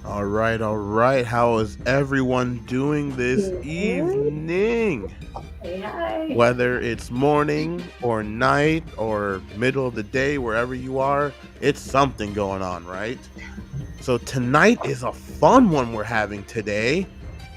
All right, all right. How is everyone doing this evening? Hey, hi. Whether it's morning or night or middle of the day, wherever you are, it's something going on, right? So tonight is a fun one we're having today.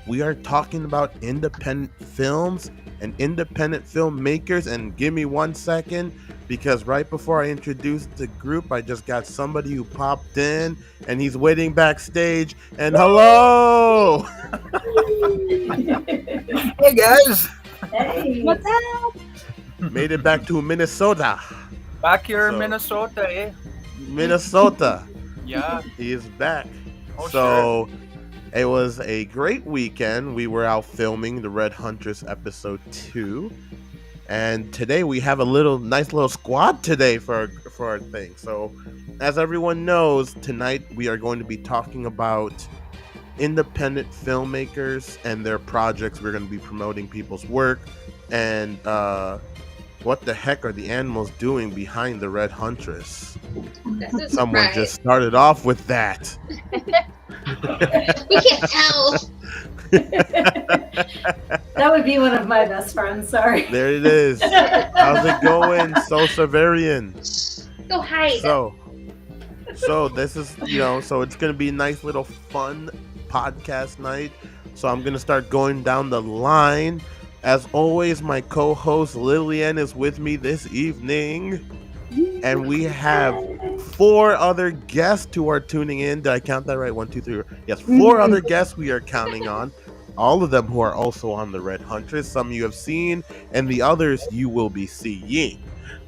We are talking about independent films and independent filmmakers. And give me 1 second, because right before I introduce the group, I just got somebody who popped in and he's waiting backstage. And hello! Hey guys, Hey. What's up? Made it back to Minnesota. back here in So- Minnesota, eh? Minnesota. Yeah. He is back. Oh, So it was a great weekend. We were out filming the Red Huntress episode 2. And today we have a nice little squad today for our thing. So as everyone knows, tonight we are going to be talking about independent filmmakers and their projects. We're going to be promoting people's work and what the heck are the animals doing behind the Red Huntress? This is Someone right. just started off with that. We can't tell. That would be one of my best friends. Sorry. There it is. How's it going, Sosavarian? Go hide. So this is, so it's going to be a nice little fun podcast night. So I'm going to start going down the line. As always, my co-host Lillian is with me this evening. And we have 4 other guests who are tuning in. Did I count that right? 1, 2, 3. Yes, 4 other guests we are counting on. All of them who are also on the Red Huntress. Some you have seen, and the others you will be seeing.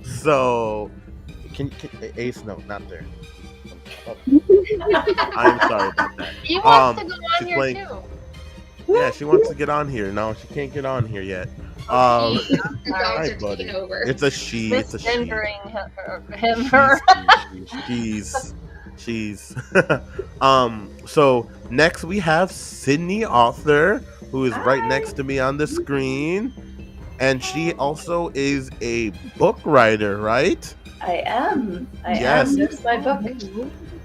So, can Ace? No, not there. I'm sorry about that. He wants to go she's on here playing- too. Yeah, she wants to get on here. No, she can't get on here yet. The Hi, dogs are buddy. taking over. It's a she. It's a she. Misgendering him, her. She's so next we have Sydney Author, who is right Hi. next to me on the screen, and she also is a book writer, right? I am. Yes. There's my book.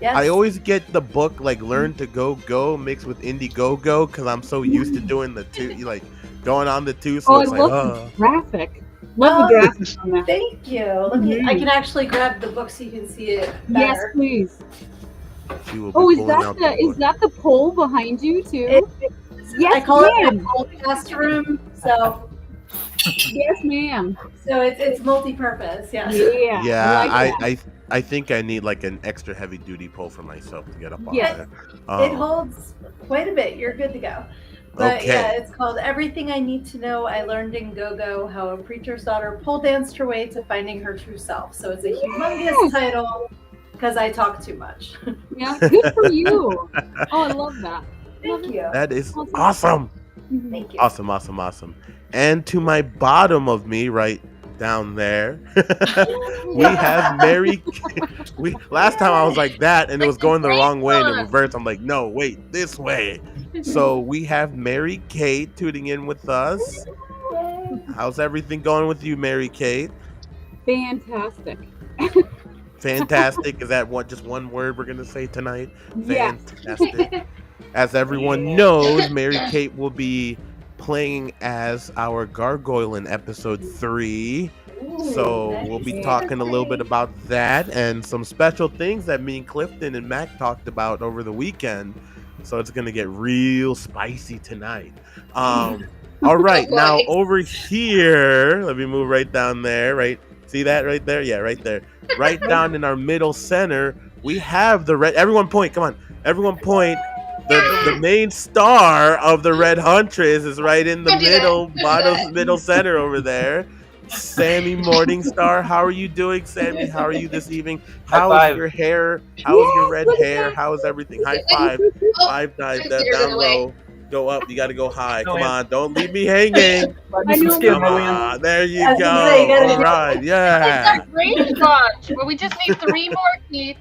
Yes. I always get the book like Learn to Go mixed with Indiegogo because I'm so used to doing the two, like going on the two, so Oh, I it's like love the graphic. Love the graphics on that. Thank you. Look, I can actually grab the book so you can see it Yes, better. please. she will be Oh, is pulling that out the book. pole behind you too? Yes, I call it ma'am. a podcast room. So Yes, ma'am. it's multi-purpose. Yes. Yeah. Yeah, I like that. I think I need like an extra heavy duty pole for myself to get up on Yes. there. It holds quite a bit. You're good to go. But Okay. yeah, it's called Everything I Need to Know I Learned in Go-Go, How a Preacher's Daughter Pole Danced Her Way to Finding Her True Self. So it's a humongous Yes. title because I talk too much. Yeah, good for you. Oh, I love that. Thank you. That is awesome. Thank you. Awesome. And to my bottom of me, right down there, we have Mary. Last time I was like that, and it was going the wrong way in the reverse. I'm like, no, wait, this way. So we have Mary Kate tuning in with us. Yay. How's everything going with you, Mary Kate? Fantastic. Fantastic. Is that just one word we're gonna say tonight? Yes. Fantastic. As everyone knows, Mary Kate will be playing as our gargoyle in episode 3. So Ooh, we'll be nice. talking a little bit about that and some special things that me and Clifton and Mac talked about over the weekend. So it's gonna get real spicy tonight. All right, now over here, let me move right down there. Right, see that right there? Yeah, right there. Right down in our middle center, we have the red. Everyone point! Come on, everyone point! The main star of the Red Huntress is right in the Don't do that. middle, Don't do bottom, that. middle center over there. Sammy Morningstar, how are you doing, Sammy? How are you this evening? How is five. your hair? How is your red look at hair? that. How is everything? High five. Oh, 5 times I'm that scared of down the way. low. Go up. You got to go high. Go Come in. on. Don't leave me hanging. I know, Come Lillian. on. There you I was go. gonna say, you gotta All do- right. It's Yeah. a great bunch, but we just need 3 more, Keith.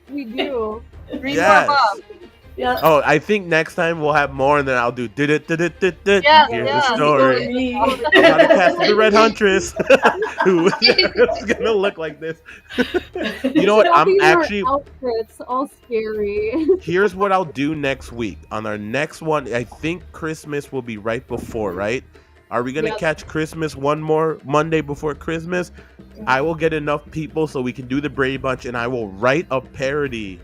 We do. 3 Yes. more above. Yeah. Oh, I think next time we'll have more, and then I'll do did it. Yeah, Here's yeah. the story. Me. I'm about to cast the Red Huntress, who is gonna look like this. You know what? They'll I'm be in our actually. outfits, all scary. Here's what I'll do next week. On our next one, I think Christmas will be right before, right? Are we gonna Yep. catch Christmas one more Monday before Christmas? I will get enough people so we can do the Brady Bunch, and I will write a parody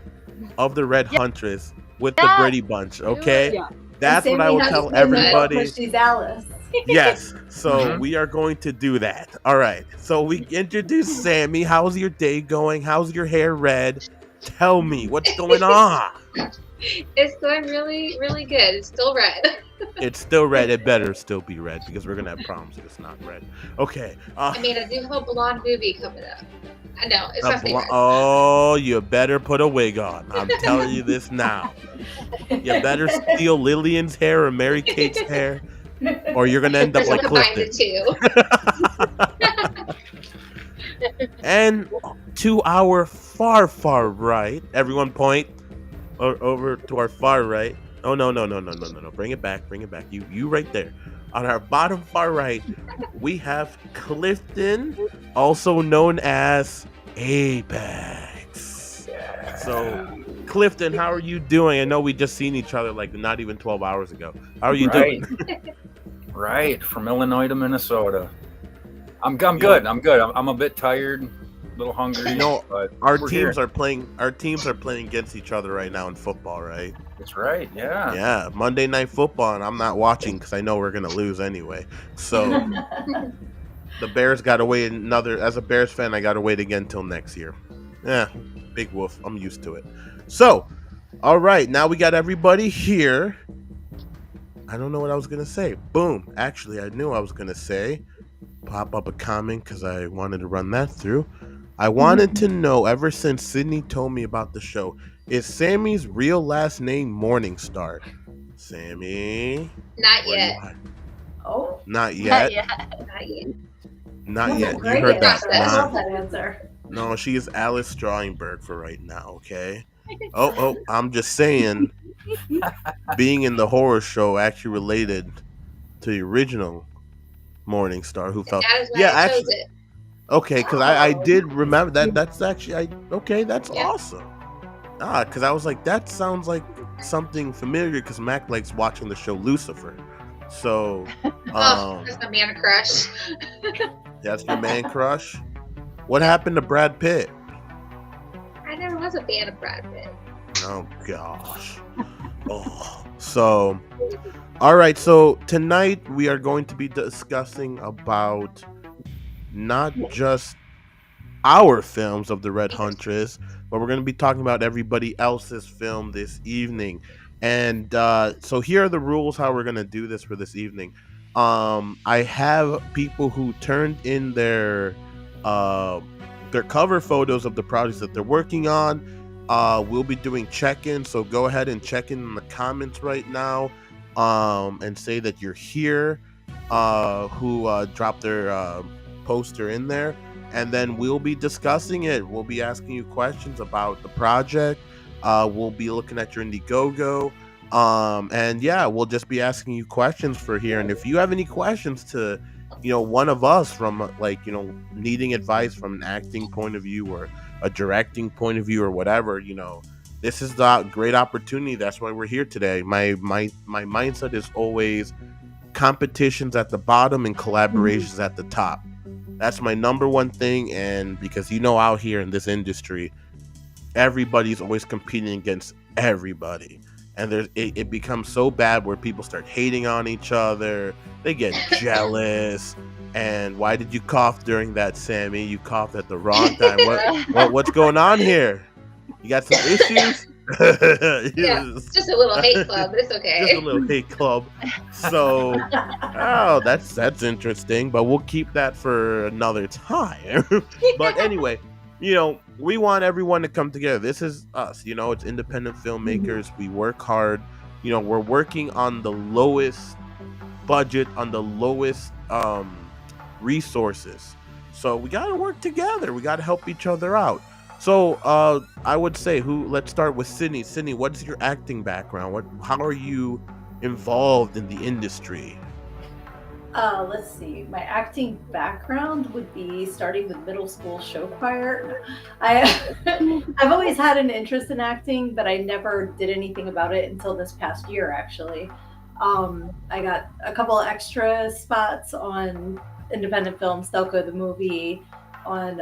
of the Red Huntress with the Yeah. Brady Bunch. Okay, Yeah. that's what I will Sammy tell has to know everybody. that she's Alice. Yes, so Mhm. we are going to do that. All right. So we introduced Sammy. How's your day going? How's your hair red? Tell me what's going on. It's going really, really good. It's still red. It's still red. It better still be red because we're gonna have problems if it's not red. Okay. I mean, I do have a blonde movie coming up. I know, it's my favorite. Oh, you better put a wig on. I'm telling you this now. You better steal Lillian's hair or Mary Kate's hair, or you're gonna end up like Combine Clifton. the two. And to our far right, everyone point over to our far right. Oh no. Bring it back. You right there. On our bottom far right, we have Clifton, also known as Apex. So Clifton, how are you doing? I know we just seen each other like not even 12 hours ago. How are you doing? Right, from Illinois to Minnesota. I'm good. I'm a bit tired, a little hungry. You know, but Our we're teams here. are playing against each other right now in football, right? That's right. Yeah. Yeah, Monday Night Football, and I'm not watching because I know we're gonna lose anyway. So the Bears got to wait another. As a Bears fan, I got to wait again till next year. Yeah, big woof. I'm used to it. So, all right, now we got everybody here. I don't know what I was gonna say. Boom. Actually, I knew I was gonna say. Pop up a comment because I wanted to run that through. I wanted to know, ever since Sydney told me about the show, is Sammy's real last name Morningstar? Sammy? Not where yet. you at? Oh, Not yet. Not yet. Not that's yet. a You great heard that. answer. I Not- love that answer. No, she is Alice Strawingberg for right now, okay? Oh, I'm just saying, being in the horror show actually related to the original Morningstar who felt. That is why Yeah, I chose actually, it. okay, because I Oh. did remember that. That's actually, that's Yeah. awesome. Because I was like, that sounds like something familiar because Mac likes watching the show Lucifer. So, Oh, that's my man crush. that's your man crush? What happened to Brad Pitt? I never was a fan of Brad Pitt. Oh gosh. Oh. So, all right. So tonight we are going to be discussing about not just our films of the Red Huntress, but we're going to be talking about everybody else's film this evening. And so here are the rules how we're going to do this for this evening. I have people who turned in their cover photos of the projects that they're working on. We'll be doing check-in, so go ahead and check in the comments right now, and say that you're here, who dropped their poster in there, and then we'll be discussing it. We'll be asking you questions about the project. We'll be looking at your Indiegogo, and yeah, we'll just be asking you questions for here. And if you have any questions to one of us from needing advice from an acting point of view or a directing point of view or whatever, this is the great opportunity. That's why we're here today. My mindset is always competitions at the bottom and collaborations at the top. That's my number one thing. And because out here in this industry, everybody's always competing against everybody. And it becomes so bad where people start hating on each other. They get jealous. And why did you cough during that, Sammy? You coughed at the wrong time. What's going on here? You got some issues? Yeah, it's just a little hate club, but it's okay. Just a little hate club. So, that's interesting. But we'll keep that for another time. But anyway, we want everyone to come together. This is us. It's independent filmmakers. We work hard. We're working on the lowest budget, on the lowest resources. So we got to work together. We got to help each other out. So, I would say let's start with Sydney. Sydney, what's your acting background? How are you involved in the industry? Let's see. My acting background would be starting with middle school show choir. I I've always had an interest in acting, but I never did anything about it until this past year, actually. I got a couple extra spots on independent film, Stelco the movie, on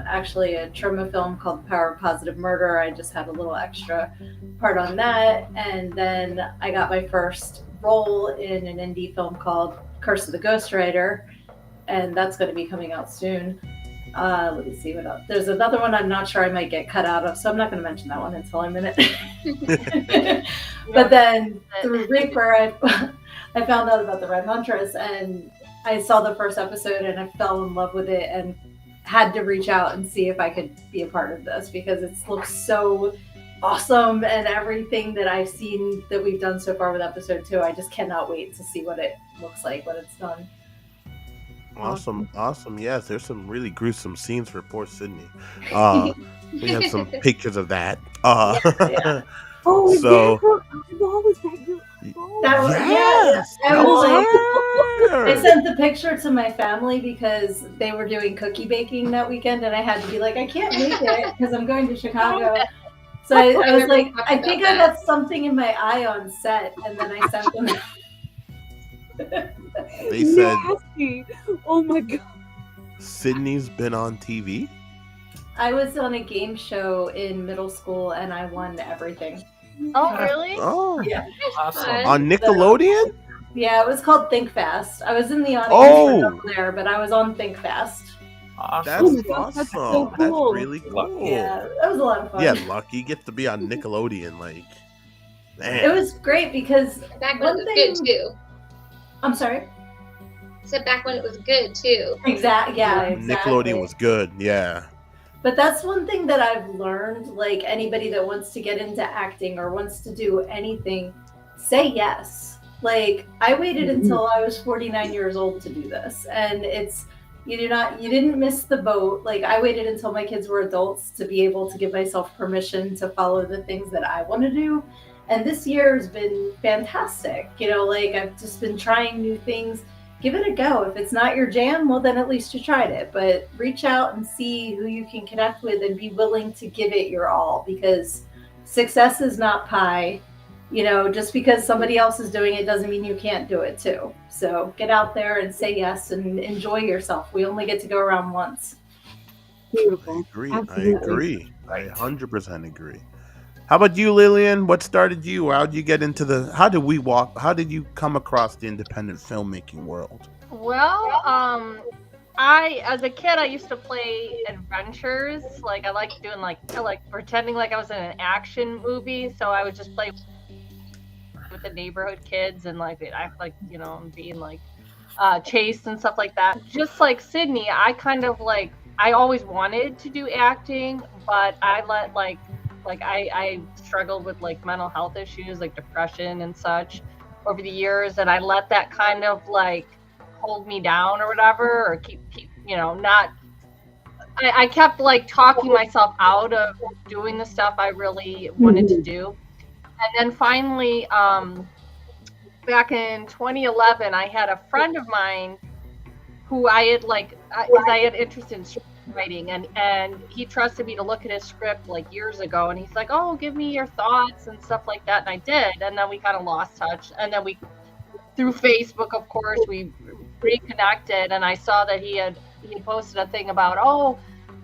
actually a trauma film called The Power of Positive Murder. I just had a little extra part on that, and then I got my first role in an indie film called Curse of the Ghostwriter, and that's going to be coming out soon. Let me see what else. There's another one I'm not sure I might get cut out of, so I'm not going to mention that one until I'm in it. But then through Reaper, I found out about the Red Huntress, and I saw the first episode, and I fell in love with it, and had to reach out and see if I could be a part of this because it looks so awesome, and everything that I've seen that we've done so far with episode 2, I just cannot wait to see what it looks like when it's done. Awesome. Yes, there's some really gruesome scenes for poor Sydney. We have some pictures of that. Yeah. Oh, So- is that her eyeball? Was that your eyeball? That was, Yes, yeah, that I was her. sent the picture to my family because they were doing cookie baking that weekend, and I had to be like, I can't make it because I'm going to Chicago. So I was like, I think I got something in my eye on set, and then I sent them. They said Nasty. Oh my god. Sydney's been on TV. I was on a game show in middle school, and I won everything. Oh, really? Oh, Yeah. Awesome. on Nickelodeon. Yeah, it was called Think Fast. I was in the audience Oh. for Double Dare, but I was on Think Fast. Awesome. That's Oh my God, awesome. that's so That's cool. really cool. Yeah, that was a lot of fun. Yeah, Lucky gets to be on Nickelodeon. Like, man. It was great because Back when it one was thing. good too. I'm sorry. I said back when it was good too. Exactly. Nickelodeon was good. Yeah. But that's one thing that I've learned. Like anybody that wants to get into acting or wants to do anything, say yes. Like I waited until I was 49 years old to do this, and you didn't miss the boat. Like I waited until my kids were adults to be able to give myself permission to follow the things that I want to do. And this year has been fantastic. Like I've just been trying new things. Give it a go. If it's not your jam, well, then at least you tried it. But reach out and see who you can connect with and be willing to give it your all, because success is not pie. Just because somebody else is doing it doesn't mean you can't do it too. So get out there and say yes and enjoy yourself. We only get to go around once. Beautiful. I agree. I 100% agree. How about you, Lillian? What started you? How did you get into how did you come across the independent filmmaking world? Well, as a kid, I used to play adventures. Like I liked doing like pretending like I was in an action movie. So I would just play with the neighborhood kids and like act like being like chased and stuff like that. Just like Sydney, I kind of I always wanted to do acting, but I let I struggled with mental health issues like depression and such over the years, and I let that kind of hold me down or whatever, or keep not. I kept talking myself out of doing the stuff I really wanted to do, and then finally, back in 2011, I had a friend of mine who I had I had interest in writing, and he trusted me to look at his script years ago, and he's like, oh, give me your thoughts and stuff like that, and I did, and then we kind of lost touch, and then we through Facebook, of course, we reconnected, and I saw that he posted a thing about, oh,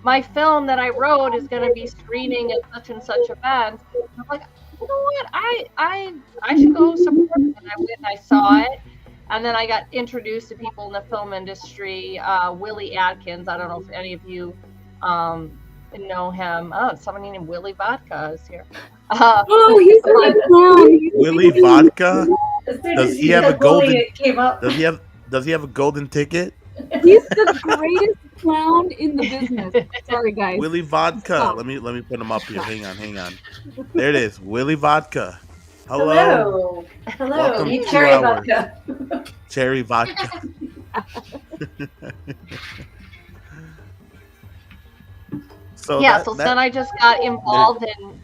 my film that I wrote is going to be screening at such and such event. I'm like, you know what, I should go support it. And I went and I saw it. And then I got introduced to people in the film industry. Willie Atkins, I don't know if any of you know him. Oh, somebody named Willie Vodka is here. Oh, he's a good clown. Willie Vodka? As soon Does as he you have said a golden- bullying, it came up. Does he have a golden ticket? He's the greatest clown in the business. Sorry, guys. Willie Vodka. Stop. Let me put him up here. Hang on. There it is. Willie Vodka. Hello. Welcome Meet to Cherry our- Vodka. Cherry vodka. So yeah, that so that then I just got involved in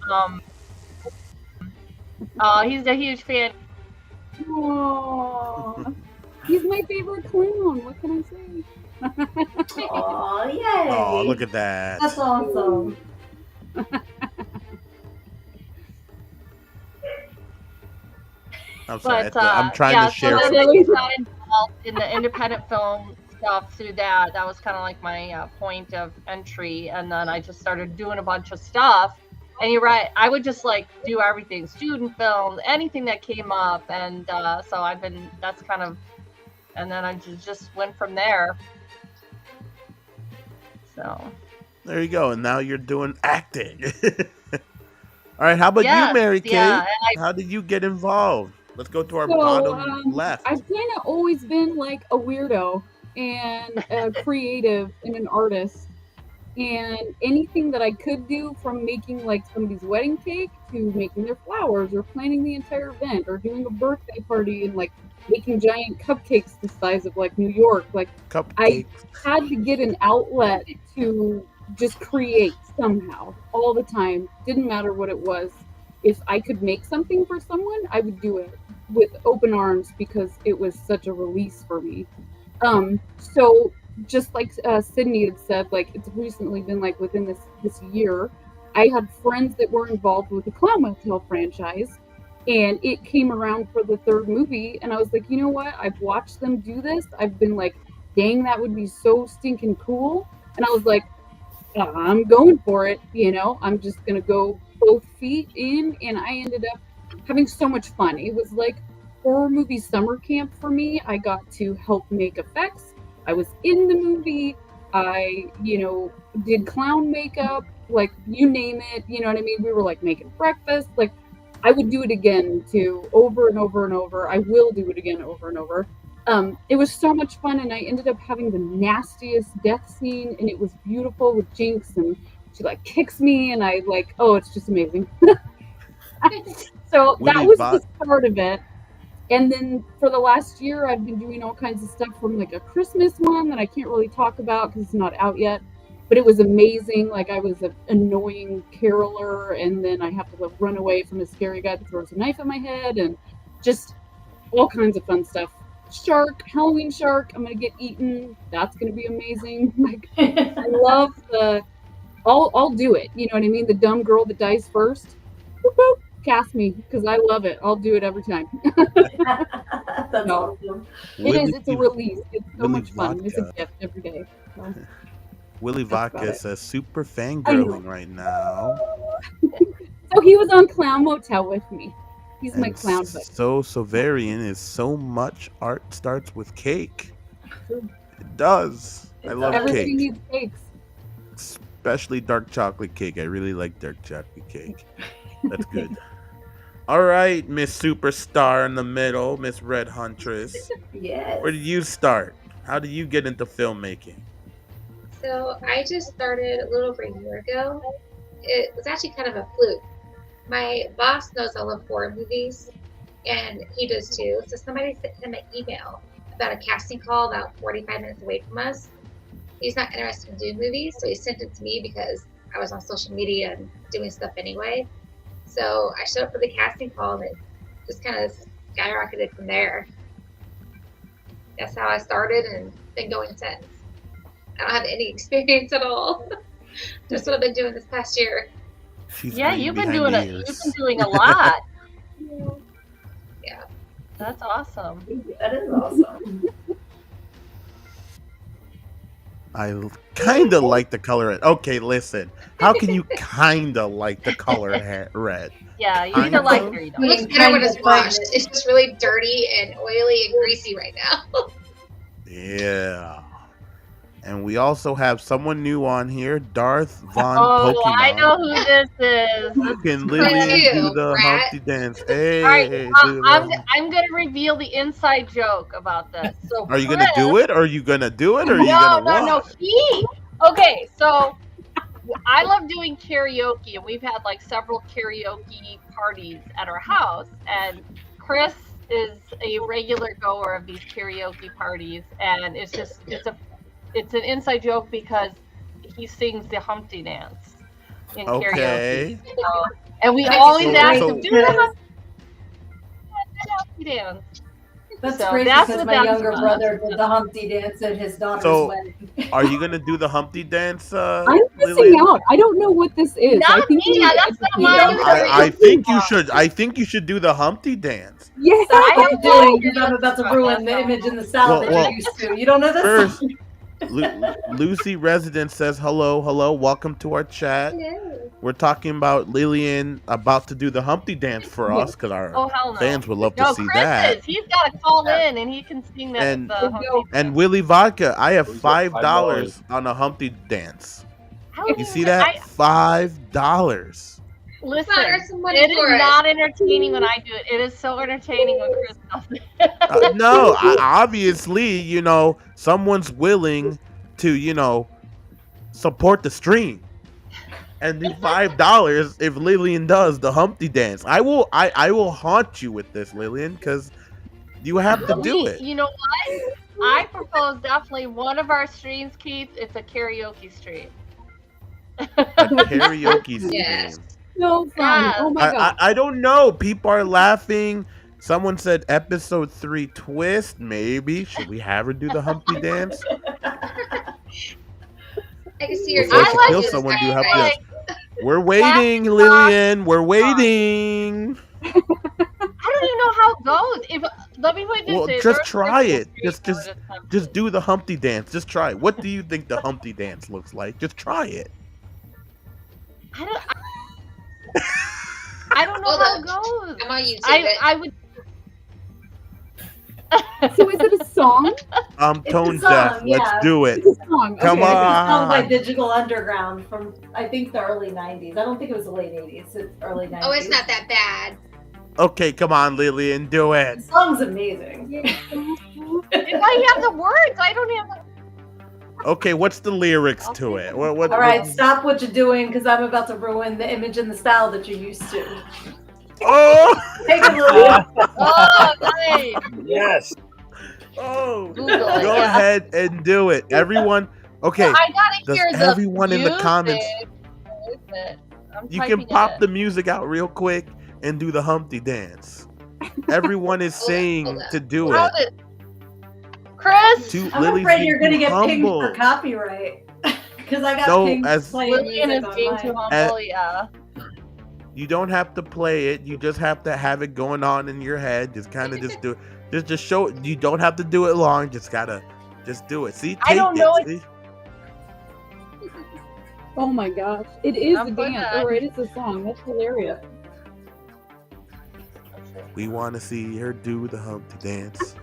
he's a huge fan. Aww. He's my favorite clown. What can I say? Oh, yay! oh, look at that. That's awesome. I'm sorry. But I'm trying yeah, to so share. then Some, I just got involved in the independent film stuff through that. That was kind of like my point of entry, and then I just started doing a bunch of stuff. And you're right, I would just like do everything, student films, anything that came up, and so I've been. That's kind of, and then I just went from there. So there you go. And now you're doing acting. All right. How about you, yes, Mary Kay? yeah, How did you get involved? Let's go to our So, bottom left. I've kind of always been like a weirdo and a creative and an artist. And anything that I could do, from making like somebody's wedding cake to making their flowers or planning the entire event or doing a birthday party and like making giant cupcakes the size of like New York, like I Cupcakes. had to get an outlet to just create somehow all the time. Didn't matter what it was. If I could make something for someone, I would do it with open arms because it was such a release for me. So just like Sydney had said, like it's recently been like within this year, I had friends that were involved with the Clown Motel franchise, and it came around for the third movie, and I was like, you know what? I've watched them do this. I've been like, dang, that would be so stinking cool. And I was like, I'm going for it. You know, I'm just gonna go both feet in, and I ended up having so much fun. It was like horror movie summer camp for me. I got to help make effects. I was in the movie. I, did clown makeup, like you name it. You know what I mean? We were like making breakfast. Like I would do it again too, over and over and over. I will do it again over and over. It was so much fun, and I ended up having the nastiest death scene, and it was beautiful with Jinx, and she like kicks me, and I like, oh, it's just amazing. So that was the start of it. And then for the last year, I've been doing all kinds of stuff, from like a Christmas one that I can't really talk about because it's not out yet. But it was amazing. Like I was an annoying caroler, and then I have to like run away from a scary guy that throws a knife at my head, and just all kinds of fun stuff. Shark, Halloween shark. I'm gonna get eaten. That's gonna be amazing. Like I love I'll do it. You know what I mean? The dumb girl that dies first. Boop, boop. Cast me because I love it. I'll do it every time. That's awesome. It's a release. It's so much fun. It's a gift every day. So, Willy Vodka says super fangirling right now. So he was on Clown Motel with me. He's my clown buddy. So Sovarian is so much art starts with cake. It does. I love Everybody cake. needs cakes. Especially dark chocolate cake. I really like dark chocolate cake. That's good. All right, Miss Superstar in the middle, Miss Red Huntress. Yes. Where did you start? How did you get into filmmaking? So I just started a little over a year ago. It was actually kind of a fluke. My boss knows I love horror movies, and he does too. So somebody sent him an email about a casting call about 45 minutes away from us. He's not interested in doing movies, so he sent it to me because I was on social media and doing stuff anyway. So I showed up for the casting call, and it just kind of skyrocketed from there. That's how I started, and been going since. I don't have any experience at all. Just what I've been doing this past year. Yeah, you've been doing a lot. Yeah. That's awesome. That is awesome. I kind of like the color red. Okay, listen. How can you kind of like the color red? Yeah, you either like it or you don't. It looks better when it's washed. It's just really dirty and oily and greasy right now. Yeah. And we also have someone new on here, Darth Von Oh, Pokemon. I know who this is. You can literally do the rat. Humpty dance. Hey, All right, hey, I'm going to reveal the inside joke about this. So are you going to do it? Or are you going to do it? Or are you No, going to no, no. Okay, so I love doing karaoke, and we've had like several karaoke parties at our house. And Chris is a regular goer of these karaoke parties, and it's an inside joke because he sings the Humpty Dance in Okay. karaoke. So, and we That's always so ask great. him, do the Humpty Dance. That's So great that's because what my that's younger about. brother did the Humpty Dance at his daughter's So, wedding. Are you gonna do the Humpty Dance, I'm missing Lillian? out. I don't know what this is. Not I think me, we need to that's not educate mine. us. I think you should. I think you should do the Humpty Dance. Yeah. Stop I what have you're doing no because I'm about to idea. ruin the image in the style that Well, you're used to. You don't know this first- song? Lucy Resident says hello, hello, welcome to our chat. Hello. We're talking about Lillian about to do the Humpty Dance for us because our Oh, hell no. fans would love to No, see Chris that. is. He's got to call in and he can sing that. And- the Humpty And Willy Vodka, I have $5 $5 on a Humpty Dance. How You do see that? $5. Listen, Come on, earn some money it is for us. not entertaining when I do it. It is so entertaining when Chris does it. No, obviously, someone's willing to, support the stream. And the $5 if Lillian does the Humpty Dance. I will haunt you with this, Lillian, because you have to do it. You know what? I propose definitely one of our streams, Keith. It's a karaoke stream. A karaoke stream. Yes. So fun. Yeah. Oh my god. I don't know. People are laughing. Someone said episode 3 twist. Maybe. Should we have her do the Humpty Dance? I can see your Before she like kills it. someone, do Right, Humpty right. Dance. We're waiting, Lillian. We're waiting. I don't even know how it goes. Let me put it this Well, way. just There's try virtual it. streams Just- all the time. Just do the Humpty Dance. Just try it. What do you think the Humpty Dance looks like? Just try it. I don't know Hold how on. it goes. I'm on YouTube. I would. So is it a song? Tone It's a song, deaf. yeah. Let's do it. It's a song. Come okay. on. It's sung by Digital Underground from, I think, the early 90s. I don't think it was the late 80s. It's early 90s. Oh, it's not that bad. Okay, come on, Lillian. Do The it. song's amazing. If I have the words, I don't have the. Okay, what's the lyrics to it? What, All right, stop what you're doing because I'm about to ruin the image and the style that you're used to. Oh! Take a little. Oh, nice. Yes. Oh! Google Go it. ahead and do it. Everyone, okay, I gotta does hear the everyone in the music comments, with it. I'm you typing can pop it. the music out real quick and do the Humpty Dance. Everyone is saying to do How it. did- Chris, To I'm Lily's afraid being you're going to too get pinged humble. for copyright. Because I got No, pinged as- playing Lillian is music being online. too humble. Yeah. You don't have to play it. You just have to have it going on in your head. Just kind of just do it. Just show it. You don't have to do it long. Just do it. See, I don't know See? Oh my gosh. It is I'm a putting dance, that- or it is a song. That's hilarious. We want to see her do the Humpty Dance.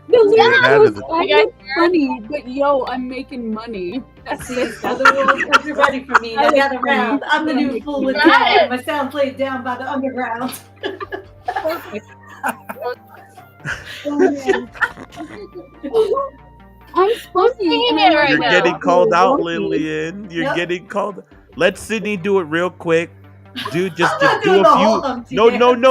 The lyric that goes, is a- I look funny, but yo, I'm making money. See, other world, if you're ready for me, now gather round. I'm the new fool with town. My sound played down by the underground. Perfect. Oh, man. I'm spunky. singing and it I'm right You're now. getting called out, Lucky. Lillian. You're Yep. getting called. Let Sydney do it real quick. Dude, I'm just not do doing the whole a few. Humpty No.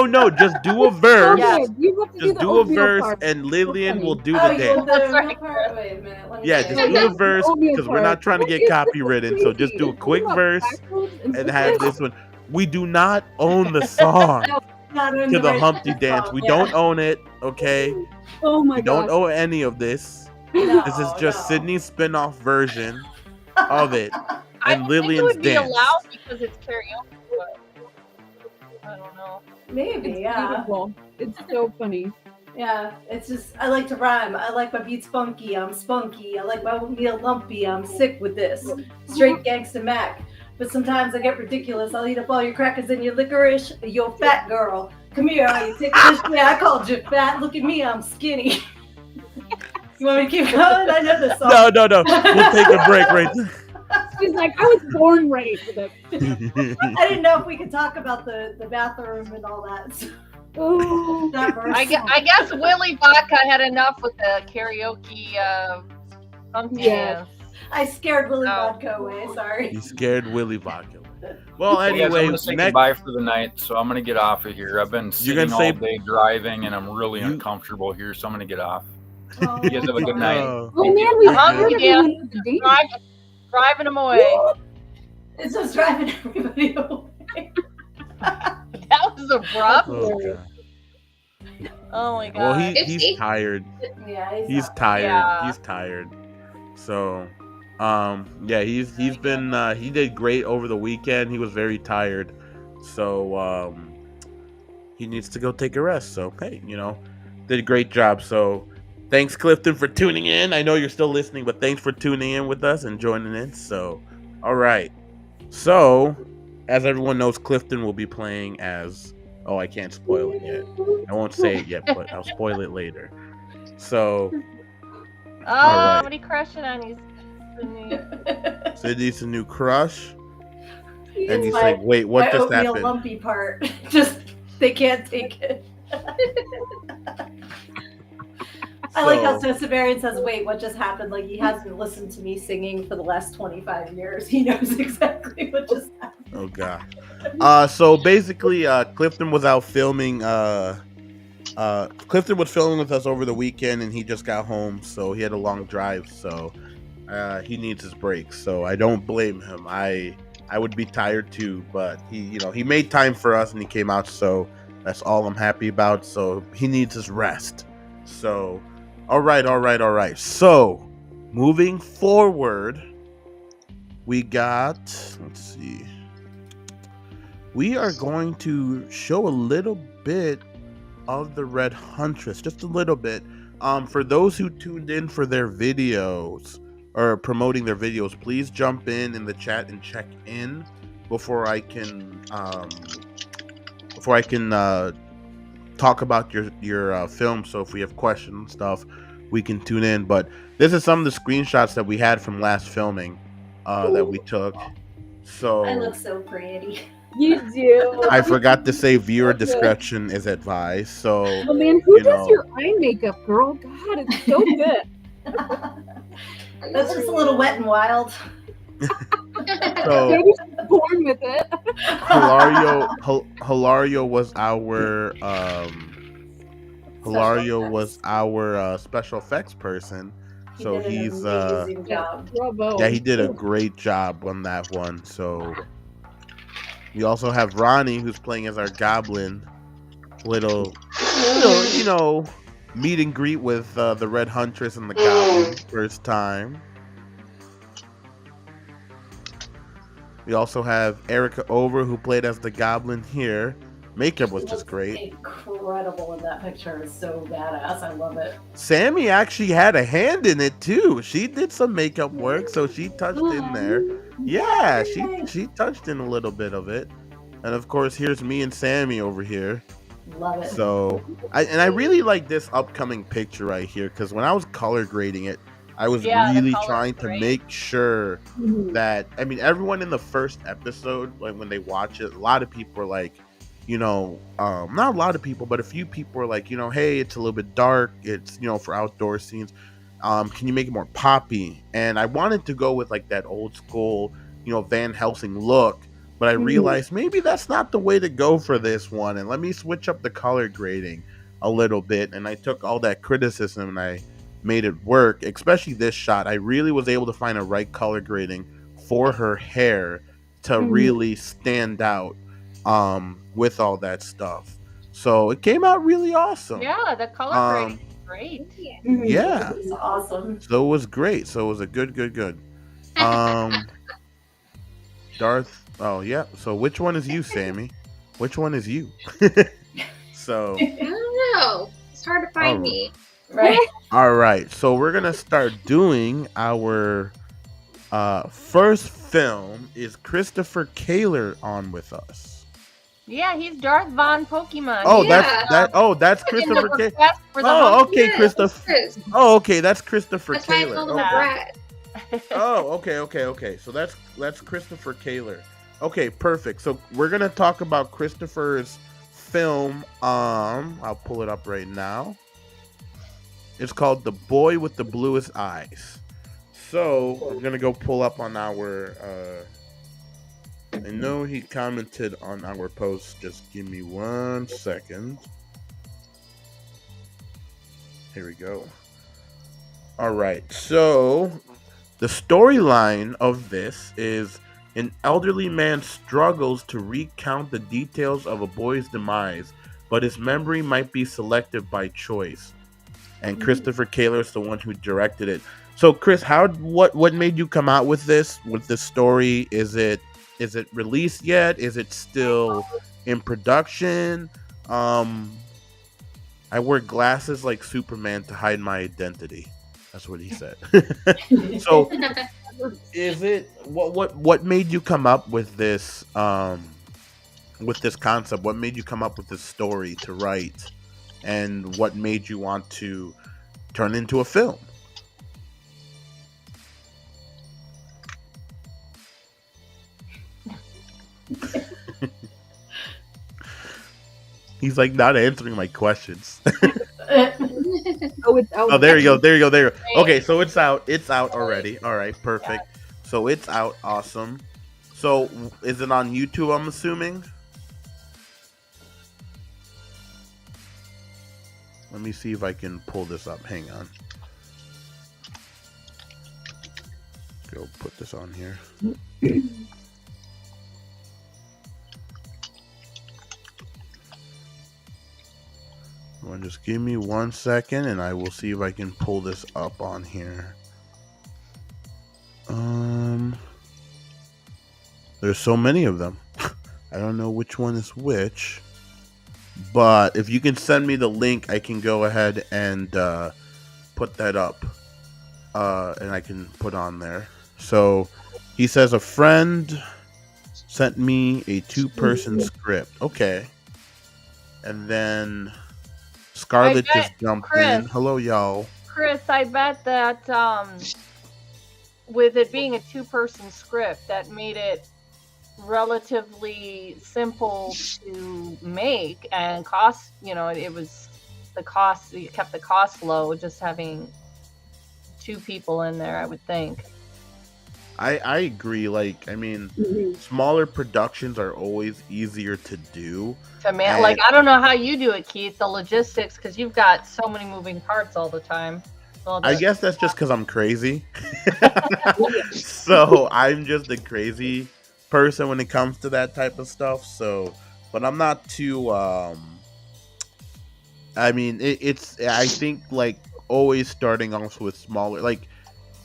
Dance. Just do a verse. Yeah. Okay, you have to Just the do a oatmeal verse, part. and Lillian will do Oh, the you dance. want the That's right. real part? Wait a minute. Let me Yeah, get just it. do the verse Oatmeal because we're part. not trying to get It's copywritten. So just do a crazy. quick Come up verse backwards and put have this- this one. We do not own the song Not in to the right Humpty song, Dance. We yeah. don't own it, okay? Oh my We don't god. own any of this. No, This is just no. Sydney's spin-off version of it. I And don't Lillian's think it would dance. be allowed because it's karaoke. But I don't know. Maybe, It's yeah. beautiful. It's so funny. Yeah, it's just, I like to rhyme. I like my beats funky, I'm spunky. I like my meal lumpy, I'm sick with this. Straight gangsta Mac. But sometimes I get ridiculous. I'll eat up all your crackers and your licorice. Yo, fat girl. Come here, are you taking this? Yeah, I called you fat. Look at me, I'm skinny. You want me to keep going? I know this song. No. We'll take a break right there. She's like, I was born ready for this. I didn't know if we could talk about the bathroom and all that. So, Oh, that verse I song. guess Willy Vodka had enough with the karaoke Humpty Yeah. Dance. I scared Willy Oh. Vodka away, sorry. You scared Willy Vodka. Well, Hey, guys, I'm anyway, gonna say next. goodbye for the night, so I'm gonna get off of here. I've been You're sitting gonna all say- day driving, and I'm really You- uncomfortable here, so I'm gonna get off. Oh, You guys have a good night. Oh. Oh man, we Hug scared you, Dan. everyone with the dance. Driving them away. It's just driving everybody away. That was abrupt. Oh, God. Oh my god. Well, It's he's eight. tired. Yeah, He's not- tired. Yeah. He's tired. So, yeah, he's been he did great over the weekend. He was very tired, so he needs to go take a rest. So hey, did a great job. So thanks, Clifton, for tuning in. I know you're still listening, but thanks for tuning in with us and joining in. So, all right. So, as everyone knows, Clifton will be playing as. Oh, I can't spoil it yet. I won't say it yet, but I'll spoil it later. So. Oh, Alright. somebody crushing on you. Sydney's a new crush, and It's he's my- like, "Wait, what my just oatmeal happened?" lumpy part. Just they can't take it. I like how Sesavarian says, "Wait, what just happened?" Like he hasn't listened to me singing for the last 25 years. He knows exactly what just happened. Oh God. So basically, Clifton was out filming. Clifton was filming with us over the weekend, and he just got home, so he had a long drive. So he needs his break. So I don't blame him. I would be tired too, but he made time for us, and he came out. So that's all I'm happy about. So he needs his rest. So. All right. So, moving forward, we got, let's see. We are going to show a little bit of the Red Huntress, just a little bit. For those who tuned in for their videos or promoting their videos, please jump in the chat and check in before I can talk about your film. So if we have questions and stuff, we can tune in. But this is some of the screenshots that we had from last filming that we took. So I look so pretty. You do. I forgot to say viewer discretion is advised. So Oh man, who does your eye makeup, girl? God, it's so good. That's just a little wet and wild. So Maybe she's born with it. Hilario was our special effects person. So He did he's an amazing job. Bravo. yeah, he did a great job on that one. So we also have Ronnie, who's playing as our goblin. Little meet and greet with the Red Huntress and the goblin first time. We also have Erica Over, who played as the goblin here. Makeup was just great. Incredible in that picture. It's so badass. I love it. Sammy actually had a hand in it too. She did some makeup work, so she touched in there. Yeah, she touched in a little bit of it. And of course, here's me and Sammy over here. Love it. So, I really like this upcoming picture right here, because when I was color grading it, I was really trying to make sure that, everyone in the first episode, like when they watch it, a lot of people are like, not a lot of people, but a few people are like, hey, it's a little bit dark. It's, for outdoor scenes. Can you make it more poppy? And I wanted to go with like that old school, Van Helsing look, but I realized maybe that's not the way to go for this one. And let me switch up the color grading a little bit. And I took all that criticism and I made it work, especially this shot. I really was able to find a right color grading for her hair to really stand out with all that stuff. So it came out really awesome. Yeah, the color grading is great. Yeah. It's awesome. So it was great. So it was a good. Darth. Oh yeah. So which one is you, Sammy? Which one is you? So I don't know. It's hard to find me. Right. all right. So we're gonna start doing our first film. Is Christopher Kaler on with us? Yeah, he's Darth Von Pokemon. Oh, Yeah. that's Christopher Kaler. Request for the Oh, Hunt. okay, Yeah, Christopher. Chris. Oh, okay, that's Christopher That's why I Kaler. called him Okay. Brad. Oh, okay. So that's Christopher Kaler. Okay, perfect. So we're gonna talk about Christopher's film. I'll pull it up right now. It's called The Boy with the Bluest Eyes. So I'm gonna go pull up on our. I know he commented on our post. Just give me 1 second. Here we go. All right. So the storyline of this is an elderly man struggles to recount the details of a boy's demise, but his memory might be selective by choice. And Christopher Taylor is the one who directed it. So, Chris, what made you come out with this story? Is it released yet? Is it still in production? Um, I wear glasses like Superman to hide my identity. That's what he said. So, is it what made you come up with this concept? What made you come up with this story to write, and what made you want to turn into a film? He's like not answering my questions. Oh, it's out. Oh, there you go. There you go. There you go. Okay, so it's out. It's out already. All right, perfect. So it's out. Awesome. So is it on YouTube, I'm assuming? Let me see if I can pull this up. Hang on. Go put this on here. Well, just give me 1 second and I will see if I can pull this up on here. There's so many of them. I don't know which one is which. But if you can send me the link, I can go ahead and put that up. And I can put on there. So he says a friend sent me a 2-person script. Okay. And then Scarlett just jumped in. Hello, y'all. Chris, I bet that with it being a 2-person script, that made it relatively simple to make and cost. It was the cost. You kept the cost low, just having 2 people in there, I would think. I agree. Like, I mean, smaller productions are always easier to do. Like, I don't know how you do it, Keith, the logistics, because you've got so many moving parts all the time. I guess that's just because I'm crazy. So I'm just a crazy person when it comes to that type of stuff. So, but I'm not too. I mean, I think like always starting off with smaller. Like,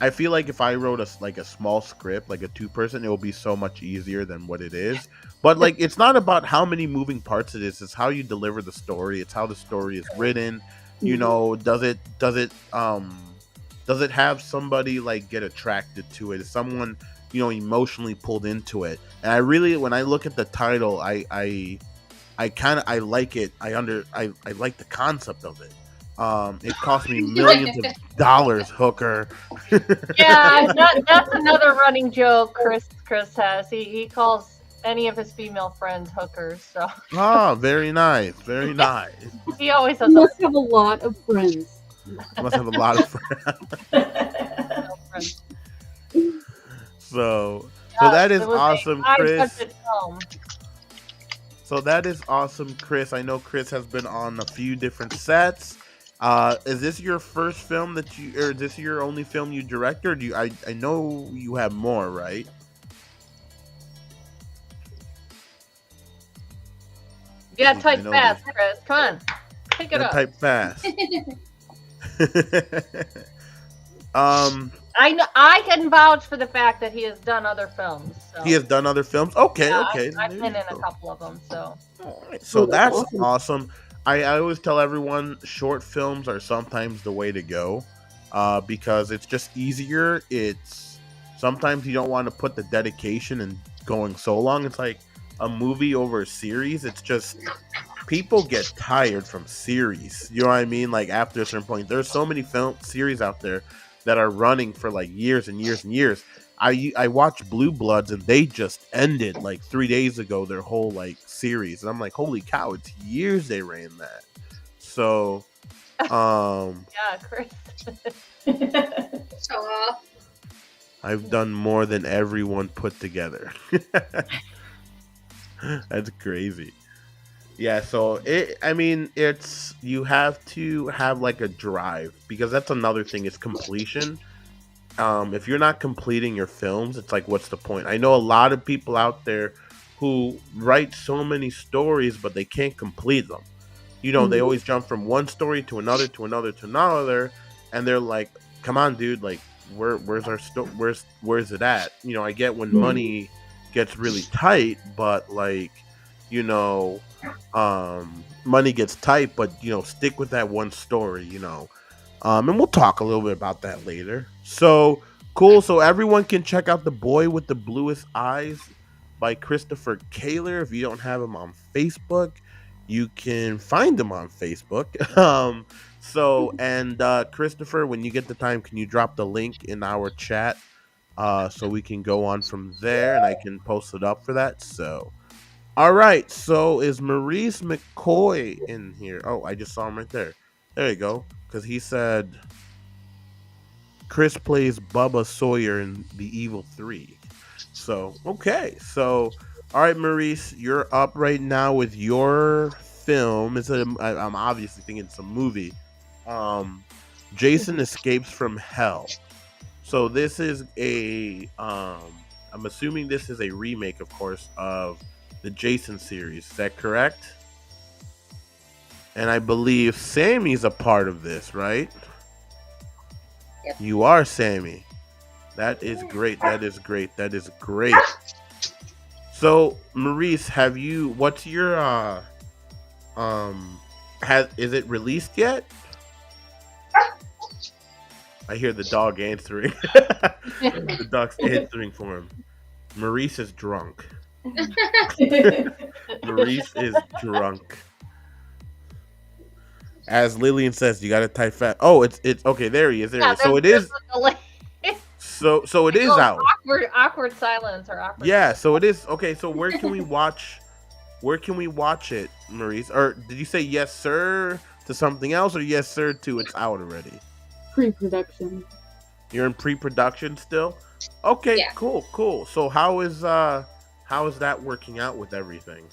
I feel like if I wrote a small script, like a 2-person, it will be so much easier than what it is. But like, it's not about how many moving parts it is. It's how you deliver the story. It's how the story is written. You know, does it have somebody like get attracted to it? Is someone, emotionally pulled into it? And I really, when I look at the title, I like it. I like the concept of it. It cost me millions of dollars, hooker. Yeah, that's another running joke Chris has. He calls any of his female friends hookers. So. Oh, very nice, very nice. He always has. He must have a lot of friends. Must have a lot of friends. So that is awesome, Chris. So that is awesome, Chris. I know Chris has been on a few different sets. Is this your first film or is this your only film you direct, or I know you have more, right? Yeah, type fast, Chris. Come on, pick it up. Type fast. I can vouch for the fact that he has done other films. So. He has done other films. Okay, yeah, okay. I've been in a couple of them. So. All right. So that's awesome. I always tell everyone short films are sometimes the way to go, because it's just easier. It's sometimes you don't want to put the dedication and going so long. It's like a movie over a series. It's just people get tired from series. You know what I mean? Like after a certain point, there's so many film series out there that are running for like years and years and years. I watched Blue Bloods and they just ended like 3 days ago their whole like series, and I'm like, holy cow, it's years they ran that. So yeah, Chris. Show off. I've done more than everyone put together. That's crazy. Yeah, so I mean, it's you have to have like a drive because that's another thing is completion. If you're not completing your films, it's like, what's the point? I know a lot of people out there who write so many stories, but they can't complete them. They Mhm. always jump from one story to another to another to another, and they're like, "Come on, dude! Like, where's our where's it at?" I get when Yeah. money gets really tight, but like, you know, money gets tight, but stick with that one story. And we'll talk a little bit about that later. So cool. So everyone can check out The Boy with the Bluest Eyes by Christopher Kaler. If you don't have him on Facebook, you can find him on Facebook. And Christopher, when you get the time, can you drop the link in our chat so we can go on from there and I can post it up for that? So all right, so is Maurice McCoy in here? Oh, I just saw him right there. There you go. Because he said Chris plays Bubba Sawyer in The Evil Three. So, okay. So, all right, Maurice, you're up right now with your film. I'm obviously thinking it's a movie. Um, Jason Escapes from Hell. So this is I'm assuming this is a remake, of course, of the Jason series. Is that correct? And I believe Sammy's a part of this, right? Yep. You are Sammy. That is great. That is great. That is great. So, Maurice, what's your is it released yet? I hear the dog answering. The dog's answering for him. Maurice is drunk. Maurice is drunk. As Lillian says, you gotta type fast. Oh, it's okay. There he is. There he Yeah, is. So it there's is. a delay. So it is Oh, out. awkward silence or awkward. Yeah. So it is. Okay. So where can we watch? Where can we watch it, Maurice? Or did you say yes, sir, to something else, or yes, sir, to it's out already? Pre-production. You're in pre-production still. Okay. Yeah. Cool. So how is that working out with everything?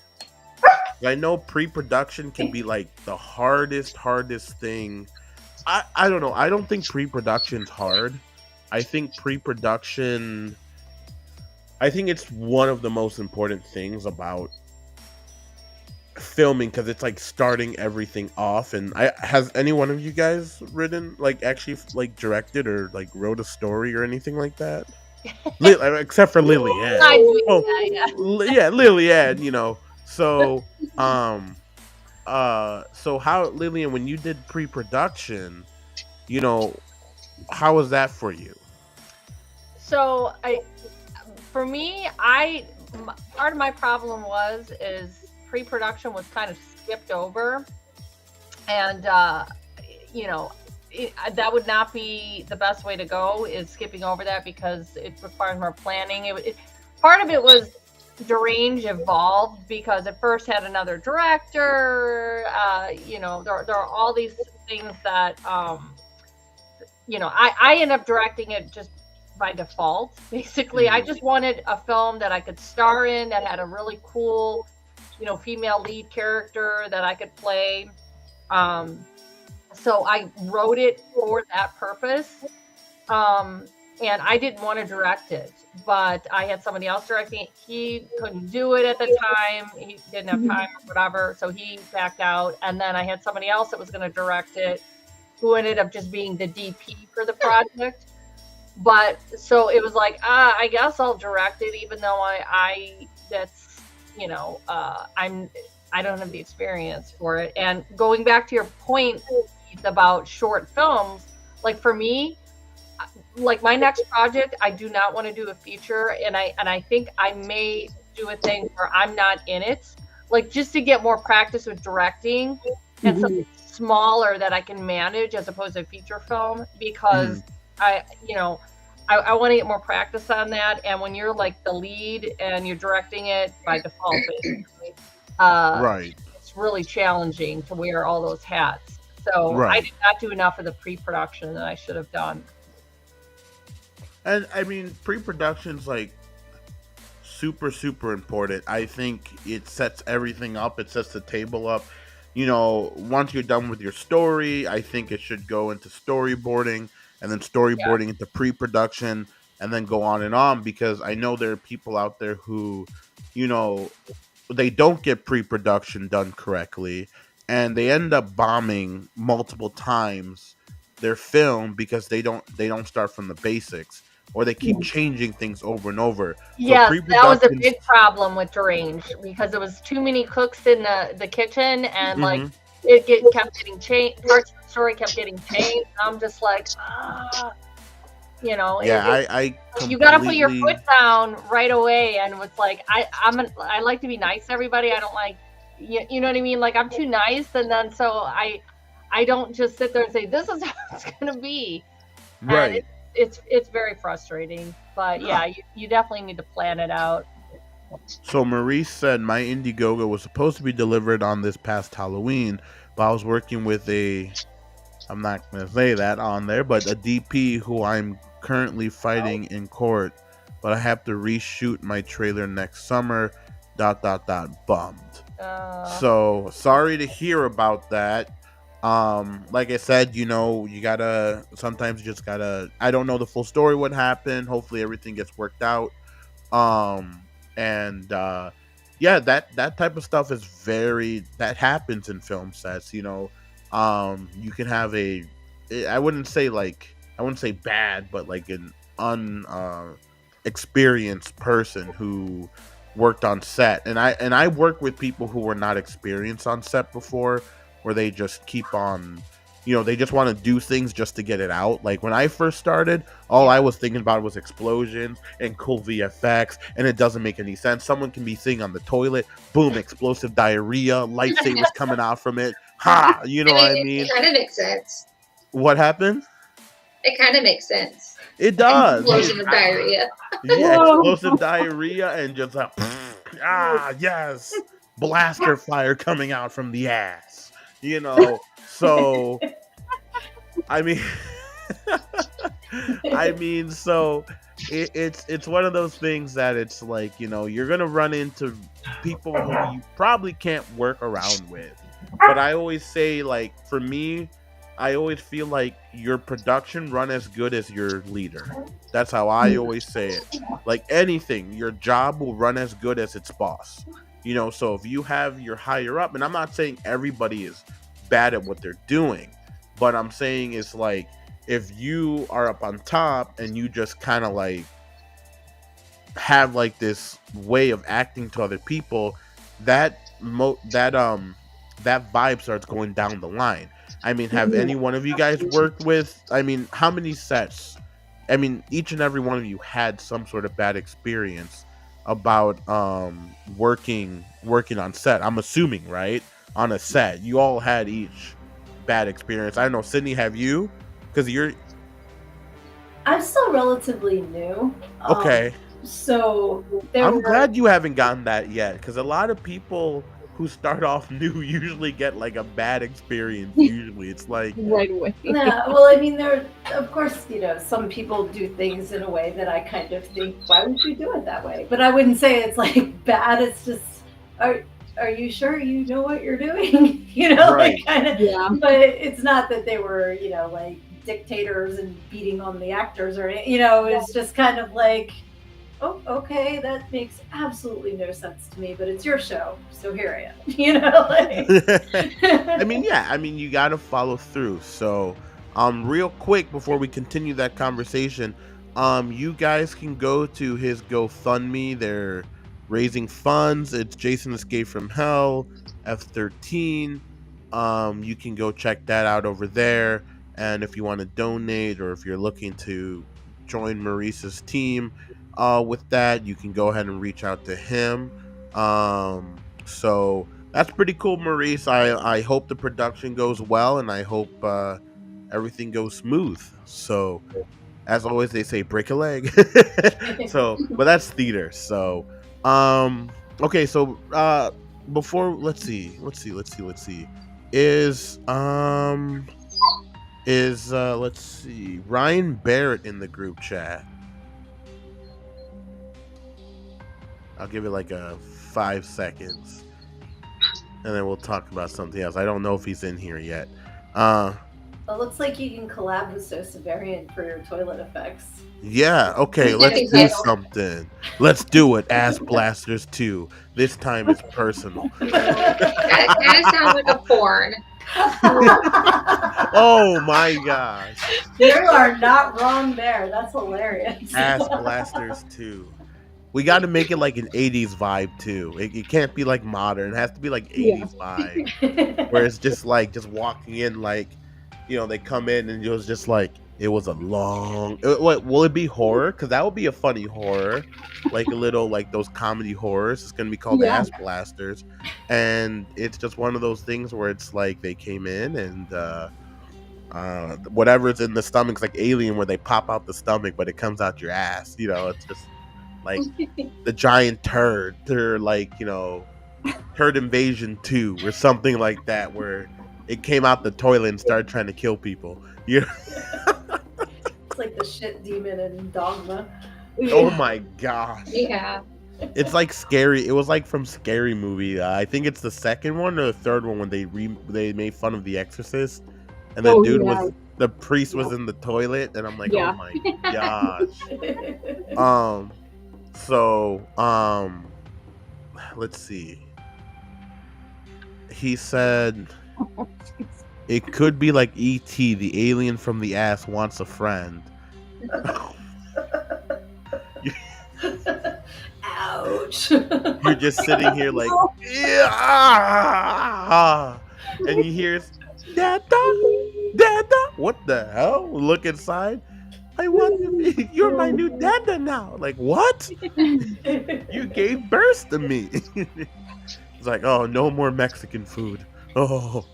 I know pre-production can be like the hardest thing. I don't know. I don't think pre-production's hard. I think pre-production. I think it's one of the most important things about filming because it's like starting everything off. And has any one of you guys written, like, actually like directed or like wrote a story or anything like that? Except for Lillian. Well, yeah, Lillian. So so how, Lillian, when you did pre-production, how was that for you? So for me, part of my problem is pre-production was kind of skipped over, and that would not be the best way to go, is skipping over that, because it requires more planning. Part of it was Derange evolved because it first had another director. There are all these things that I end up directing it just by default. Basically, I just wanted a film that I could star in, that had a really cool, female lead character that I could play. So I wrote it for that purpose. And I didn't want to direct it, but I had somebody else directing it. He couldn't do it at the time. He didn't have time or whatever, so he backed out. And then I had somebody else that was going to direct it, who ended up just being the DP for the project. But so it was like, I guess I'll direct it, even though I don't have the experience for it. And going back to your point about short films, like for me, like my next project, I do not want to do a feature, and I think I may do a thing where I'm not in it, like just to get more practice with directing and something smaller that I can manage as opposed to a feature film, because I want to get more practice on that. And when you're like the lead and you're directing it by default, basically, Right. it's really challenging to wear all those hats. So Right. I did not do enough of the pre-production that I should have done. And I mean, pre-production's like super, super important. I think it sets everything up. It sets the table up. You know, once you're done with your story, I think it should go into storyboarding, and then Yeah. storyboarding into pre-production, and then go on and on, because I know there are people out there who, you know, they don't get pre-production done correctly, and they end up bombing multiple times their film because they don't start from the basics, or they keep changing things over and over. So Yes, that was a pre-production. big problem with Deranged because there was too many cooks in the kitchen, and like Mhm. kept getting changed. Parts of the story kept getting changed. I'm just like, you know, Yeah, I you got to put your completely. foot down right away. And it's like I like to be nice to everybody. I don't like you know what I mean. Like I'm too nice, and then so I don't just sit there and say this is how it's gonna be. And Right. it's very frustrating. But yeah, you definitely need to plan it out. So Maurice said my Indiegogo was supposed to be delivered on this past Halloween, but I was working with I'm not going to say that on there, but a DP who I'm currently fighting in court, but I have to reshoot my trailer next summer. ... Bummed. So sorry to hear about that. Like I said, you know, you gotta sometimes you just gotta. I don't know the full story, what happened. Hopefully everything gets worked out. Um, and yeah, that type of stuff is that happens in film sets. You know, you can have I wouldn't say bad, but like an experienced person who worked on set, and I work with people who were not experienced on set before, where they just keep on, you know, they just want to do things just to get it out. Like when I first started, all I was thinking about was explosions and cool VFX, and it doesn't make any sense. Someone can be sitting on the toilet, boom, explosive diarrhea, lightsabers coming out from it. Ha, you know what I mean? It kind of makes sense. What happened? It kind of makes sense. It does. Explosion of diarrhea. Yeah, Whoa. explosive diarrhea and just yes, blaster fire coming out from the ass. You know, so I mean, so it's one of those things that it's like, you know, you're gonna run into people who you probably can't work around with. But I always say, like, for me, I always feel like your production run as good as your leader. That's how I always say it. Like anything, your job will run as good as its boss. You know, so if you have your higher up, and I'm not saying everybody is bad at what they're doing, but I'm saying it's like, if you are up on top and you just kind of like have like this way of acting to other people, that that vibe starts going down the line. I mean, have any one of you guys worked with, I mean, how many sets? I mean, each and every one of you had some sort of bad experience about working on set. I'm assuming, right? On a set. You all had each bad experience. I don't know, Sydney, have you? Because you're I'm still relatively new. okay. So I'm glad you haven't gotten that yet, because a lot of people who start off new usually get like a bad experience. Usually, it's like right away. No, well, I mean, of course, you know, some people do things in a way that I kind of think, why would you do it that way? But I wouldn't say it's like bad. It's just, are you sure you know what you're doing? You know, Right. like kind of. Yeah. But it's not that they were, you know, like dictators and beating on the actors or anything. You know, it's just kind of like, oh, okay, that makes absolutely no sense to me, but it's your show, so here I am. You know, like. I mean, yeah, I mean, you got to follow through. So, real quick before we continue that conversation, you guys can go to his GoFundMe. They're raising funds. It's Jason Escape from Hell F13. You can go check that out over there. And if you want to donate, or if you're looking to join Maurice's team, with that, you can go ahead and reach out to him. So that's pretty cool, Maurice. I hope the production goes well, and I hope everything goes smooth. So, as always, they say break a leg. So, but that's theater. So, okay. So, before let's see. Let's see, Ryan Barrett in the group chat. I'll give it like a 5 seconds, and then we'll talk about something else. I don't know if he's in here yet. It looks like you can collab with So Severian for your toilet effects. Yeah, okay, let's do something. Let's do it. Ass Blasters 2. This time it's personal. That kind of sounds like a porn. Oh my gosh. You are not wrong there. That's hilarious. Ass Blasters 2. We got to make it like an 80s vibe too. It can't be like modern. It has to be like 80s vibe. Where it's just like just walking in like, you know, they come in and it was just like it was a long. What will it be horror? Because that would be a funny horror, like a little like those comedy horrors. It's gonna be called Ass Blasters, and it's just one of those things where it's like they came in and whatever's in the stomach's like Alien, where they pop out the stomach, but it comes out your ass. You know, it's just like the giant turd. They're like, you know, Turd Invasion 2 or something like that, where it came out the toilet and started trying to kill people. You know? It's like the shit demon in Dogma. Oh my gosh. Yeah. It's like scary. It was like from Scary Movie. I think it's the second one or the third one when they made fun of The Exorcist, and the priest was in the toilet, and I'm like, oh my gosh. Let's see. He said it could be like E.T., the alien from the ass wants a friend. Ouch. You're just sitting here like, yeah, and you hear, Dada, Dada. What the hell? Look inside. I want to be. You're my new Dada now. Like, what? You gave birth to me. It's like, oh, no more Mexican food. Oh.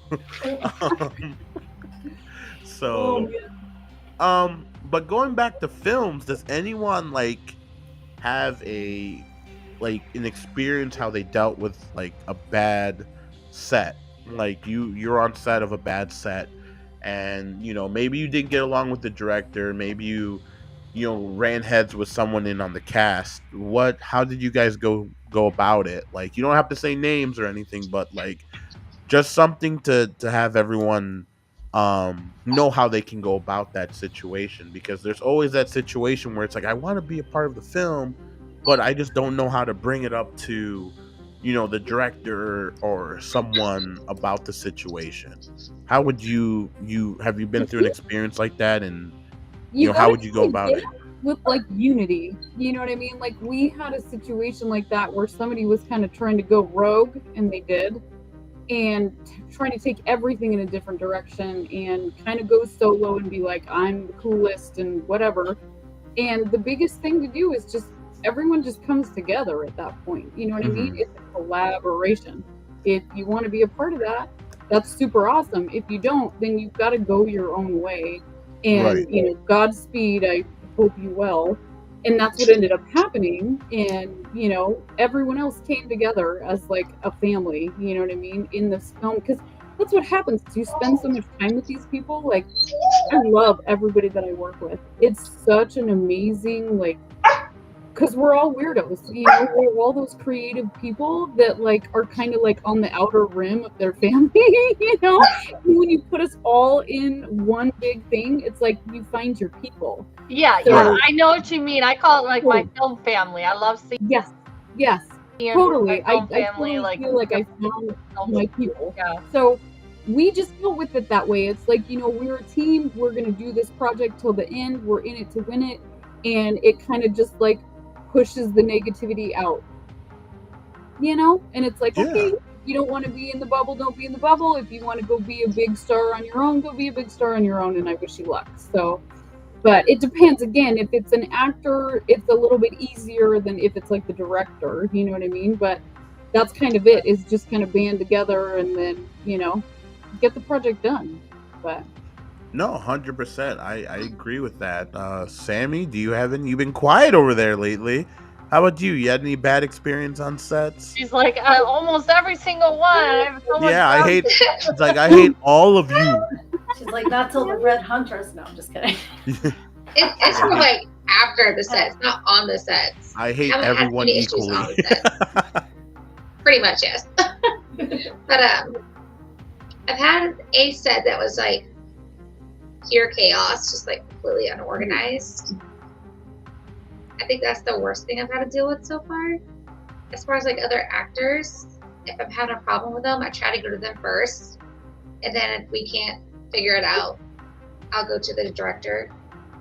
But going back to films, does anyone like have an experience how they dealt with like a bad set? Like you're on set of a bad set, and you know maybe you didn't get along with the director, maybe you ran heads with someone in on the cast. How did you guys go about it? Like, you don't have to say names or anything, but like just something to have everyone know how they can go about that situation, because there's always that situation where it's like, I want to be a part of the film, but I just don't know how to bring it up to the director or someone about the situation. How would you have you been through an experience like that, and how would you go about it? With like unity, you know what I mean? Like, we had a situation like that where somebody was kind of trying to go rogue, and they did, and trying to take everything in a different direction and kind of go solo and be like, I'm the coolest and whatever. And the biggest thing to do is just everyone just comes together at that point. You know what I mean? It's a collaboration. If you want to be a part of that, that's super awesome. If you don't, then you've got to go your own way. And Godspeed, I hope you well. And that's what ended up happening. And everyone else came together as like a family, you know what I mean, in this film, because that's what happens. You spend so much time with these people. Like, I love everybody that I work with. It's such an amazing, like, because we're all weirdos, we're all those creative people that like are kind of like on the outer rim of their family, And when you put us all in one big thing, it's like you find your people. Yeah, I know what you mean. I call it like my film family. I love seeing. Yes, totally. I totally like, feel like I found my people. Yeah. So we just go with it that way. It's like, we're a team. We're gonna do this project till the end. We're in it to win it, and it kind of just like pushes the negativity out, and it's like, okay, you don't want to be in the bubble, don't be in the bubble. If you want to go be a big star on your own, go be a big star on your own, and I wish you luck. So, but it depends. Again, if it's an actor, it's a little bit easier than if it's like the director, you know what I mean? But that's kind of it, is just kind of band together and then get the project done. But no, 100%. I agree with that. Sammy, do you have any? You've been quiet over there lately. How about you? You had any bad experience on sets? She's like, almost every single one. I have so much I hate. It's like, I hate all of you. She's like, not till the Red Huntress. No, I'm just kidding. It's for like after the sets, not on the sets. I hate haven't had everyone any issues equally. on the sets. Pretty much, yes. But I've had a set that was like pure chaos, just like completely unorganized. I think that's the worst thing I've had to deal with so far. As far as like other actors, if I'm having a problem with them, I try to go to them first, and then if we can't figure it out, I'll go to the director.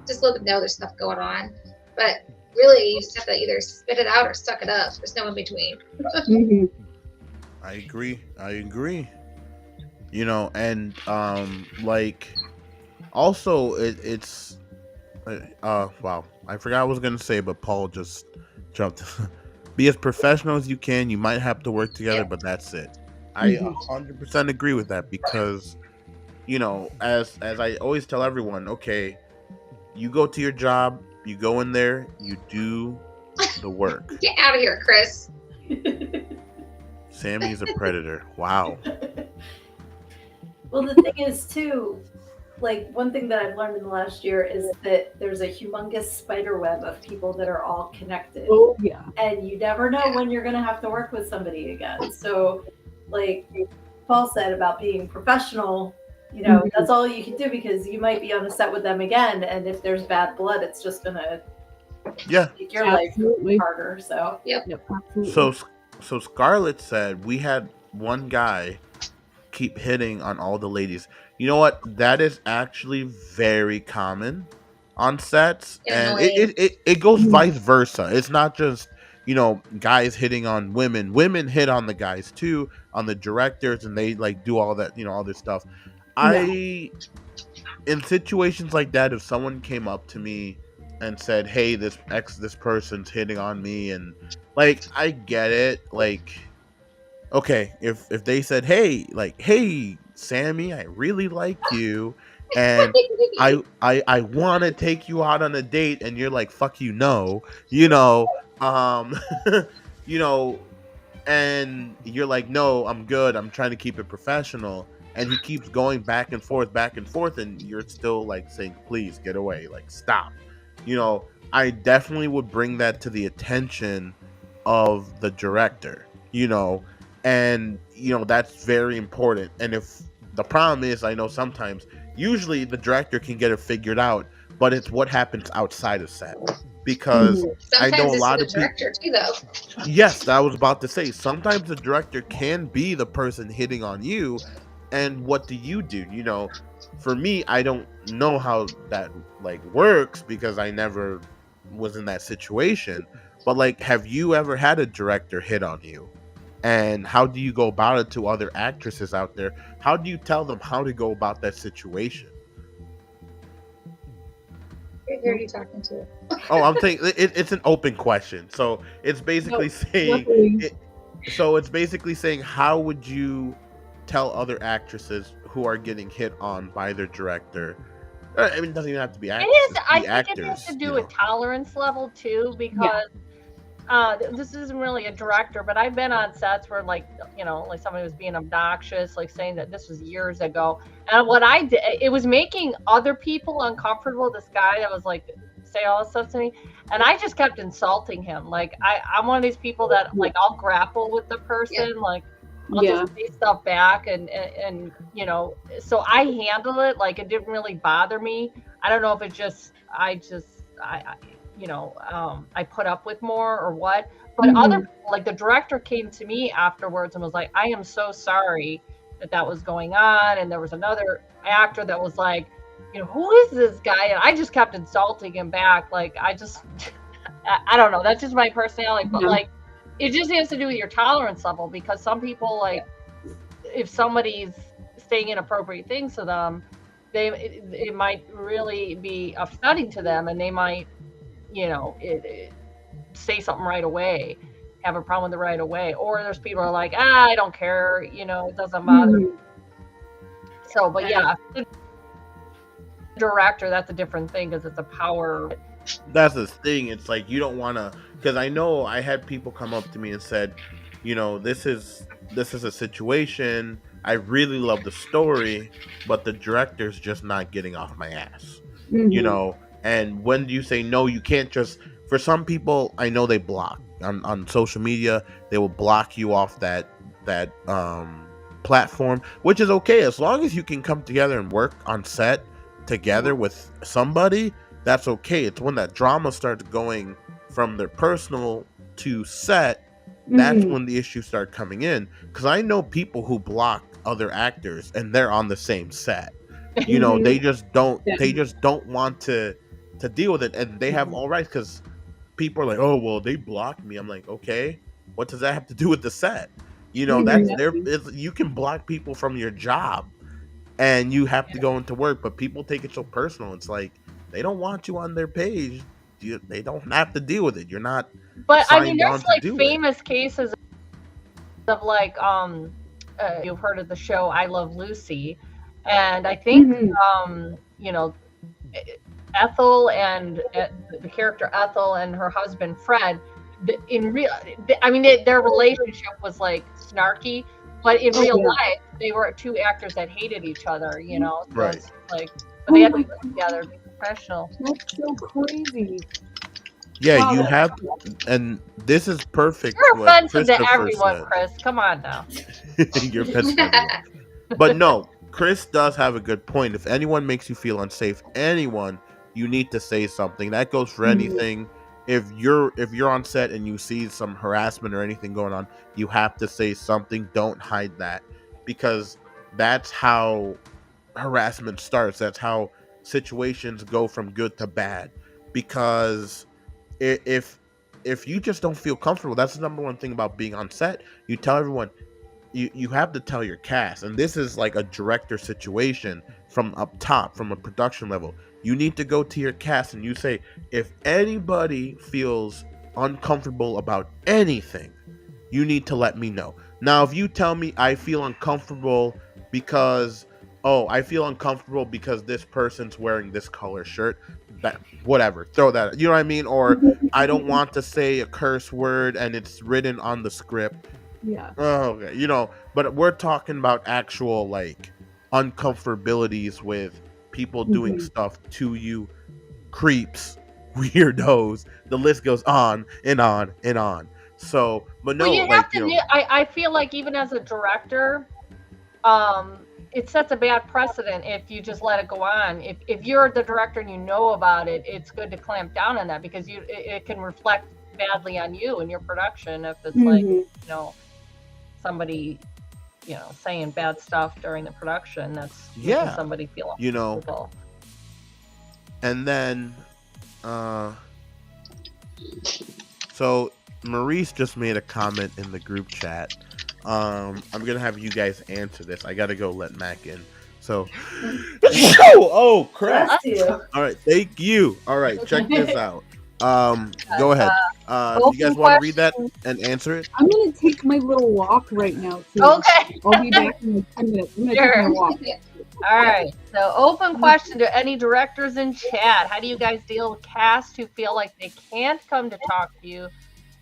Just let them know there's stuff going on. But really, you just have to either spit it out or suck it up. There's no in between. Mhm. I agree. You know, and like also it's wow, I forgot what I was gonna say, but Paul just jumped. Be as professional as you can. You might have to work together, Yep. but that's it. I 100% agree with that, because you know, as I always tell everyone, okay, you go to your job, you go in there, you do the work. Get out of here, Chris. Sammy's a predator. Wow. Well, the thing is, too, like, one thing that I've learned in the last year is that there's a humongous spider web of people that are all connected. Oh yeah. And you never know when you're going to have to work with somebody again. So, like Paul said about being professional, you know, that's all you can do, because you might be on a set with them again. And if there's bad blood, it's just going to make your Absolutely. life harder. So, Yep, absolutely. So Scarlett said we had one guy keep hitting on all the ladies. You know what? That is actually very common on sets, and it goes vice versa. It's not just, you know, guys hitting on women. Women hit on the guys too, on the directors, and they like do all that, you know, all this stuff. In situations like that, if someone came up to me and said, "Hey, this person's hitting on me," and like, I get it, like, okay, if they said, "Hey, like, hey, Sammy, I really like you, and I want to take you out on a date," and you're like, "Fuck you, no," you know, you know, and you're like, "No, I'm good. I'm trying to keep it professional," and he keeps going back and forth, and you're still like saying, "Please get away, like, stop," you know. I definitely would bring that to the attention of the director, you know. And you know, that's very important. And if the problem is, I know sometimes, usually the director can get it figured out, but it's what happens outside of set, because I know a lot of people. Director too, though. Yes, I was about to say, sometimes the director can be the person hitting on you, and what do? You know, for me, I don't know how that like works, because I never was in that situation. But like, have you ever had a director hit on you? And how do you go about it to other actresses out there? How do you tell them how to go about that situation? Who are you talking to? Oh, I'm saying it's an open question. So it's basically saying, how would you tell other actresses who are getting hit on by their director? I mean, it doesn't even have to be actors. I think it has to do with tolerance level too, because this isn't really a director, but I've been on sets where, like, you know, like somebody was being obnoxious, like saying that this was years ago. And what I did, it was making other people uncomfortable. This guy that was like, say all this stuff to me. And I just kept insulting him. Like, I'm one of these people that, like, I'll grapple with the person. Like, I'll just say stuff back. And, you know, so I handle it. Like, it didn't really bother me. I don't know if it just, you know, I put up with more or what, but other people, like the director came to me afterwards and was like, "I am so sorry that was going on." And there was another actor that was like, you know, "Who is this guy?" And I just kept insulting him back. Like, I don't know. That's just my personality, but like, it just has to do with your tolerance level, because some people, like, if somebody's saying inappropriate things to them, it might really be upsetting to them, and they might, you know, say something right away, have a problem with it right away. Or there's people who are like, I don't care, you know, it doesn't bother me. So, but yeah, the director, that's a different thing, because it's a power. That's the thing. It's like, you don't want to, because I know I had people come up to me and said, you know, this is a situation, I really love the story, but the director's just not getting off my ass, you know. And when do you say no? You can't just. For some people, I know they block on social media. They will block you off that platform, which is okay as long as you can come together and work on set together with somebody. That's okay. It's when that drama starts going from their personal to set, that's when the issues start coming in. Because I know people who block other actors and they're on the same set. You know, they just don't. They just don't want to deal with it, and they have all rights. Because people are like, "Oh, well, they blocked me." I'm like, okay, what does that have to do with the set? You know, that's there. You can block people from your job, and you have to go into work, but people take it so personal. It's like they don't want you on their page. They don't have to deal with it. You're not. But I mean, signed on there's to like do it. famous cases of like you've heard of the show I Love Lucy, and I think you know, Ethel and the character Ethel and her husband Fred, in real, I mean, their relationship was like snarky, but in real life, they were two actors that hated each other. You know, so Right. it's like, but they had to work together, be professional. That's so crazy. Yeah, Wow, you that's- have, and this is perfect. You're what offensive to Christopher everyone, said. Chris. Come on now. You're offensive to everyone. But no, Chris does have a good point. If anyone makes you feel unsafe, anyone, you need to say something. That goes for anything. If you're on set and you see some harassment or anything going on, you have to say something. Don't hide that, because that's how harassment starts. That's how situations go from good to bad. Because if you just don't feel comfortable, that's the number one thing about being on set. You tell everyone, you have to tell your cast, and this is like a director situation from up top, from a production level. You need to go to your cast and you say, if anybody feels uncomfortable about anything, you need to let me know. Now, if you tell me I feel uncomfortable because this person's wearing this color shirt, that whatever, throw that, you know what I mean? Or I don't want to say a curse word and it's written on the script. Yeah. Oh, okay. You know, but we're talking about actual like uncomfortabilities with people doing stuff to you, creeps, weirdos. The list goes on and on and on. So, but no, Well, you like, have to. I feel like even as a director, it sets a bad precedent if you just let it go on. If you're the director and you know about it, it's good to clamp down on that, because it can reflect badly on you and your production if it's like, you know, somebody, you know, saying bad stuff during the production. That's making somebody feel uncomfortable. And then, so Maurice just made a comment in the group chat. I'm gonna have you guys answer this. I gotta go let Mac in. So, oh crap! All right, thank you. All right, check this out. Go ahead. You guys want to read that and answer it? I'm gonna take my little walk right now. Too. Okay. I'll be back in like 10 minutes. I'm gonna take my walk. All right. So, open question to any directors in chat. How do you guys deal with cast who feel like they can't come to talk to you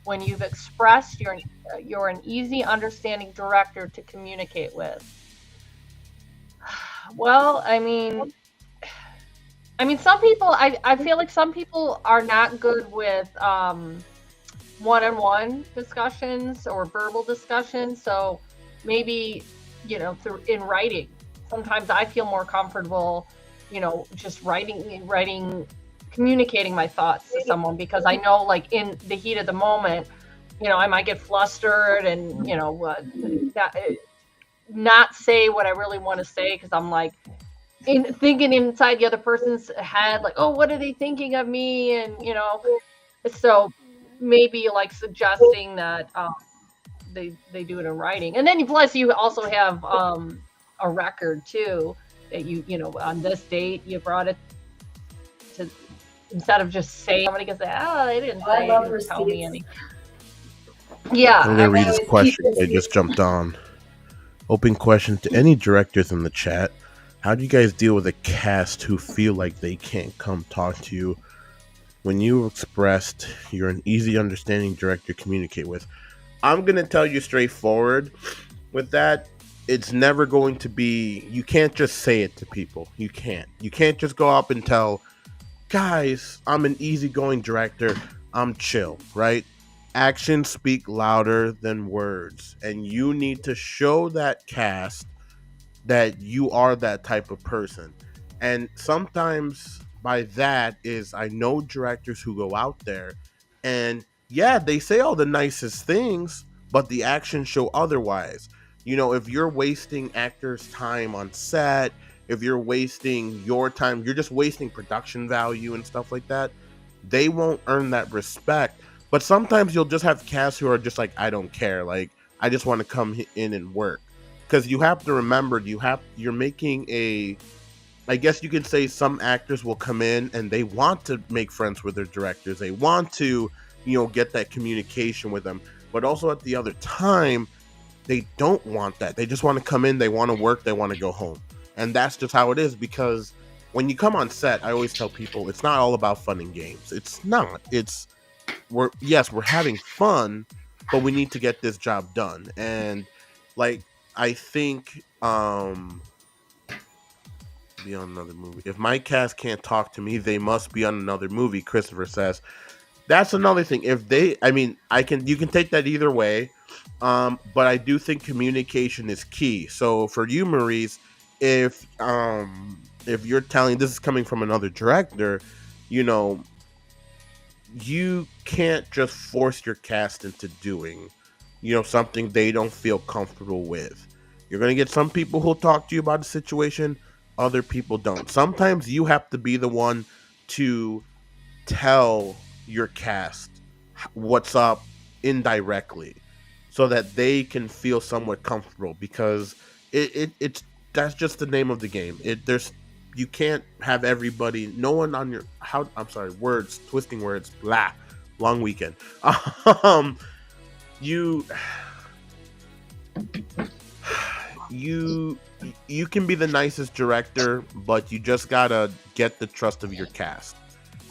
when you've expressed you're an easy, understanding director to communicate with? Well, I mean, some people, I feel like some people are not good with one-on-one discussions or verbal discussions. So maybe, you know, in writing, sometimes I feel more comfortable, you know, just writing, communicating my thoughts to someone, because I know, like, in the heat of the moment, you know, I might get flustered and, you know, not say what I really want to say, because I'm like thinking inside the other person's head, like, oh, what are they thinking of me? And, you know, so maybe like suggesting that they do it in writing. And then plus you also have a record too, that you know, on this date you brought it to, instead of just saying, somebody can say, oh, they didn't say, didn't tell me any. Yeah. I'm gonna read this question. I just jumped on. Open question to any directors in the chat. How do you guys deal with a cast who feel like they can't come talk to you when you expressed you're an easy, understanding director to communicate with? I'm going to tell you straightforward with that. It's never going to be, you can't just say it to people. You can't just go up and tell guys, I'm an easygoing director. I'm chill, right? Actions speak louder than words, and you need to show that cast that you are that type of person. And sometimes by that is I know directors who go out there and yeah, they say all the nicest things, but the actions show otherwise. You know, if you're wasting actors' time on set, if you're wasting your time, you're just wasting production value and stuff like that, they won't earn that respect. But sometimes you'll just have casts who are just like, I don't care. Like, I just want to come in and work because you have to remember you're making a, I guess you could say some actors will come in and they want to make friends with their directors, they want to, you know, get that communication with them, but also at the other time they don't want that. They just want to come in, they want to work, they want to go home. And that's just how it is, because when you come on set, I always tell people it's not all about fun and games. It's not. It's we're having fun, but we need to get this job done. And like I think be on another movie. If my cast can't talk to me, they must be on another movie, Christopher says. That's another thing. If they, I mean, you can take that either way. But I do think communication is key. So for you, Maurice, if you're telling, this is coming from another director, you know, you can't just force your cast into doing, you know, something they don't feel comfortable with. You're going to get some people who'll talk to you about the situation, other people don't. Sometimes you have to be the one to tell your cast what's up indirectly so that they can feel somewhat comfortable, because it's that's just the name of the game. You can't have everybody, no one on your, words, twisting words, blah, long weekend. You can be the nicest director, but you just gotta get the trust of your cast.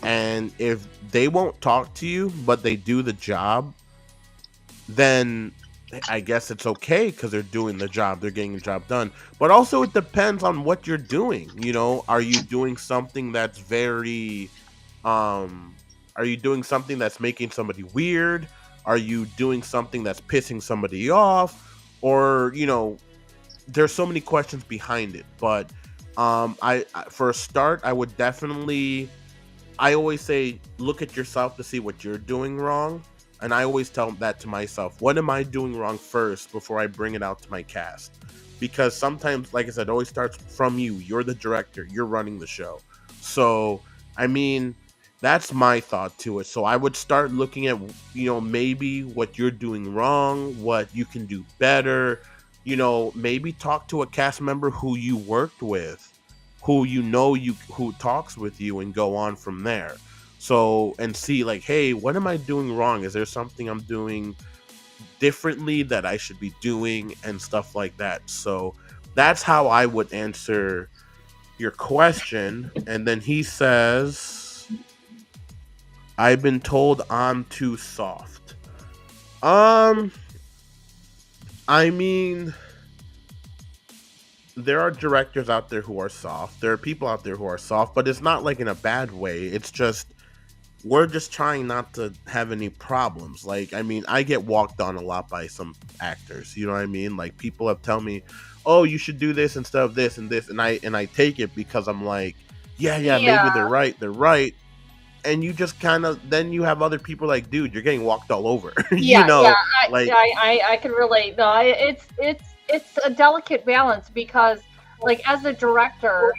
And if they won't talk to you, but they do the job, then I guess it's okay, because they're doing the job, they're getting the job done. But also it depends on what you're doing. You know, are you doing something that's very, are you doing something that's making somebody weird? Are you doing something that's pissing somebody off? Or, you know, there's so many questions behind it. But I for a start, I would definitely, I always say, look at yourself to see what you're doing wrong. And I always tell that to myself. What am I doing wrong first before I bring it out to my cast? Because sometimes, like I said, it always starts from you. You're the director. You're running the show. So, I mean, that's my thought to it. So I would start looking at, you know, maybe what you're doing wrong, what you can do better. You know, maybe talk to a cast member who you worked with, who you know who talks with you, and go on from there. So, and see like, hey, what am I doing wrong? Is there something I'm doing differently that I should be doing, and stuff like that. So that's how I would answer your question. And then he says, I've been told I'm too soft. I mean, there are directors out there who are soft. There are people out there who are soft, but it's not like in a bad way. It's just, we're just trying not to have any problems. Like, I mean, I get walked on a lot by some actors, you know what I mean? Like, people have told me, oh, you should do this instead of this and this. And I take it because I'm like, yeah, maybe they're right. And you just kind of, then you have other people like, dude, you're getting walked all over. You know, I can relate. No, it's a delicate balance, because like as a director,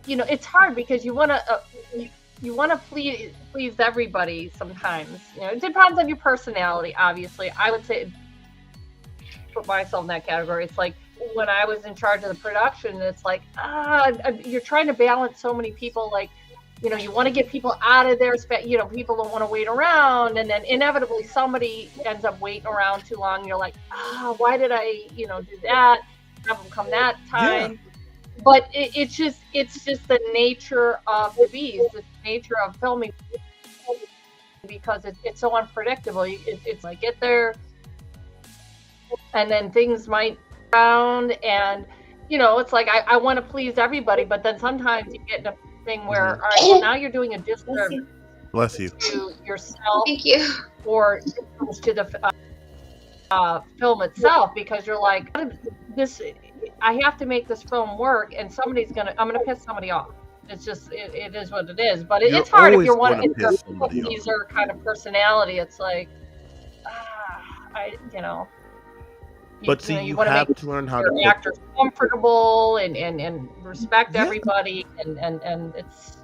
you know, it's hard because you want to please everybody sometimes. You know, it depends on your personality, obviously. I would say, put myself in that category. It's like when I was in charge of the production, it's like, you're trying to balance so many people. Like, you know, you want to get people out of there. You know, people don't want to wait around, and then inevitably somebody ends up waiting around too long. And you're like, why did I, you know, do that? Have them come that time. Yeah. But it's just the nature of the beast, the nature of filming, because it's so unpredictable. It's like, get there, and then things might around, and you know, it's like I want to please everybody, but then sometimes you get in a thing where, all right, well, now you're doing a disservice Bless you. to yourself Thank you. or to the film itself, because you're like, this, I have to make this film work, and I'm gonna piss somebody off. It's just, it is what it is. But it's hard if you're gonna piss somebody off. These are kind of personality. It's like, But see, you have to learn how to your actors comfortable and respect everybody, and it's,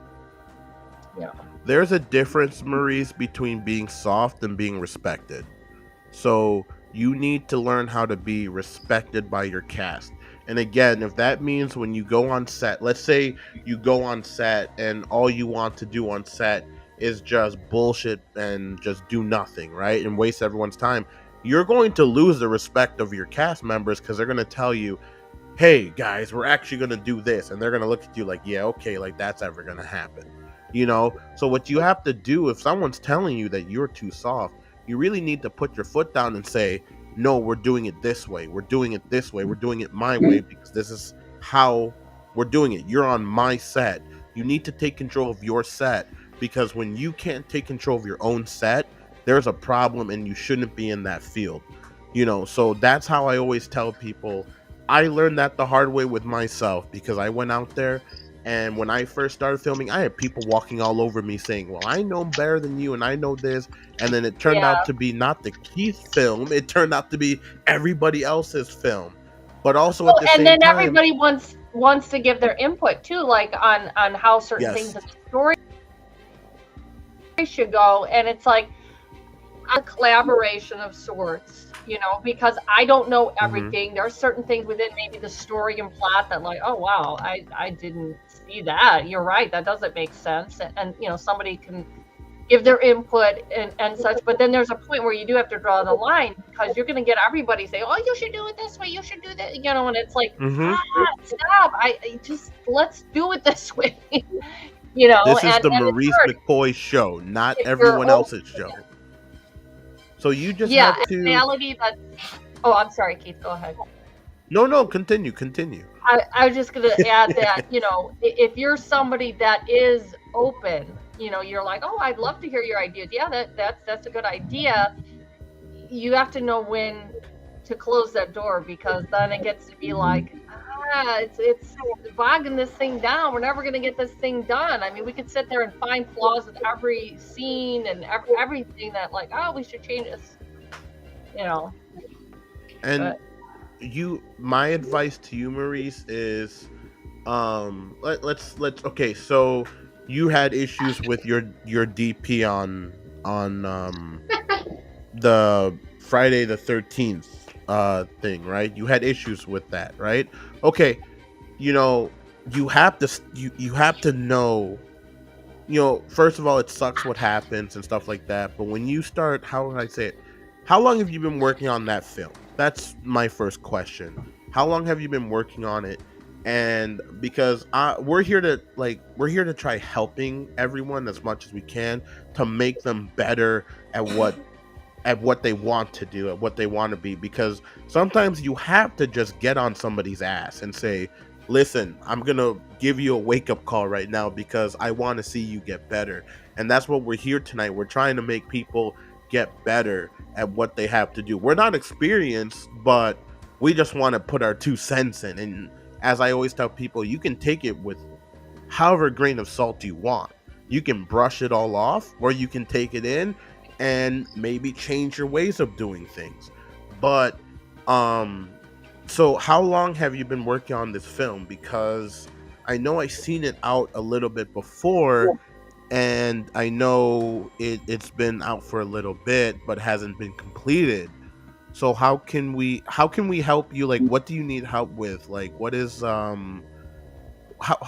There's a difference, Maurice, between being soft and being respected. So you need to learn how to be respected by your cast. And again, if that means when you go on set, let's say you go on set and all you want to do on set is just bullshit and just do nothing, right? And waste everyone's time. You're going to lose the respect of your cast members because they're going to tell you, hey, guys, we're actually going to do this. And they're going to look at you like, yeah, okay, like that's ever going to happen. So what you have to do, if someone's telling you that you're too soft, you really need to put your foot down and say, no, we're doing it this way. We're doing it this way. We're doing it my way because this is how we're doing it. You're on my set. You need to take control of your set, because when you can't take control of your own set, there's a problem and you shouldn't be in that field. So that's how I always tell people. I learned that the hard way with myself, because I went out there, and when I first started filming, I had people walking all over me saying, well, I know better than you and I know this. And then it turned out to be not the Keith film. It turned out to be everybody else's film. But also at the same time. And then everybody wants to give their input too, like on how certain things in the story should go. And it's like a collaboration of sorts, because I don't know everything. Mm-hmm. There are certain things within maybe the story and plot that, like, oh wow, I didn't see that. You're right, that doesn't make sense. And somebody can give their input and such, but then there's a point where you do have to draw the line, because you're going to get everybody saying, oh, you should do it this way, you should do that, and it's like, stop, I just, let's do it this way. This is the Maurice McCoy show, not everyone else's show. So you just have to. Personality that. Oh, I'm sorry, Keith. Go ahead. No, continue. I was just going to add that, if you're somebody that is open, you're like, oh, I'd love to hear your ideas. Yeah, that's a good idea. You have to know when to close that door, because then it gets to be like, it's bogging this thing down. We're never going to get this thing done. I mean, we could sit there and find flaws in every scene and everything that, like, oh, we should change this, And my advice to you, Maurice, is, let's okay. So you had issues with your DP on the Friday the 13th thing, right? You had issues with that, right? Okay, you have to know, first of all, it sucks what happens and stuff like that, but when you start, how would I say it? How long have you been working on that film? That's my first question. How long have you been working on it? And because we're here to try helping everyone as much as we can to make them better at what they want to do, at what they want to be, because sometimes you have to just get on somebody's ass and say, listen, I'm gonna give you a wake-up call right now because I want to see you get better. And that's what we're here tonight. We're trying to make people get better at what they have to do. We're not experienced, but we just want to put our 2 cents in. And as I always tell people, you can take it with however grain of salt you want. You can brush it all off, or you can take it in and maybe change your ways of doing things. But so how long have you been working on this film? Because I know I've seen it out a little bit before, and I know it's been out for a little bit but hasn't been completed. So how can we help you? Like, what do you need help with? Like, what is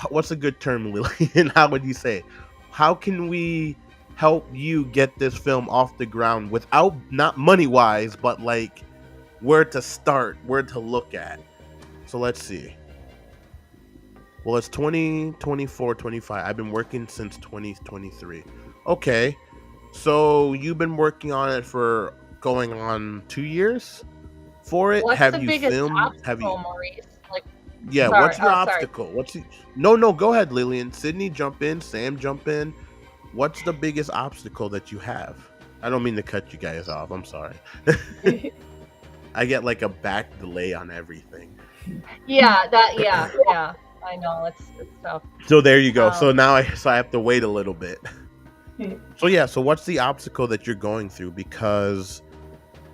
what's a good term, Lillian? How would you say it? How can we help you get this film off the ground without, not money wise, but like where to start, where to look at? So let's see. Well, it's 2024, 25. I've been working since 2023. Okay. So you've been working on it for going on 2 years for it? What's have the you biggest filmed? obstacle, Have you? Maurice? Like, Yeah, Sorry. what's your Oh, sorry. obstacle? No, go ahead, Lillian. Sydney, jump in. Sam, jump in. What's the biggest obstacle that you have? I don't mean to cut you guys off. I'm sorry. I get like a back delay on everything. Yeah, I know it's tough. So there you go. So Um, now I have to wait a little bit. So yeah, so what's the obstacle that you're going through? Because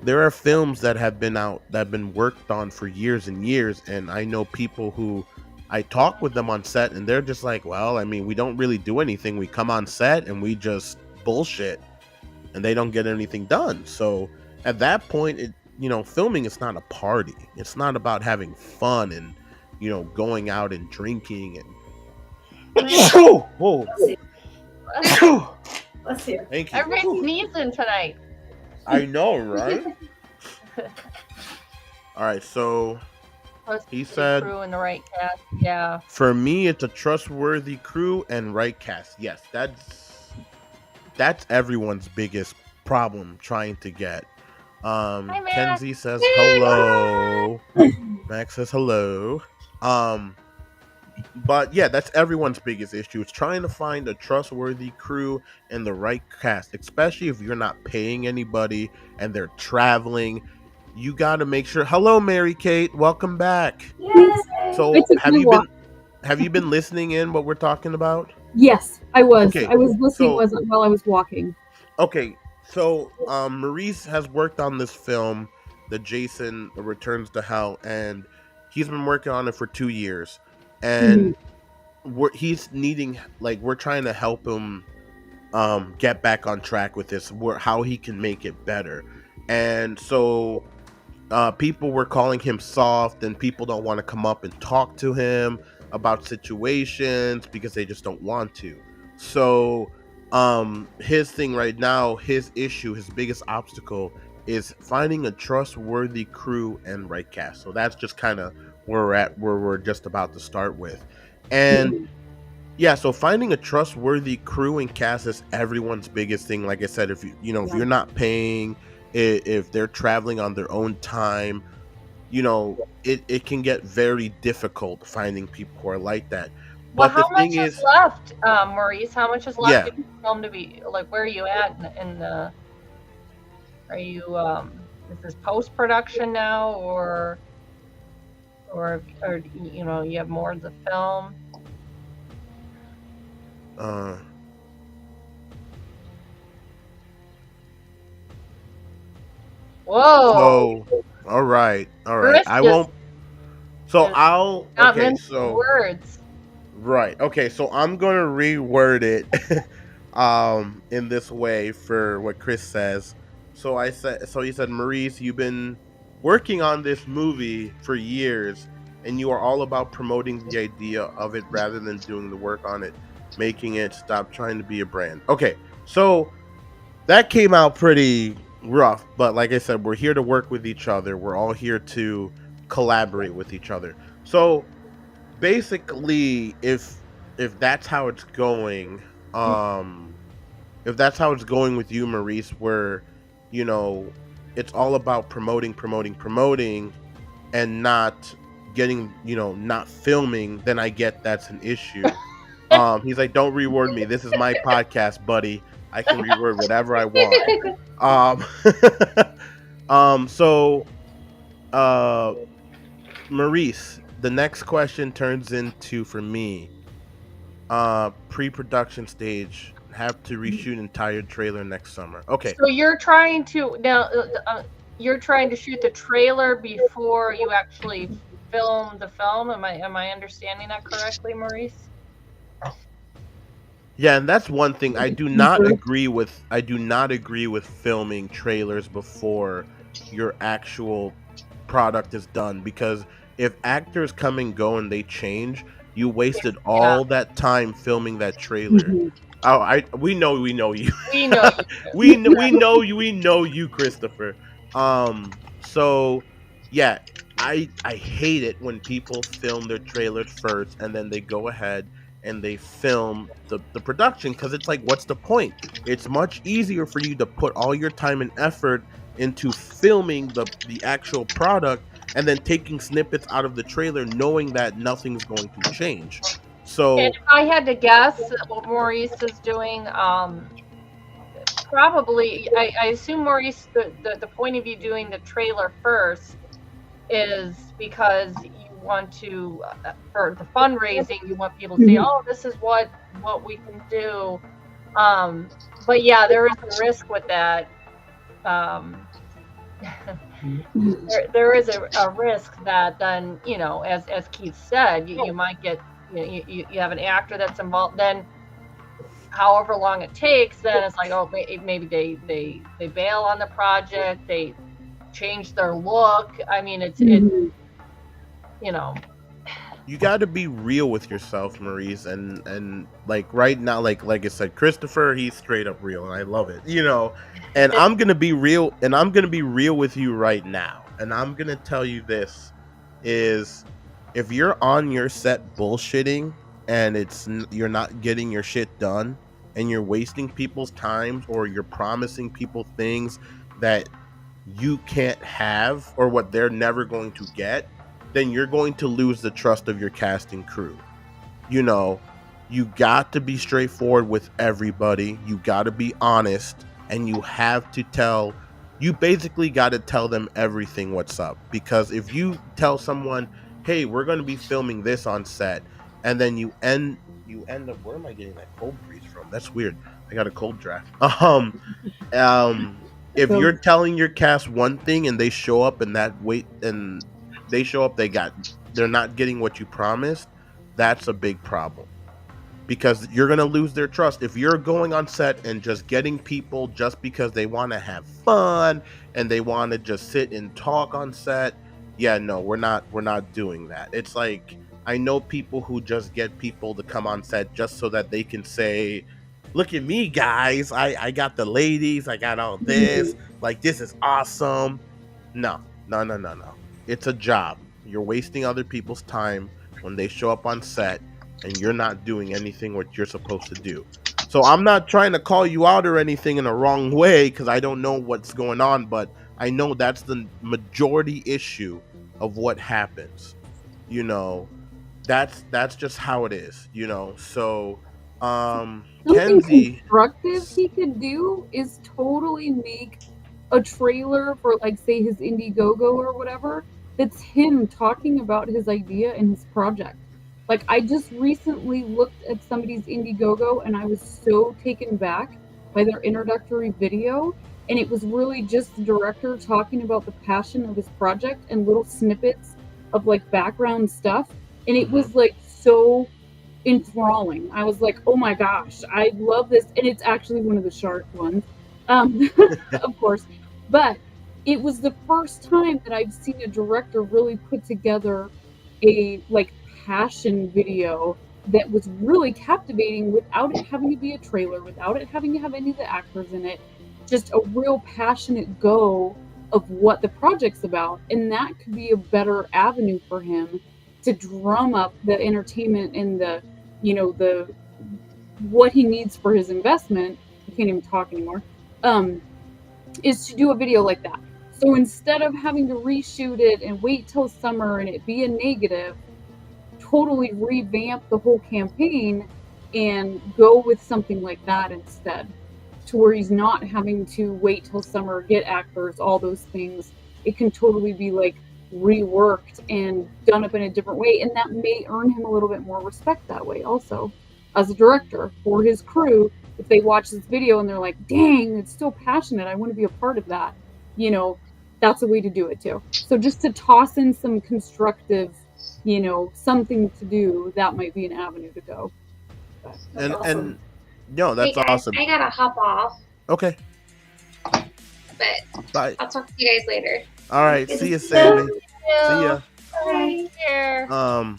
there are films that have been out, that have been worked on for years and years, and I know people who I talk with them on set, and they're just like, well, I mean, we don't really do anything. We come on set and we just bullshit, and they don't get anything done. So at that point, filming is not a party. It's not about having fun and going out and drinking and. Whoa. Let's hear. Thank you. everybody's sneezing tonight. I know, right? All right, so he said, crew and the right cast. Yeah. for me, it's a trustworthy crew and right cast. Yes, that's everyone's biggest problem trying to get. Hi, Max. Kenzie says hello. Max says hello. But yeah, that's everyone's biggest issue. It's trying to find a trustworthy crew and the right cast, especially if you're not paying anybody and they're traveling. You got to make sure. Hello, Mary Kate. Welcome back. Yes. So It's a good have you been listening in what we're talking about? Yes, I was. Okay, I was listening so- while I was walking. Okay, so Maurice has worked on this film, The Jason Returns to Hell, and he's been working on it for 2 years. And we're trying to help him get back on track with this, how he can make it better. And so people were calling him soft, and people don't want to come up and talk to him about situations because they just don't want to. So his thing right now, his biggest obstacle is finding a trustworthy crew and right cast. So that's just kind of where we're just about to start with. And yeah, so finding a trustworthy crew and cast is everyone's biggest thing. Like I said, if if you're not paying, if they're traveling on their own time, it can get very difficult finding people who are like that. Well, But the how much thing is left, Maurice? How much is left Yeah. in the film to be like? Where are you at in the? Are you is this post production now, or you have more of the film? Whoa! So all right. Chris I just- won't. So just I'll. Not Okay. mincing So words. right. Okay. So I'm gonna reword it, in this way for what Chris says. So he said, Maurice, you've been working on this movie for years, and you are all about promoting the idea of it rather than doing the work on it, making it. Stop trying to be a brand. Okay. So that came out pretty rough, but like I said, we're here to work with each other. We're all here to collaborate with each other. So basically, if that's how it's going, if that's how it's going with you, Maurice, where it's all about promoting and not getting, not filming, then I get that's an issue. He's like, don't reward me. This is my podcast, buddy. I can reword whatever I want. So Maurice, the next question turns into, for me, pre-production stage, have to reshoot entire trailer next summer. Okay. So you're trying to shoot the trailer before you actually film the film. Am I understanding that correctly, Maurice? Yeah, and that's one thing I do not agree with. I do not agree with filming trailers before your actual product is done, because if actors come and go and they change, you wasted all that time filming that trailer. Oh, we know you. We know you. we know you, Christopher. So yeah, I hate it when people film their trailers first and then they go ahead and they film the production, because it's like, what's the point? It's much easier for you to put all your time and effort into filming the actual product and then taking snippets out of the trailer knowing that nothing's going to change. So And if I had to guess what Maurice is doing, probably, I assume Maurice, the point of you doing the trailer first is because you want to, for the fundraising, you want people to see, oh, this is what we can do. But yeah, there is a risk with that. There is a risk that then, as Keith said, you might get, you have an actor that's involved, then however long it takes, then it's like, oh, maybe they bail on the project, they change their look. I mean, it's you got to be real with yourself, Maurice, and like right now, like I said, Christopher, he's straight up real, and I love it, and I'm gonna be real, with you right now, and I'm gonna tell you this is, if you're on your set bullshitting and you're not getting your shit done, and you're wasting people's times, or you're promising people things that you can't have, or what they're never going to get, then you're going to lose the trust of your casting crew. You got to be straightforward with everybody. You got to be honest, and you basically got to tell them everything what's up. Because if you tell someone, hey, we're going to be filming this on set, and then you end up, where am I getting that cold breeze from? That's weird. I got a cold draft. If you're telling your cast one thing and they show up and they're not getting what you promised, that's a big problem, because you're going to lose their trust. If you're going on set and just getting people just because they want to have fun and they want to just sit and talk on set, yeah, no, we're not doing that. It's like, I know people who just get people to come on set just so that they can say, look at me, guys, I got the ladies, I got all this, like, this is awesome. No. It's a job. You're wasting other people's time when they show up on set and you're not doing anything what you're supposed to do. So I'm not trying to call you out or anything in a wrong way, because I don't know what's going on, but I know that's the majority issue of what happens. That's just how it is, So something Kenzie, constructive he could do is totally make a trailer for, like, say, his Indiegogo or whatever, that's him talking about his idea and his project. Like, I just recently looked at somebody's Indiegogo and I was so taken back by their introductory video, and it was really just the director talking about the passion of his project and little snippets of, like, background stuff, and it was, like, so enthralling. I was like, oh my gosh, I love this. And it's actually one of the shark ones, of course, but it was the first time that I've seen a director really put together a, like, passion video that was really captivating without it having to be a trailer, without it having to have any of the actors in it, just a real passionate go of what the project's about. And that could be a better avenue for him to drum up the entertainment and the what he needs for his investment. I can't even talk anymore. Is to do a video like that. So instead of having to reshoot it and wait till summer and it be a negative, totally revamp the whole campaign and go with something like that instead, to where he's not having to wait till summer, get actors, all those things. It can totally be, like, reworked and done up in a different way, and that may earn him a little bit more respect that way also as a director for his crew. If they watch this video and they're like, dang, it's so passionate, I want to be a part of that, that's a way to do it too. So just to toss in some constructive, something to do, that might be an avenue to go. That's awesome. Hey guys, awesome. I gotta hop off. Okay. But bye. I'll talk to you guys later. All right. See you, Sammy. See ya. Bye.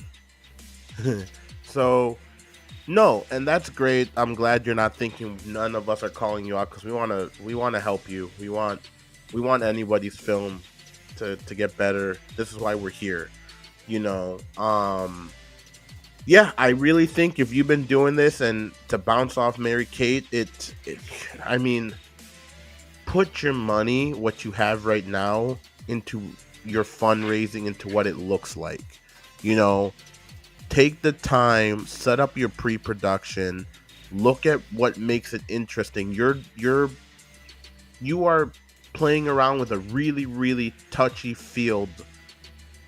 So, no, and that's great. I'm glad you're not thinking none of us are calling you out, because we want to help you. We want anybody's film to get better. This is why we're here. Yeah, I really think if you've been doing this, and to bounce off Mary Kate, I mean, put your money, what you have right now, into your fundraising, into what it looks like. You know, take the time, set up your pre-production, look at what makes it interesting. You are playing around with a really, really touchy field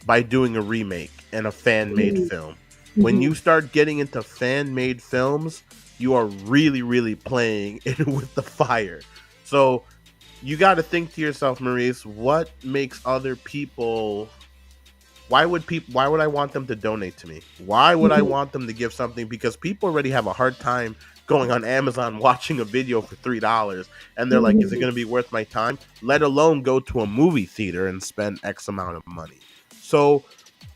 by doing a remake and a fan-made film. When you start getting into fan-made films, you are really, really playing it with the fire. So you got to think to yourself, Maurice, what makes other people... Why would I want them to donate to me? Why would I want them to give something? Because people already have a hard time going on Amazon watching a video for $3, and they're like, is it going to be worth my time? Let alone go to a movie theater and spend X amount of money. So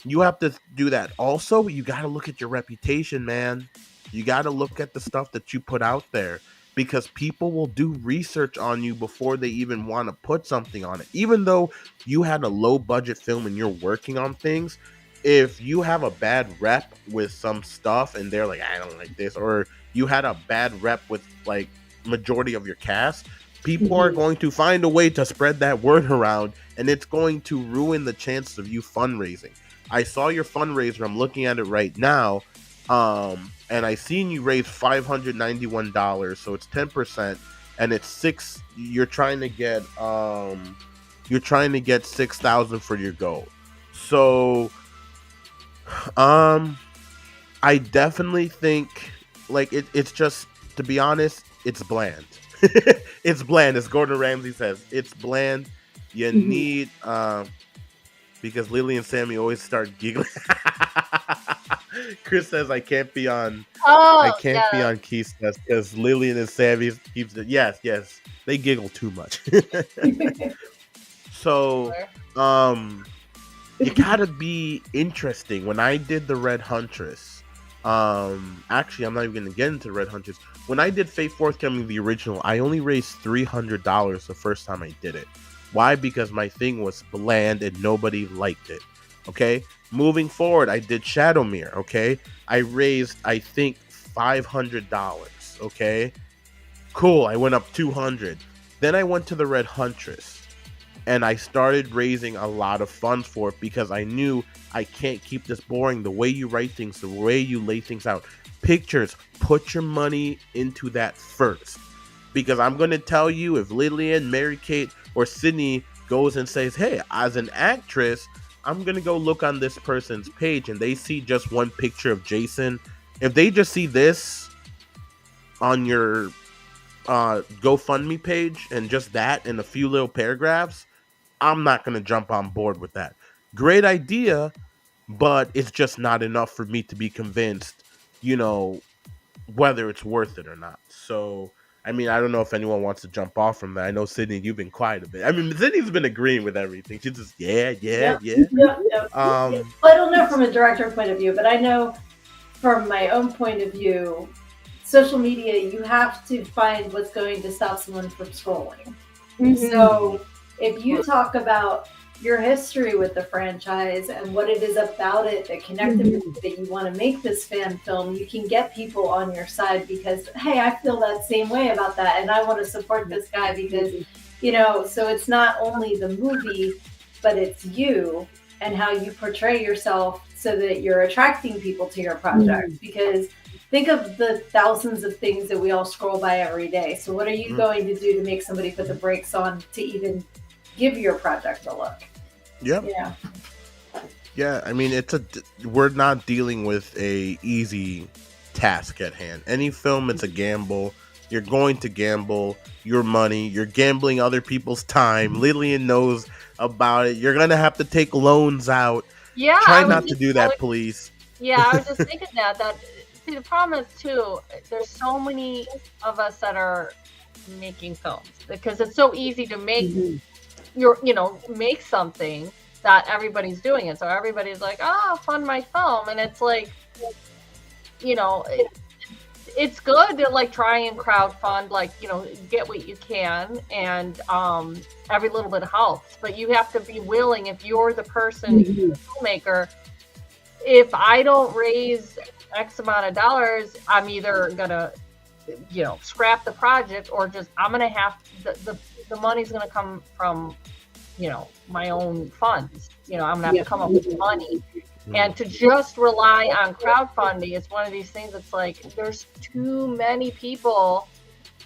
you have to do that. Also, you got to look at your reputation, man. You got to look at the stuff that you put out there, because people will do research on you before they even want to put something on it. Even though you had a low budget film and you're working on things, if you have a bad rep with some stuff and they're like, I don't like this, or you had a bad rep with like majority of your cast, people are going to find a way to spread that word around, and it's going to ruin the chances of you fundraising. I saw your fundraiser. I'm looking at it right now. And I seen you raise $591, so it's 10%, and it's six. You're trying to get 6,000 for your goal. So, I definitely think like it's just, to be honest, it's bland. It's bland, as Gordon Ramsay says. It's bland. You need because Lily and Sammy always start giggling. Chris says I can't be on be on Keith's test because Lillian and Sammy keeps it. Yes, they giggle too much. So, you gotta be interesting. When I did the Red Huntress, actually, I'm not even gonna get into Red Huntress. When I did Fate Forthcoming, the original, I only raised $300 the first time I did it. Why? Because my thing was bland and nobody liked it. Okay. Moving forward, I did Shadowmere. Okay. I raised, I think, $500. Okay. Cool. I went up 200. Then I went to the Red Huntress and I started raising a lot of funds for it because I knew I can't keep this boring. The way you write things, the way you lay things out, pictures, put your money into that first. Because I'm going to tell you, if Lillian, Mary-Kate, or Sydney goes and says, hey, as an actress, I'm going to go look on this person's page, and they see just one picture of Jason. If they just see this on your GoFundMe page and just that and a few little paragraphs, I'm not going to jump on board with that. Great idea, but it's just not enough for me to be convinced, whether it's worth it or not. So, I mean, I don't know if anyone wants to jump off from that. I know, Sydney, you've been quiet a bit. I mean, Sydney's been agreeing with everything. She's just, yeah. Yep. Well, I don't know from a director point of view, but I know from my own point of view, social media, you have to find what's going to stop someone from scrolling. So if you talk about your history with the franchise and what it is about it that connected with you, that you want to make this fan film, you can get people on your side because, hey, I feel that same way about that and I want to support this guy because, so it's not only the movie, but it's you and how you portray yourself so that you're attracting people to your project. Because think of the thousands of things that we all scroll by every day. So what are you going to do to make somebody put the brakes on to even give your project a look? Yeah, I mean, we're not dealing with a easy task at hand. Any film, it's a gamble. You're going to gamble your money. You're gambling other people's time. Lillian knows about it. You're going to have to take loans out. Yeah. Try not to do that, please. Yeah, I was just thinking that see, the problem is too, there's so many of us that are making films because it's so easy to make make something that everybody's doing it. So everybody's like, fund my film. And it's like, it's good to like try and crowdfund, get what you can. And every little bit helps. But you have to be willing, if you're the person, the filmmaker, if I don't raise X amount of dollars, I'm either going to, scrap the project or just, I'm going to have, the money's going to come from my own funds. I'm gonna have to come up with money. And to just rely on crowdfunding is one of these things that's like, there's too many people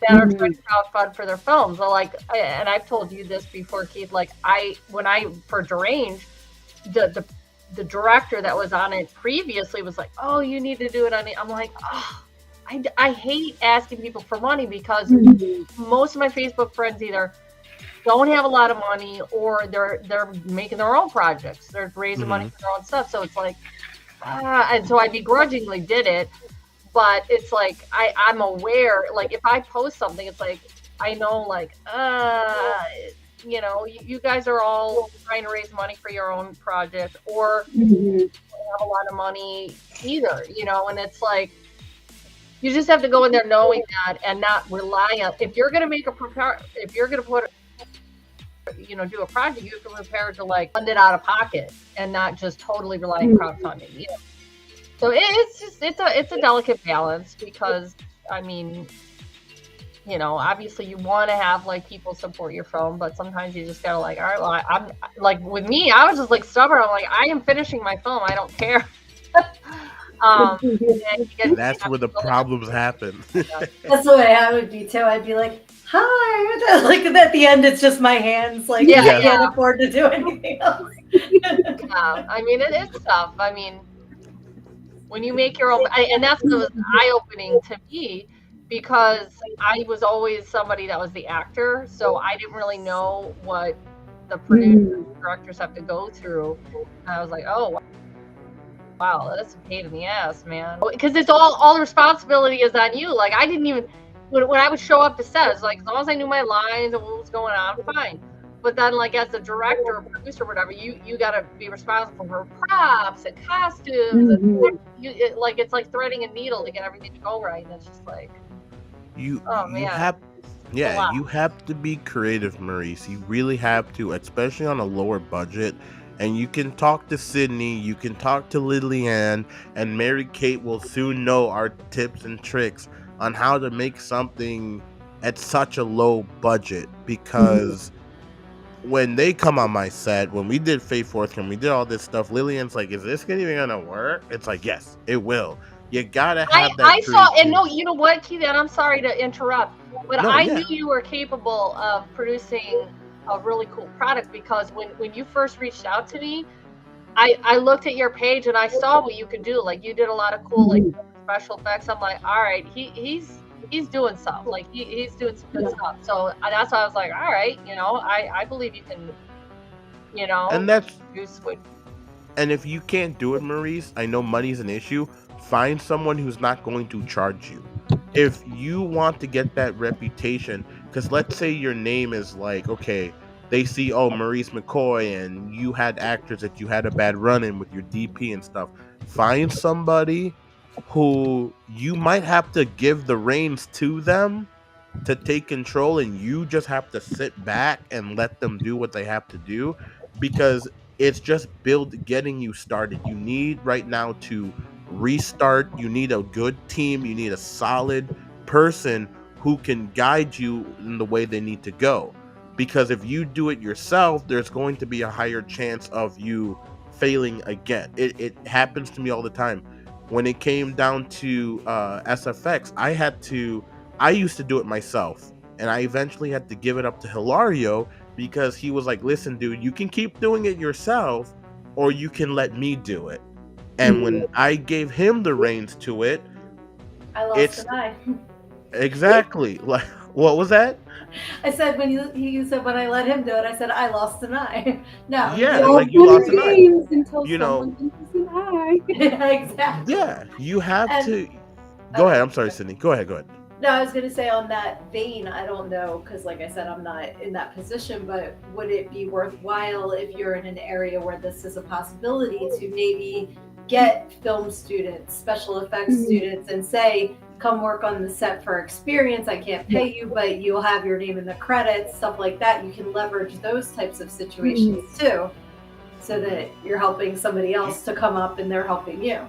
that are trying to crowdfund for their films. So and I've told you this before, Keith, for Deranged, the director that was on it previously was like, oh, you need to do it on it. I'm like, oh, I hate asking people for money because most of my Facebook friends either don't have a lot of money or they're making their own projects. They're raising money for their own stuff. So it's like, and so I begrudgingly did it. But it's like, I'm aware, like if I post something, it's like, I know like, you guys are all trying to raise money for your own project or don't have a lot of money either, and it's like, you just have to go in there knowing that and not rely on, if you're going to do a project, you have to prepare to like fund it out of pocket and not just totally rely on crowdfunding. So it's a delicate balance because obviously you want to have like people support your film, but sometimes you just gotta like, all right, well, I'm like with me, I was just like stubborn. I'm like, I am finishing my film. I don't care. That's where the problems happen. That's the way I would be too. I'd be like, hi. Like at the end, it's just my hands. Like I can't afford to do anything else. It's tough. When you make your own, and that's what was eye-opening to me because I was always somebody that was the actor, so I didn't really know what the producers, directors have to go through. And I was like, oh, wow, that's a pain in the ass, man. Because it's all the responsibility is on you. Like I didn't even, when I would show up to set, it's like as long as I knew my lines and what was going on, fine. But then, like as a director or producer or whatever, you gotta be responsible for props and costumes, and it's like threading a needle to get everything to go right. And it's just like, you have to be creative, Maurice. You really have to, especially on a lower budget. And you can talk to Sydney, you can talk to Lillian, and Mary Kate will soon know our tips and tricks on how to make something at such a low budget because. When they come on my set, when we did Fate Fourth, when we did all this stuff, Lillian's like, is this even gonna work? It's like, yes, it will. You gotta have that. I saw, and no, you know what, Keith, and I'm sorry to interrupt, but I knew you were capable of producing a really cool product because when you first reached out to me, I looked at your page and I saw what you could do. Like you did a lot of cool like special effects. I'm like, all right, he's doing stuff. Like he's doing some good stuff. So that's why I was like, all right, I believe you can, and that's and if you can't do it, Maurice, I know money's an issue. Find someone who's not going to charge you. If you want to get that reputation, because let's say your name is like, okay, they see, oh, Maurice McCoy, and you had actors that you had a bad run-in with your DP and stuff. Find somebody who you might have to give the reins to them to take control, and you just have to sit back and let them do what they have to do, because it's just getting you started. You need right now to restart. You need a good team. You need a solid person who can guide you in the way they need to go. Because if you do it yourself, there's going to be a higher chance of you failing again. It happens to me all the time. When it came down to SFX, I used to do it myself. And I eventually had to give it up to Hilario because he was like, listen, dude, you can keep doing it yourself or you can let me do it. And when I gave him the reins to it, I lost an eye. Exactly. Like, what was that? I said when you said when I let him do it, I said I lost an eye. No. Yeah, like you lost an eye. Until someone thinks an eye. Yeah, exactly. Yeah, you have to. Go ahead. I'm sorry, Sydney. Go ahead. No, I was going to say on that vein, I don't know, because like I said, I'm not in that position, but would it be worthwhile if you're in an area where this is a possibility to maybe get film students, special effects students, and say, come work on the set for experience. I can't pay you, but you'll have your name in the credits, stuff like that. You can leverage those types of situations too, so that you're helping somebody else to come up and they're helping you.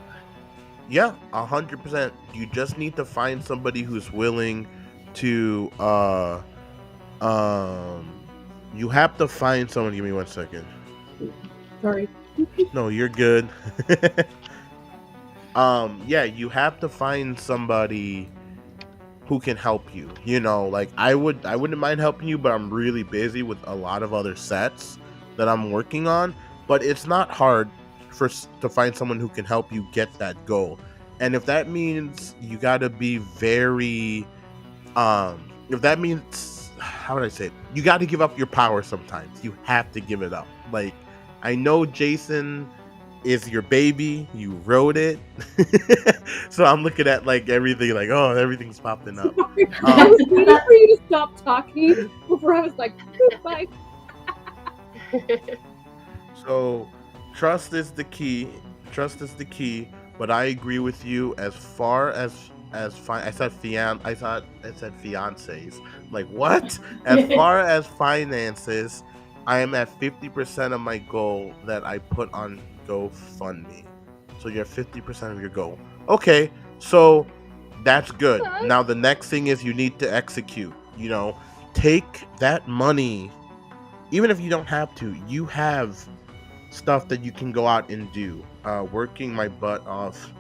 Yeah, 100%. You just need to find somebody who's willing to You have to find someone. Give me 1 second. Sorry. No, you're good. Yeah, you have to find somebody who can help you. You know, like I wouldn't mind helping you, but I'm really busy with a lot of other sets that I'm working on. But it's not hard to find someone who can help you get that goal. And if that means you got to be very if that means, how would I say it? You got to give up your power sometimes. You have to give it up. Like, I know Jason is your baby. You wrote it. So I'm looking at like everything, like, oh, everything's popping up. I was waiting for you to stop talking before I was like, bye. So trust is the key. Trust is the key. But I agree with you as far as I said I thought I said fiancés. Like what? As far as finances, I am at 50% of my goal that I put on GoFundMe. So you're 50% of your goal. Okay, so that's good. Okay. Now the next thing is you need to execute. You know, take that money. Even if you don't have to, you have stuff that you can go out and do. Working my butt off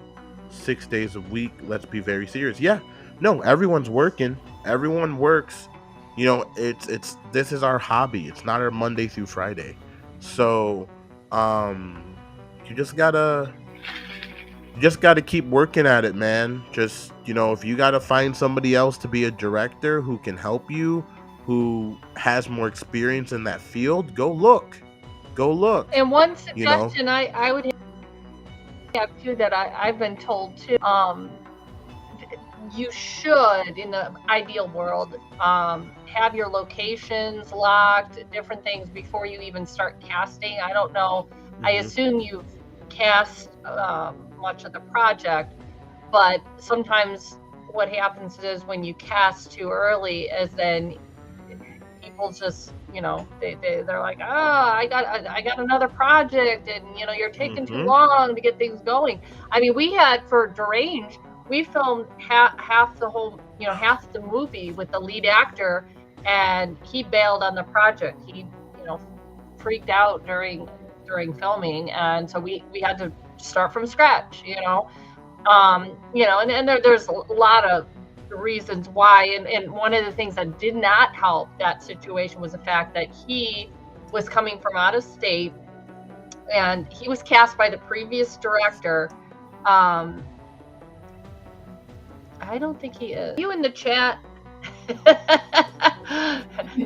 6 days a week. Let's be very serious. Yeah, no, everyone's working. Everyone works. You know, it's this is our hobby. It's not our Monday through Friday. So, you just gotta keep working at it, man. Just, you know, if you gotta find somebody else to be a director who can help you, who has more experience in that field, go look. And one You know? suggestion I would have too that I've been told too, you should, in the ideal world, have your locations locked, different things before you even start casting. I don't know. I assume you've cast much of the project, but sometimes what happens is when you cast too early is then people just, you know, they're like, I got another project, and you know, you're taking too long to get things going. I mean, we had for Deranged, we filmed half the whole, you know, half the movie with the lead actor, and he bailed on the project. He, you know, freaked out during filming, and so we had to start from scratch, you know. You know, and there's a lot of reasons why, and one of the things that did not help that situation was the fact that he was coming from out of state, and he was cast by the previous director. I don't think he is. You in the chat?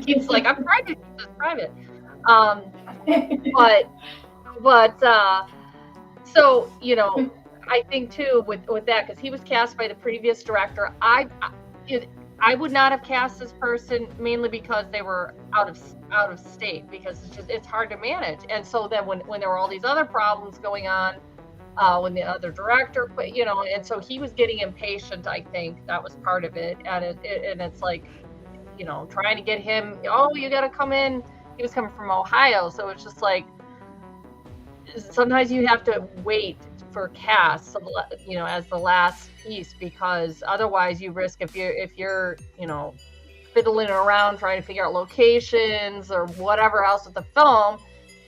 He's like, I'm trying to keep this private. But so, you know, I think too with that, because he was cast by the previous director, I would not have cast this person mainly because they were out of state, because it's hard to manage. And so then when there were all these other problems going on, when the other director quit, you know, and so he was getting impatient. I think that was part of it, and it's like, you know, trying to get him. Oh, you got to come in. He was coming from Ohio, so it's just like sometimes you have to wait for cast, you know, as the last piece, because otherwise you risk, if you're you know, fiddling around trying to figure out locations or whatever else with the film,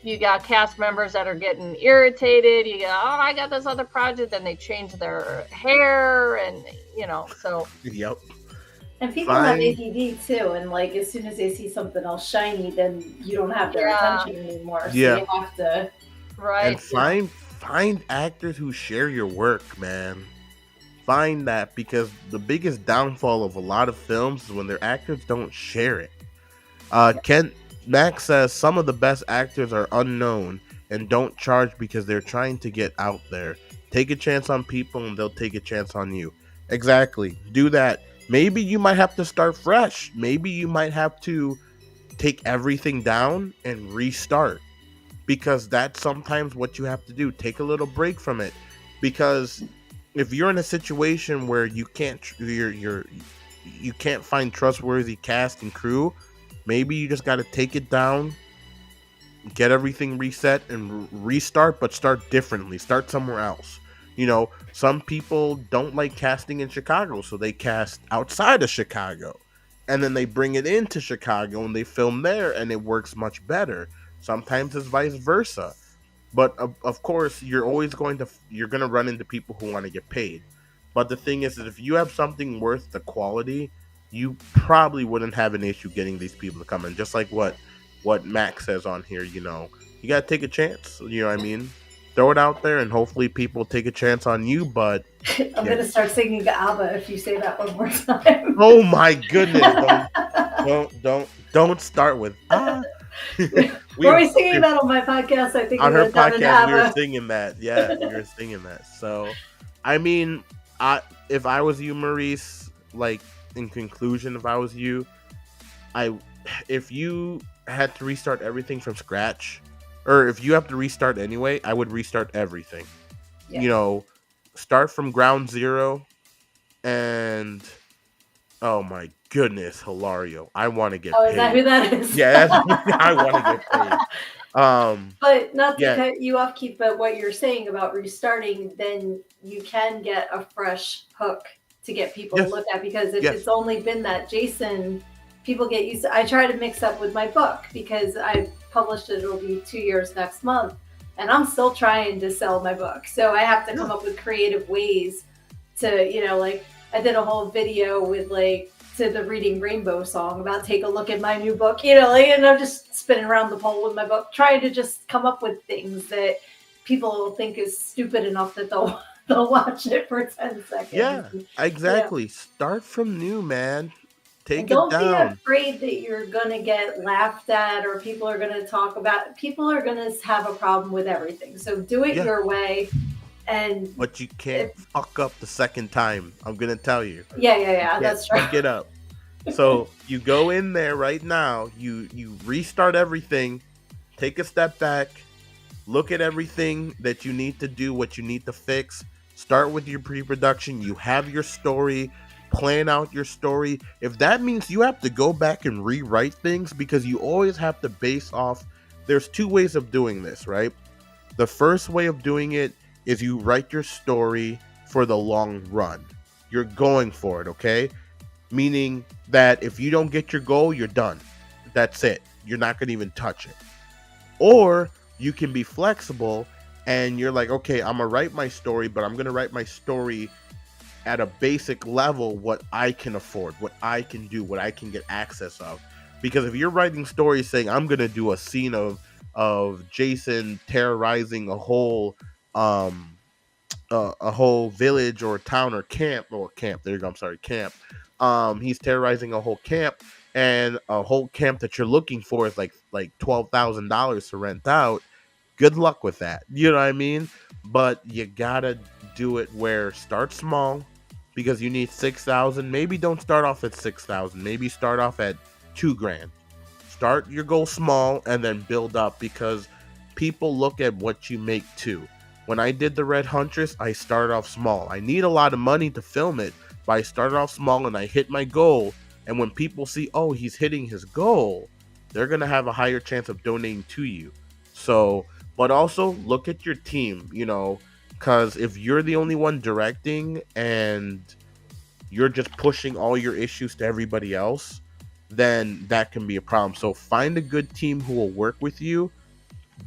you got cast members that are getting irritated. You go, oh, I got this other project, then they change their hair, and you know, so yep. And people have ADD too, and like as soon as they see something else shiny, then you don't have their attention anymore. So you have to and find actors who share your work, man. Find that, because the biggest downfall of a lot of films is when their actors don't share it. Ken Max says some of the best actors are unknown and don't charge because they're trying to get out there. Take a chance on people and they'll take a chance on you. Exactly. Do that. Maybe you might have to start fresh. Maybe you might have to take everything down and restart, because that's sometimes what you have to do. Take a little break from it, because if you're in a situation where you can't you can't find trustworthy cast and crew, maybe you just got to take it down, get everything reset, and restart, but start differently. Start somewhere else. You know, some people don't like casting in Chicago, so they cast outside of Chicago. and then they bring it into Chicago and they film there, and it works much better. Sometimes it's vice versa. But of course, you're going to run into people who want to get paid. But the thing is that if you have something worth the quality, you probably wouldn't have an issue getting these people to come in. Just like what Max says on here, you got to take a chance. You know what I mean? Throw it out there, and hopefully people take a chance on you. But I'm gonna start singing ABBA if you say that one more time. oh my goodness! Don't start with Were we singing that on my podcast? I think on we her went down an podcast we were ABBA. singing that. Yeah, we were singing that. So, I mean, if I was you, Maurice, like in conclusion, if I was you, if you had to restart everything from scratch, or if you have to restart anyway, I would restart everything. Yeah. Start from ground zero, and oh my goodness, Hilario, I want to get paid. Is that who that is? Yeah, I want to get paid. But not to cut you off, Keith, but what you're saying about restarting, then you can get a fresh hook to get people to look at, because if it's only been that Jason, people get used to. I try to mix up with my book because I published it. It'll be 2 years next month, and I'm still trying to sell my book. So I have to come up with creative ways to, like I did a whole video with to the Reading Rainbow song about take a look at my new book, and I'm just spinning around the pole with my book, trying to just come up with things that people think is stupid enough that they'll watch it for 10 seconds. Yeah, exactly. Yeah. Start from new, man. Take it down. Don't be afraid that you're going to get laughed at, or people are going to talk about. People are going to have a problem with everything. So do it your way. But you can't fuck up the second time. I'm gonna tell you. Yeah. That's right. Fuck it up. So you go in there right now. You restart everything. Take a step back. Look at everything that you need to do. What you need to fix. Start with your pre-production. You have your story. Plan out your story. If that means you have to go back and rewrite things, because you always have to base off. There's two ways of doing this, right? The first way of doing it is you write your story for the long run. You're going for it, okay? Meaning that if you don't get your goal, you're done. That's it. You're not going to even touch it. Or you can be flexible and you're like, okay, I'm going to write my story, but I'm going to write my story at a basic level, what I can afford, what I can do, what I can get access of. Because if you're writing stories saying, I'm going to do a scene of Jason terrorizing a whole village or town or camp. There you go. I'm sorry, camp. He's terrorizing a whole camp, and a whole camp that you're looking for is like $12,000 to rent out. Good luck with that. You know what I mean? But you gotta do it where start small, because you need 6,000. Maybe don't start off at 6,000. Maybe start off at $2,000. Start your goal small and then build up, because people look at what you make too. When I did the Red Huntress, I started off small. I need a lot of money to film it, but I started off small and I hit my goal. And when people see, oh, he's hitting his goal, they're going to have a higher chance of donating to you. So, but also look at your team, because if you're the only one directing and you're just pushing all your issues to everybody else, then that can be a problem. So find a good team who will work with you.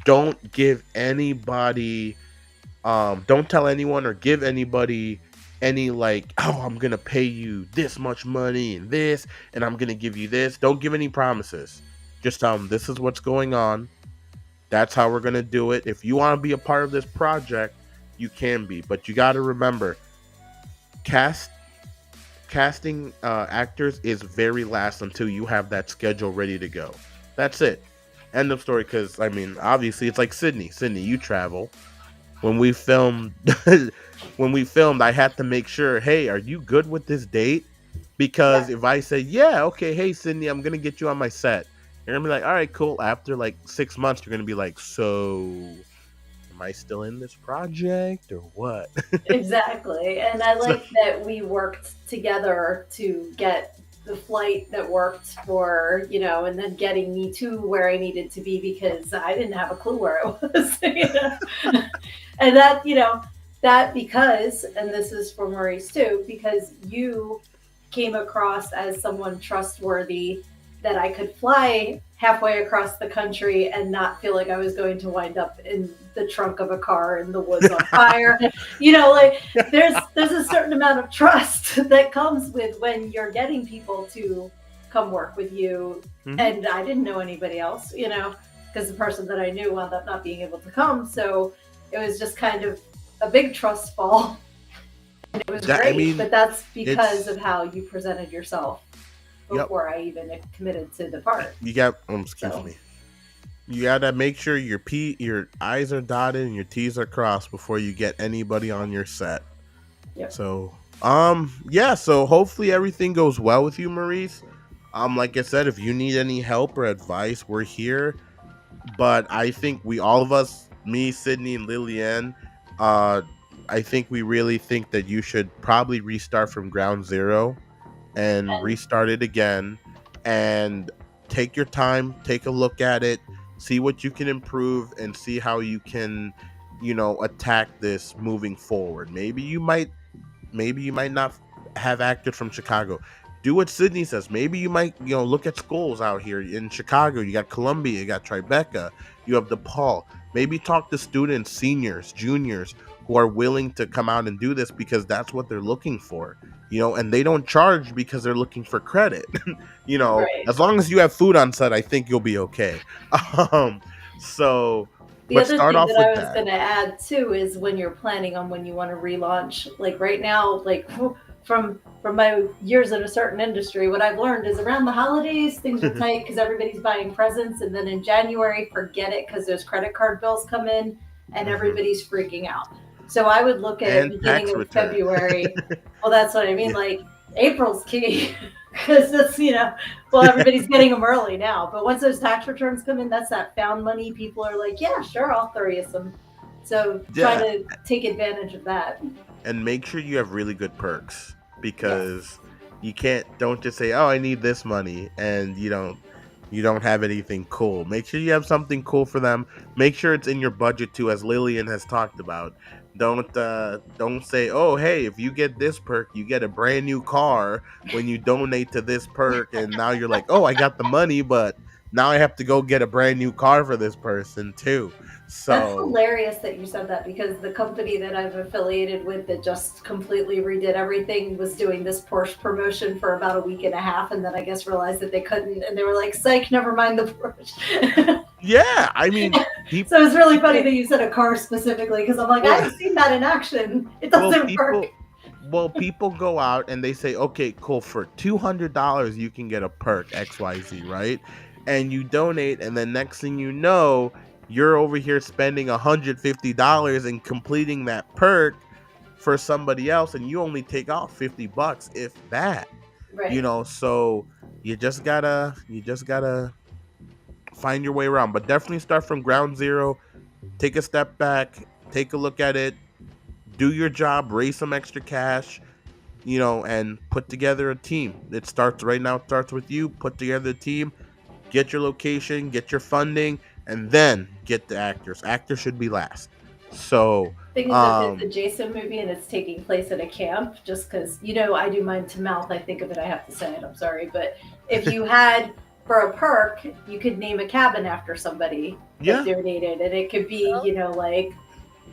Don't give anybody, don't tell anyone or give anybody any I'm going to pay you this much money and this, and I'm going to give you this. Don't give any promises. Just tell them this is what's going on. That's how we're going to do it. If you want to be a part of this project, you can be. But you got to remember, casting actors is very last until you have that schedule ready to go. That's it. End of story. Because, obviously, it's like Sydney. Sydney, you travel. When we filmed, I had to make sure, hey, are you good with this date? Because if I say, yeah, okay, hey, Sydney, I'm going to get you on my set. You're going to be like, all right, cool. After 6 months, you're going to be like, so am I still in this project or what? Exactly. And I like that we worked together to get the flight that worked for, and then getting me to where I needed to be, because I didn't have a clue where I was. And that, that because, and this is for Maurice too, because you came across as someone trustworthy, that I could fly halfway across the country and not feel like I was going to wind up in the trunk of a car in the woods on fire. Like there's a certain amount of trust that comes with when you're getting people to come work with you. Mhm. And I didn't know anybody else, because the person that I knew wound up not being able to come. So it was just kind of a big trust fall. And it was great, but that's because of how you presented yourself before I even committed to the part. You got, excuse me. You gotta make sure your I's are dotted and your T's are crossed before you get anybody on your set. Yep. So, so hopefully everything goes well with you, Maurice. Like I said, if you need any help or advice, we're here. But I think all of us, me, Sydney, and Lillian, I think we really think that you should probably restart from ground zero and restart it again, and take your time, take a look at it, see what you can improve, and see how you can, attack this moving forward. Maybe you might not have acted from Chicago. Do what Sydney says. Maybe you might, look at schools out here in Chicago. You got Columbia, you got Tribeca, you have DePaul. Maybe talk to students, seniors, juniors who are willing to come out and do this, because that's what they're looking for. And they don't charge because they're looking for credit. Right. As long as you have food on set, I think you'll be okay. So the let's other start thing off that with I was that. going to add too is when you're planning on when you want to relaunch. Like right now, like from my years in a certain industry, what I've learned is around the holidays things are tight because everybody's buying presents, and then in January, forget it, because those credit card bills come in and everybody's freaking out. So I would look at And it beginning of return. February. Well, that's what I mean. Yeah. Like April's key. Because it's, everybody's getting them early now. But once those tax returns come in, that's that found money. People are like, yeah, sure, I'll throw you some. So try to take advantage of that. And make sure you have really good perks, because don't just say, oh, I need this money, and you don't have anything cool. Make sure you have something cool for them. Make sure it's in your budget too, as Lillian has talked about. Don't say, oh, hey, if you get this perk, you get a brand new car when you donate to this perk, and now you're like, oh, I got the money, but now I have to go get a brand new car for this person too. So that's hilarious that you said that, because the company that I'm affiliated with that just completely redid everything was doing this Porsche promotion for about a week and a half, and then I guess realized that they couldn't, and they were like, psych, never mind the Porsche. Yeah, I mean, so it's really funny that you said a car specifically, because I'm like, I haven't seen that in action. It doesn't work. Well, people go out and they say, okay, cool, for $200 you can get a perk XYZ, right? And you donate, and then next thing you know, you're over here spending $150 and completing that perk for somebody else, and you only take off $50, if that. Right. So you just gotta find your way around. But definitely start from ground zero. Take a step back, take a look at it, do your job, raise some extra cash, and put together a team. It starts with you. Put together a team, get your location, get your funding, and then get the actors. Actors should be last. So thing is, if it's a Jason movie and it's taking place at a camp, just because I do mine to mouth, I think of it, I have to say it, I'm sorry, but if you had for a perk, you could name a cabin after somebody that donated, and it could be like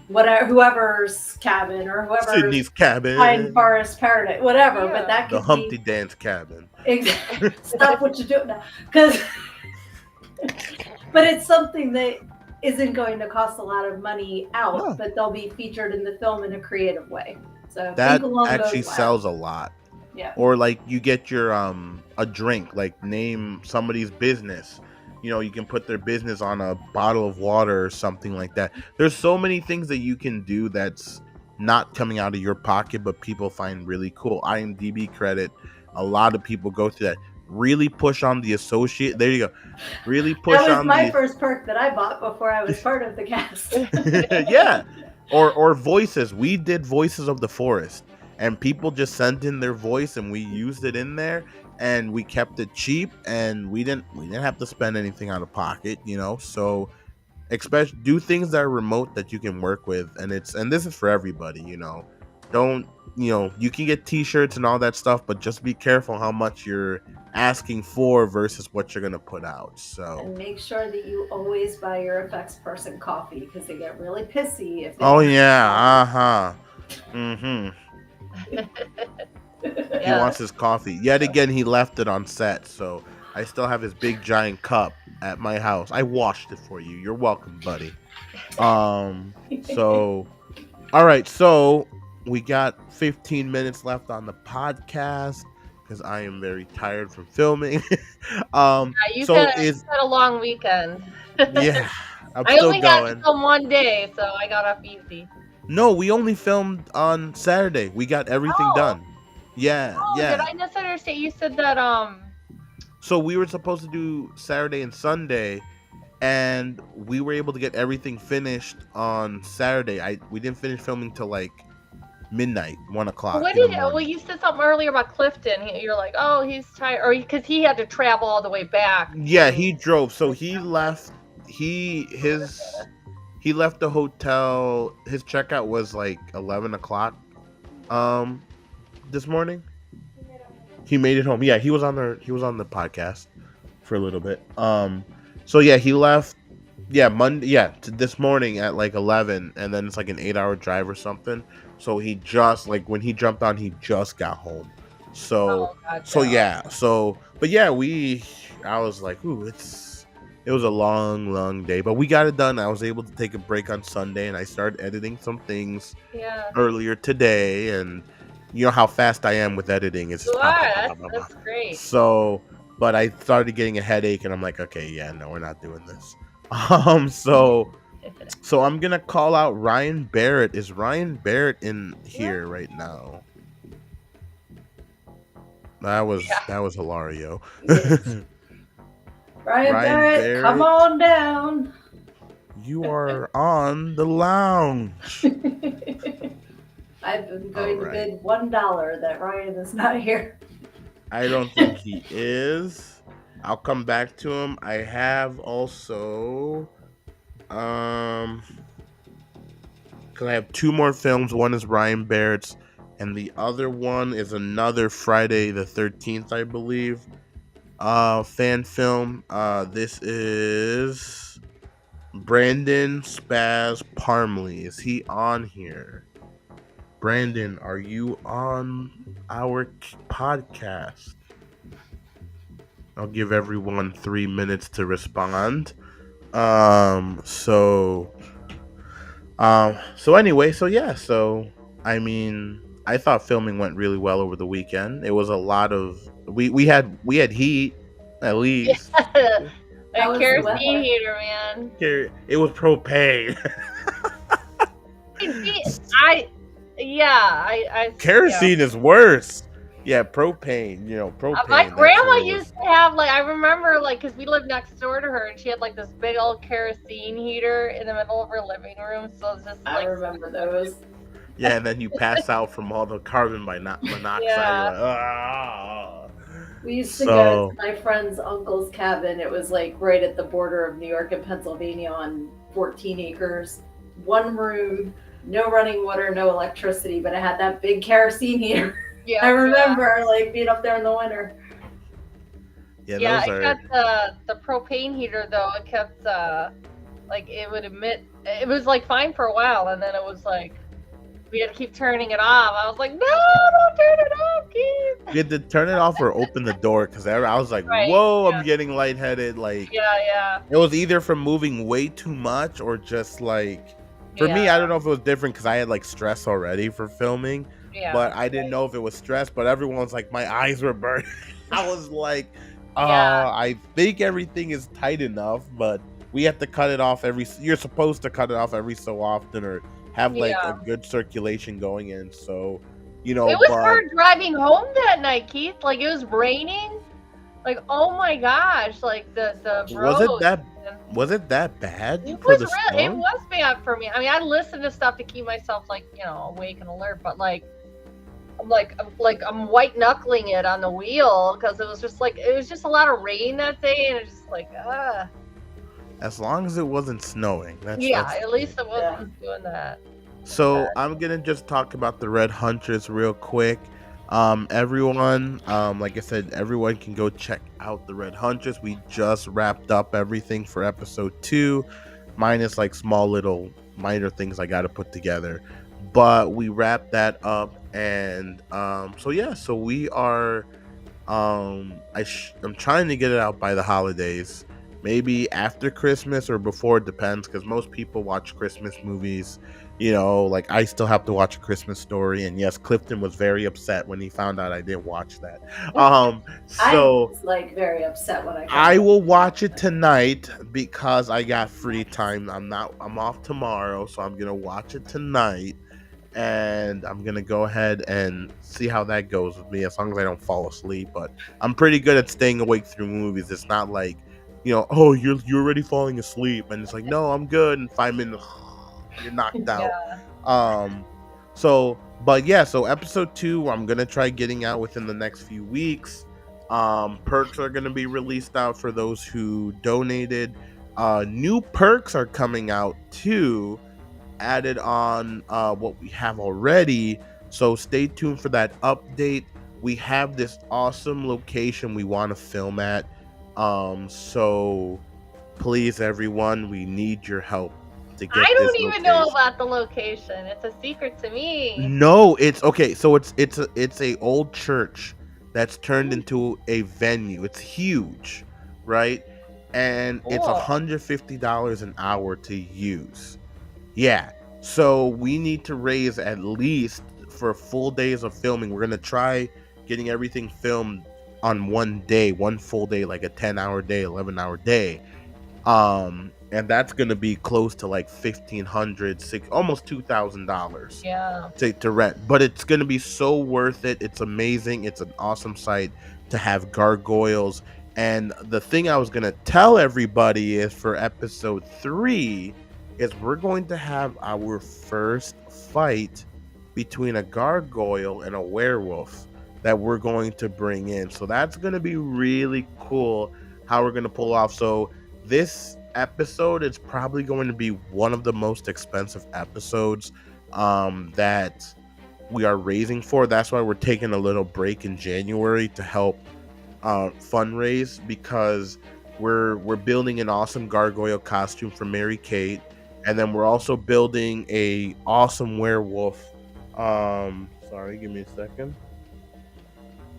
whatever, whoever's cabin, or whoever's Sydney's cabin, Pine Forest Paradise, whatever. But that could the Humpty Dance cabin. Exactly. Stop what you're doing now, because. But it's something that isn't going to cost a lot of money out, but they'll be featured in the film in a creative way. So that actually sells a lot. Yeah. Or like you get your a drink, like name somebody's business. You can put their business on a bottle of water or something like that. There's so many things that you can do that's not coming out of your pocket, but people find really cool. IMDb credit. A lot of people go through that. Really push on the associate. There you go. Really push on. That was my first perk that I bought before I was part of the cast. Yeah. Or voices. We did Voices of the Forest, and people just sent in their voice, and we used it in there, and we kept it cheap, and we didn't have to spend anything out of pocket, So especially do things that are remote that you can work with, and this is for everybody, don't, you can get t-shirts and all that stuff, but just be careful how much you're asking for versus what you're gonna put out. So And make sure that you always buy your effects person coffee because they get really pissy if they oh don't yeah, mm-hmm. He Yeah. wants his coffee. Yet again, he left it on set, so I still have his big giant cup at my house. I washed it for you. You're welcome, buddy. So all right, so we got 15 minutes left on the podcast because I am very tired from filming. You So had a long weekend. yeah, I'm I still only had to going. film one day, so I got off easy. No, we only filmed on Saturday. We got everything Oh. done. Yeah, Oh, yeah. did I misunderstand? You said that So we were supposed to do Saturday and Sunday, and we were able to get everything finished on Saturday. We didn't finish filming till like midnight, 1 o'clock. what in the did well morning. you said something earlier about Clifton. You're like, oh, he's tired, or because he had to travel all the way back. Yeah, he drove. So he left. He left the hotel. His checkout was like 11 o'clock. This morning. He made it home. Yeah, he was on the podcast for a little bit. So yeah, he left. Yeah, Monday. Yeah, this morning at like 11, and then it's like an 8-hour drive or something. So he just when he jumped on, he just got home. So yeah. So but yeah, I was like, ooh, it was a long day, but we got it done. I was able to take a break on Sunday, and I started editing some things earlier today, and you know how fast I am with editing. It's just that's great. So, but I started getting a headache, and I'm like, okay, yeah, no, we're not doing this. So I'm gonna call out Ryan Barrett. Is Ryan Barrett in here right now? That was Hilario. Ryan Barrett, come on down. You are on the lounge. I've been going to bid $1 that Ryan is not here. I don't think he is. I'll come back to him. I have also, because I have 2 more films. One is Ryan Barrett's, and the other one is another Friday the 13th, I believe. Fan film. This is Brandon Spaz Parmley. Is he on here? Brandon, are you on our podcast? I'll give everyone 3 minutes to respond. So anyway, I mean, I thought filming went really well over the weekend. It was a lot of we had heat, at least. That kerosene heater, man. It was propane. Kerosene is worse. Yeah, propane. Propane. My grandma used to have I remember because we lived next door to her, and she had this big old kerosene heater in the middle of her living room. So it's just I remember those. Yeah, and then you pass out from all the carbon monoxide. Yeah. We used to go to my friend's uncle's cabin. It was right at the border of New York and Pennsylvania on 14 acres, 1 room, no running water, no electricity, but it had that big kerosene heater. Yeah, I remember being up there in the winter. Yeah, it got the propane heater though. It kept it would emit. It was fine for a while, and then it was we had to keep turning it off. I was like, no, don't turn it off, Keith. You had to turn it off or open the door because I was like, whoa, I'm getting lightheaded. Yeah. It was either from moving way too much or just for me, I don't know if it was different because I had stress already for filming. Yeah. But I didn't know if it was stress. But everyone was like, my eyes were burning. I was like, I think everything is tight enough, but we have to cut it off you're supposed to cut it off every so often or have a good circulation going in. So, it was hard driving home that night, Keith. It was raining. Oh my gosh, the road. Was it that bad? It was bad for me. I mean, I listened to stuff to keep myself awake and alert, but I'm white knuckling it on the wheel because it was just a lot of rain that day, and it's just As long as it wasn't snowing. At least it wasn't doing that. So I'm gonna just talk about the Red Hunters real quick. Everyone, like I said, everyone can go check out the Red Hunters. We just wrapped up everything for episode 2, minus like small little minor things I got to put together. But we wrapped that up, and so yeah, so we are. I'm trying to get it out by the holidays, maybe after Christmas or before, it depends, because most people watch Christmas movies. Like I still have to watch A Christmas Story, and yes, Clifton was very upset when he found out I didn't watch that. I So was like very upset when I found I out. will watch it tonight because I got free time. I'm off tomorrow, so I'm gonna watch it tonight, and I'm gonna go ahead and see how that goes with me, as long as I don't fall asleep. But I'm pretty good at staying awake through movies. It's not like, oh, you're already falling asleep, and it's like, no, I'm good. In 5 minutes, you're knocked out. But yeah, so episode 2, I'm gonna try getting out within the next few weeks. Perks are gonna be released out for those who donated. New perks are coming out too, added on what we have already. So stay tuned for that update. We have this awesome location we want to film at. So please, everyone, we need your help to get I this don't even know location. about the location. It's a secret to me. No, it's okay. So it's a old church that's turned into a venue. It's huge, right? And it's Cool. $150 an hour to use. Yeah. So we need to raise at least for full days of filming. We're gonna try getting everything filmed on one day, one full day, like a 10-hour day, 11-hour day. And that's gonna be close to like $1,500, almost $2,000 Yeah. to rent. But it's gonna be so worth it. It's amazing. It's an awesome site to have gargoyles. And the thing I was gonna tell everybody is for episode 3 is we're going to have our first fight between a gargoyle and a werewolf that we're going to bring in. So that's going to be really cool how we're going to pull off. So this episode is probably going to be one of the most expensive episodes that we are raising for. That's why we're taking a little break in January to help fundraise, because we're building an awesome gargoyle costume for Mary Kate, and then we're also building a awesome werewolf. Sorry, give me a second.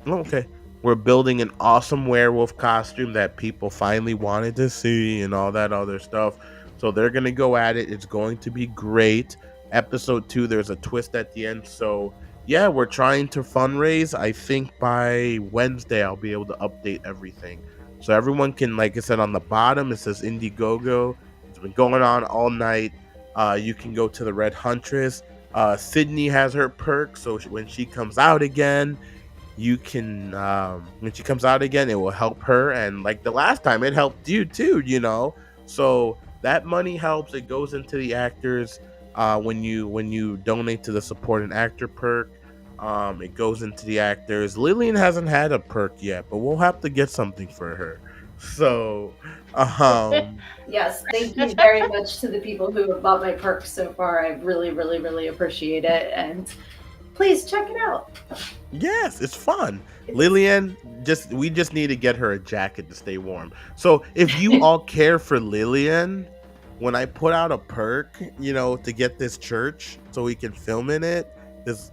Okay. We're building an awesome werewolf costume that people finally wanted to see and all that other stuff. So they're going to go at it. It's going to be great. Episode 2, there's a twist at the end. So yeah, we're trying to fundraise. I think by Wednesday, I'll be able to update everything. So everyone can, like I said, on the bottom, it says Indiegogo. It's been going on all night. You can go to the Red Huntress. Sydney has her perk. So when she comes out again, you can when she comes out again, it will help her, and like the last time it helped you too, so that money helps. It goes into the actors. When you donate to the support an actor perk, it goes into the actors. Lillian hasn't had a perk yet, but we'll have to get something for her. So Yes, thank you very much to the people who have bought my perks so far. I really, really, really appreciate it, and please check it out. yes, it's fun. Lillian, we just need to get her a jacket to stay warm. So if you all care for Lillian, when I put out a perk, to get this church so we can film in it, this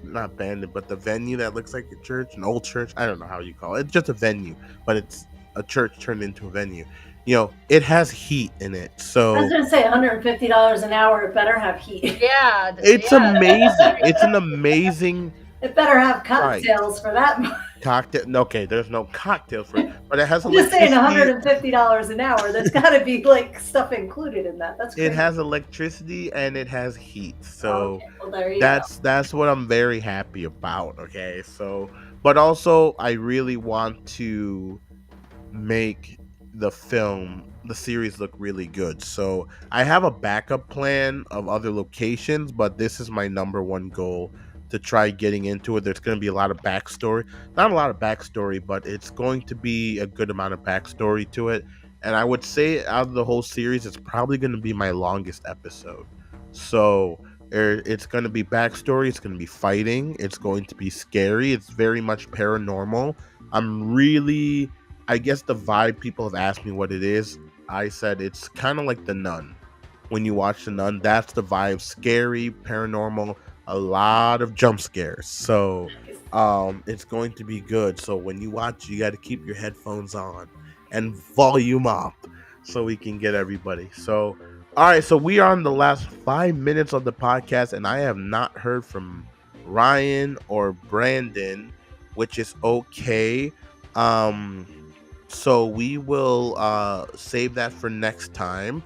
not abandoned, but the venue that looks like a church, an old church. I don't know how you call it. It's just a venue, but it's a church turned into a venue. It has heat in it. So I was gonna say $150 an hour. It better have heat. Yeah. it's amazing. It's an amazing It better have cocktails for that much. cocktail. Okay, there's no cocktail for it, but it has I'm just saying electricity. $150 an hour. There's got to be like stuff included in that. That's It crazy. has electricity and it has heat. So Okay, well, there you that's what I'm very happy about. Okay, so but also I really want to make the series look really good. So I have a backup plan of other locations, but this is my number one goal, to try getting into it. There's going to be a lot of backstory. Not a lot of backstory, but it's going to be a good amount of backstory to it. And I would say out of the whole series, it's probably going to be my longest episode. So It's going to be backstory. It's going to be fighting. It's going to be scary. It's very much paranormal. I guess the vibe people have asked me what it is. I said it's kind of like The Nun. When you watch The Nun, that's the vibe. Scary, paranormal, a lot of jump scares. So it's going to be good. So when you watch, you got to keep your headphones on and volume up so we can get everybody. So all right, so we are on the last 5 minutes of the podcast, and I have not heard from Ryan or Brandon, which is okay. Um, so we will save that for next time.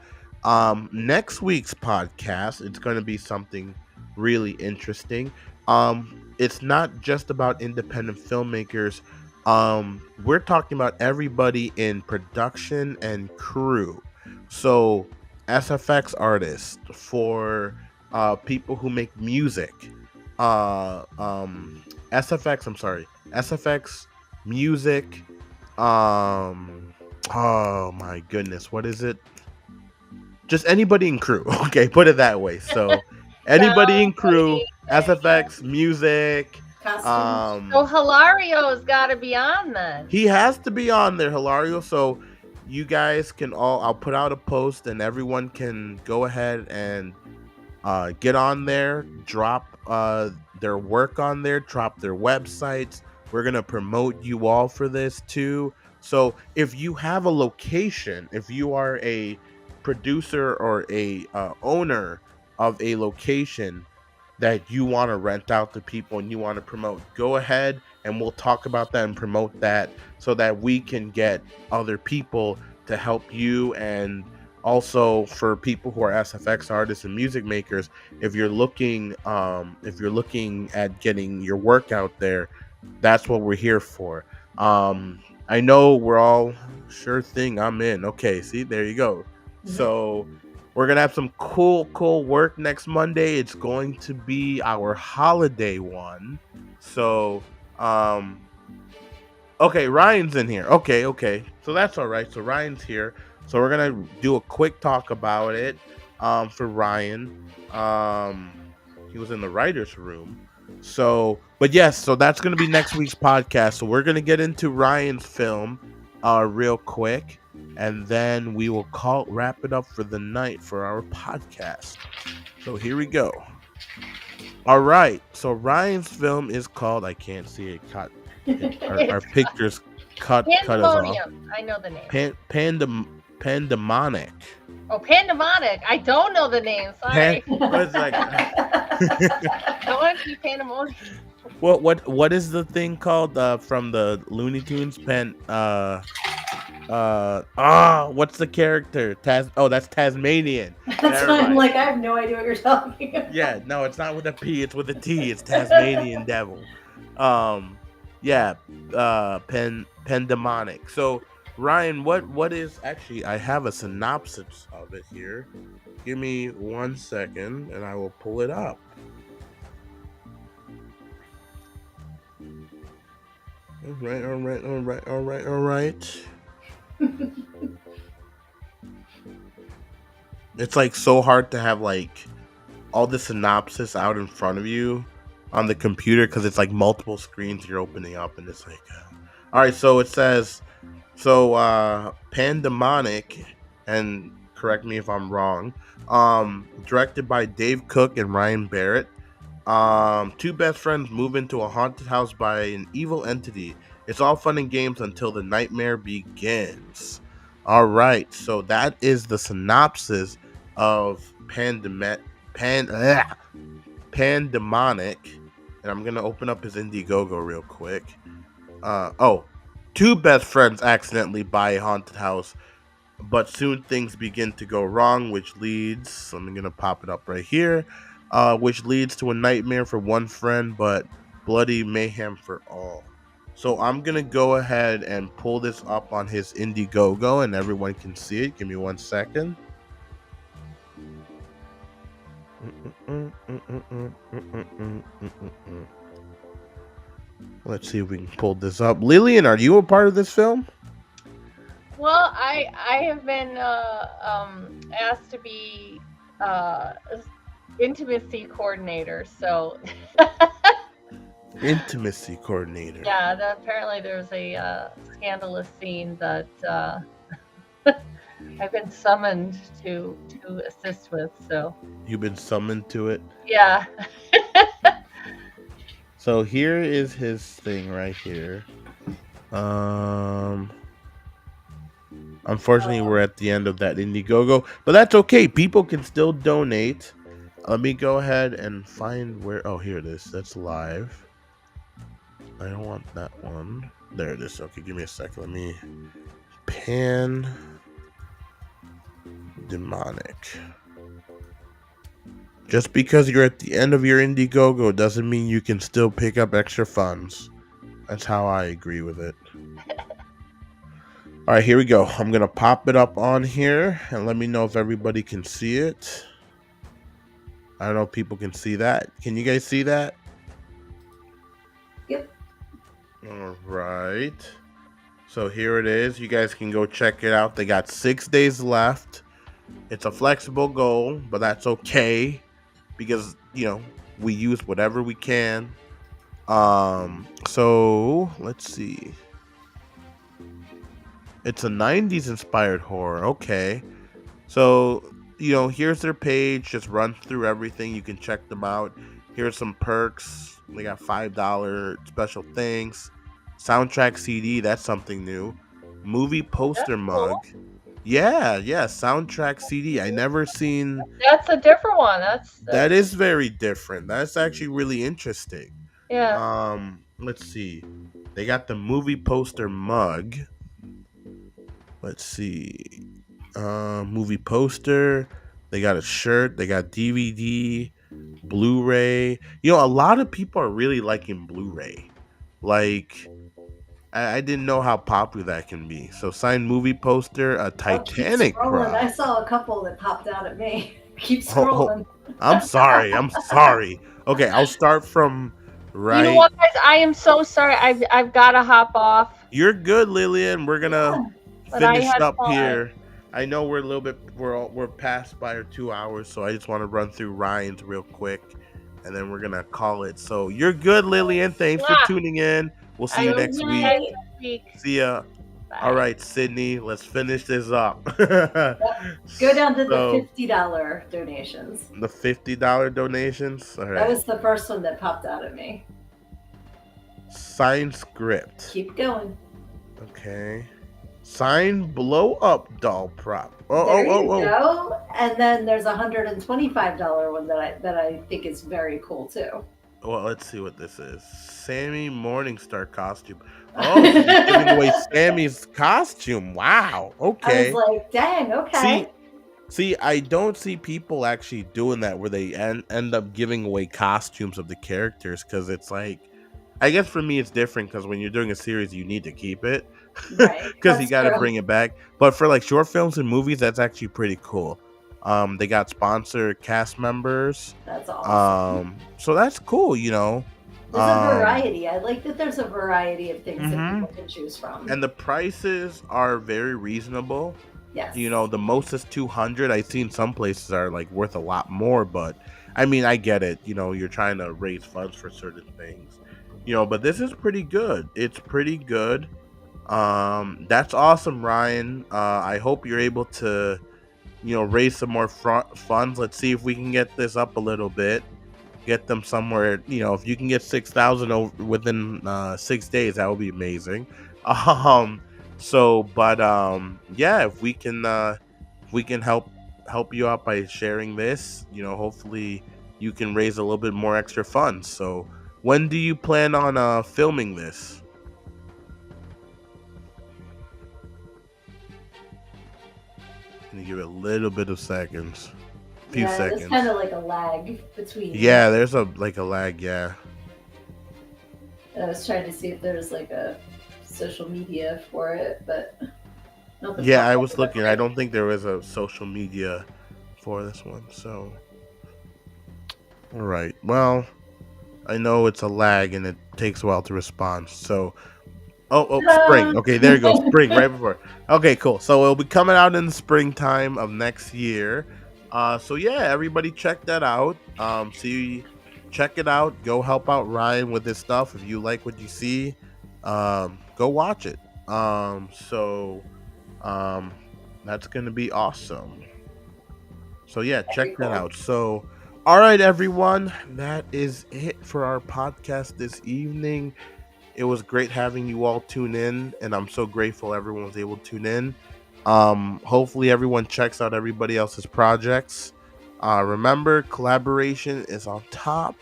Next week's podcast, it's going to be something really interesting. It's not just about independent filmmakers. We're talking about everybody in production and crew. So SFX artists, for people who make music, SFX, I'm sorry, SFX music, oh my goodness, what is it? Just anybody in crew. Okay, put it that way. So anybody in crew, SFX music. Costumes. So Hilario's got to be on then. He has to be on there, Hilario. So you guys can I'll put out a post and everyone can go ahead and get on there, drop their work on there, drop their websites. We're going to promote you all for this too. So if you have a location, if you are a producer or a owner of a location that you want to rent out to people and you want to promote, go ahead and we'll talk about that and promote that so that we can get other people to help you. And also for people who are SFX artists and music makers, if you're looking at getting your work out there, that's what we're here for. I know we're all sure thing, I'm in. Okay, see, there you go. So we're gonna have some cool work next Monday. It's going to be our holiday one. So okay, Ryan's in here. Okay. So that's all right. So Ryan's here. So we're gonna do a quick talk about it. For Ryan. He was in the writer's room. So, but yes, so that's gonna be next week's podcast. So we're gonna get into Ryan's film real quick, and then we will wrap it up for the night for our podcast. So here we go. All right. So Ryan's film is called, I can't see it cut. Our pictures cut us off. Pandemonium. I know the name. Pandemonic. Oh, Pandemonic. I don't know the name. Sorry. What's like? Don't want to be Pandemonium. What is the thing called from the Looney Tunes? What's the character? That's Tasmanian. That's why I'm like, I have no idea what you're talking about. Yeah, no, it's not with a P, it's with a T. It's Tasmanian Devil. Pandemonic. So Ryan, what is actually? I have a synopsis of it here. Give me 1 second, and I will pull it up. All right. It's like so hard to have like all the synopsis out in front of you on the computer because it's like multiple screens you're opening up, and it's like, all right. So it says, Pandemonic, and correct me if I'm wrong. Directed by Dave Cook and Ryan Barrett. Two best friends move into a haunted house by an evil entity. It's all fun and games until the nightmare begins. All right, so that is the synopsis of Pandemonic. And I'm gonna open up his Indiegogo real quick. Two best friends accidentally buy a haunted house, but soon things begin to go wrong, which leads, I'm gonna pop it up right here, which leads to a nightmare for one friend, but bloody mayhem for all. So I'm gonna go ahead and pull this up on his Indiegogo, and everyone can see it. Give me 1 second. Let's see if we can pull this up. Lillian, are you a part of this film? Well, I have been asked to be intimacy coordinator. So Intimacy coordinator. yeah, apparently there's a scandalous scene that I've been summoned to assist with. So You've been summoned to it. yeah. So here is his thing right here. Unfortunately, we're at the end of that Indiegogo, but that's okay. People can still donate. Let me go ahead and find where. Oh, here it is. That's live. I don't want that one. There it is. Okay, give me a second. Let me pan demonic. Just because you're at the end of your Indiegogo doesn't mean you can still pick up extra funds. That's how I agree with it. All right, here we go. I'm going to pop it up on here and let me know if everybody can see it. I don't know if people can see that. Can you guys see that? Yep. All right. So here it is. You guys can go check it out. They got 6 days left. It's a flexible goal, but that's okay because, we use whatever we can. So let's see. It's a 90s inspired horror. Okay. So, here's their page. Just run through everything. You can check them out. Here's some perks. They got $5 special things. Soundtrack CD. That's something new. Movie poster mug. Cool. Yeah. Soundtrack CD. I never seen. That's a different one. That is very different. That's actually really interesting. Yeah. Let's see. They got the movie poster mug. Let's see. Movie poster. They got a shirt. They got DVD, Blu-ray. A lot of people are really liking Blu-ray. Like, I didn't know how popular that can be. So, signed movie poster, a Titanic prop. I saw a couple that popped out at me. Keep scrolling. I'm sorry. Okay, I'll start from right. You know what, guys? I am so sorry. I've got to hop off. You're good, Lillian. We're gonna finish up fun. here. I know we're a little bit we're past by our 2 hours, so I just want to run through Ryan's real quick, and then we're gonna call it. So you're good, Lillian. Thanks for tuning in. We'll see you next week. See ya. Bye. All right, Sydney. Let's finish this up. Go down to the $50 donations. The $50 donations. All right. That was the first one that popped out at me. Sign script. Keep going. Okay. Sign blow up doll prop. There you go. And then there's a $125 one that I think is very cool too. Well, let's see what this is. Sammy Morningstar costume. Oh, she's giving away Sammy's costume. Wow. Okay. I was like, dang, okay. See, I don't see people actually doing that where they end up giving away costumes of the characters, because it's like, I guess for me it's different because when you're doing a series, you need to keep it. Right. Because you got to bring it back. But for like short films and movies, that's actually pretty cool. They got sponsored cast members. That's awesome. So that's cool, There's a variety. I like that there's a variety of things that people can choose from. And the prices are very reasonable. Yes. The most is $200. I've seen some places are like worth a lot more, but I mean, I get it. You're trying to raise funds for certain things. But this is pretty good. It's pretty good. That's awesome, Ryan. I hope you're able to, raise some more funds. Let's see if we can get this up a little bit. Get them somewhere. If you can get 6,000 within 6 days, that would be amazing. Yeah, if we can help you out by sharing this, hopefully you can raise a little bit more extra funds. So, when do you plan on filming this? Can you give it a little bit of seconds? A few seconds. There's kind of like a lag between. Yeah, there's a lag, yeah. And I was trying to see if there's like a social media for it, but yeah, I was looking. I don't think there was a social media for this one. So, all right. Well, I know it's a lag and it takes a while to respond. So, spring. Okay, there you go. Spring right before. Okay, cool. So it'll be coming out in the springtime of next year. So yeah, everybody check that out. Check it out. Go help out Ryan with his stuff. If you like what you see, go watch it. So um, that's gonna be awesome. So yeah, Very check that cool. out. So, all right, everyone, that is it for our podcast this evening. It was great having you all tune in, and I'm so grateful everyone was able to tune in. Hopefully, everyone checks out everybody else's projects. Remember, collaboration is on top,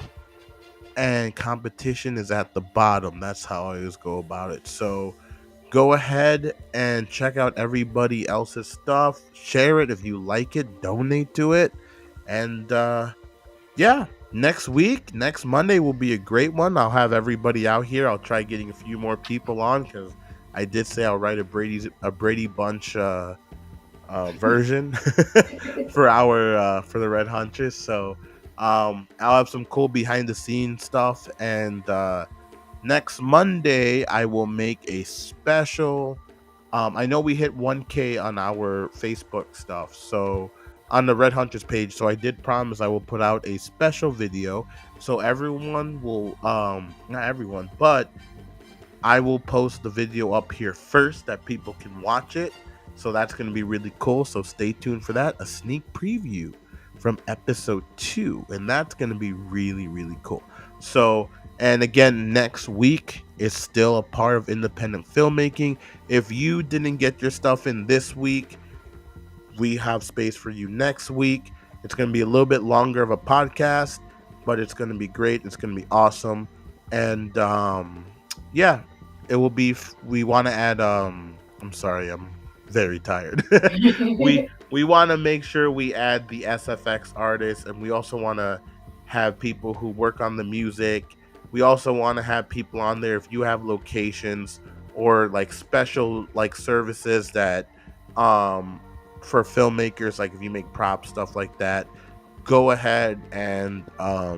and competition is at the bottom. That's how I always go about it. So go ahead and check out everybody else's stuff. Share it if you like it. Donate to it, and yeah, next Monday will be a great one. I'll have everybody out here. I'll try getting a few more people on because I did say I'll write a Brady Bunch version for the Red Hunters. So I'll have some cool behind the scenes stuff, and next Monday I will make a special. I know we hit 1K on our Facebook stuff, so on the Red Hunters page. So I did promise I will put out a special video, so everyone will, not everyone, but I will post the video up here first that people can watch it. So that's going to be really cool. So stay tuned for that. A sneak preview from episode 2. And that's going to be really, really cool. So, and again, next week is still a part of independent filmmaking. If you didn't get your stuff in this week, we have space for you next week. It's going to be a little bit longer of a podcast, but it's going to be great. It's going to be awesome. And yeah, it will be we want to add I'm sorry, I'm very tired. We want to make sure we add the SFX artists, and we also want to have people who work on the music. We also want to have people on there if you have locations or like special like services that um for filmmakers, like if you make props, stuff like that, go ahead and uh,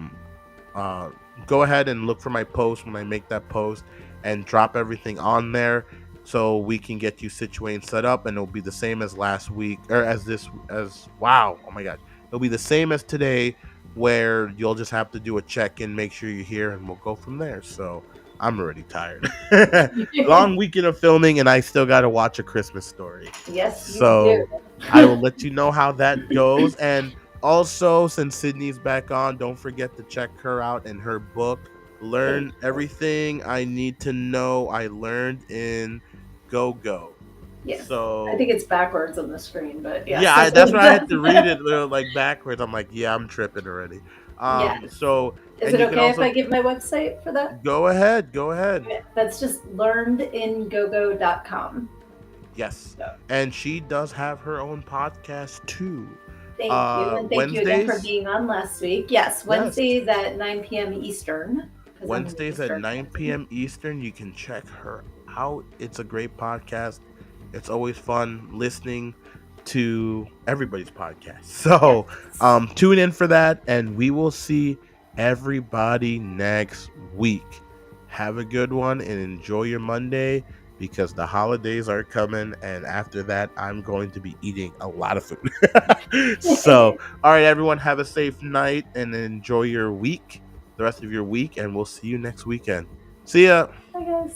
go ahead and look for my post when I make that post and drop everything on there so we can get you situated and set up, and it'll be the same as last week or as wow, oh my god, it'll be the same as today, where you'll just have to do a check-in, make sure you're here, and we'll go from there. So I'm already tired. Long weekend of filming, and I still got to watch A Christmas Story. Yes, you So do. I will let you know how that goes. And also, since Sydney's back on, don't forget to check her out and her book, Learn Everything I Need to Know I Learned in Go Go. Yes. So I think it's backwards on the screen, but yes, yeah, that's why I had to read it like backwards. I'm like, yeah, I'm tripping already. Yes. So Is and it you can okay if also I give my website for that? go ahead. That's just learnedingogo.com. Yes, So, and she does have her own podcast too. thank you. And thank you again for Wednesdays? being on last week. Yes, Wednesdays at 9 p.m. Eastern. 'cause I'm in Wednesdays at Eastern 9 time. p.m. Eastern. You can check her out. It's a great podcast. It's always fun listening to everybody's podcast. So Yes. tune in for that, and we will see everybody next week. Have a good one and enjoy your Monday, because the holidays are coming, and after that I'm going to be eating a lot of food. So all right, everyone, have a safe night and enjoy your week, the rest of your week, and we'll see you next weekend. See ya. Bye, guys.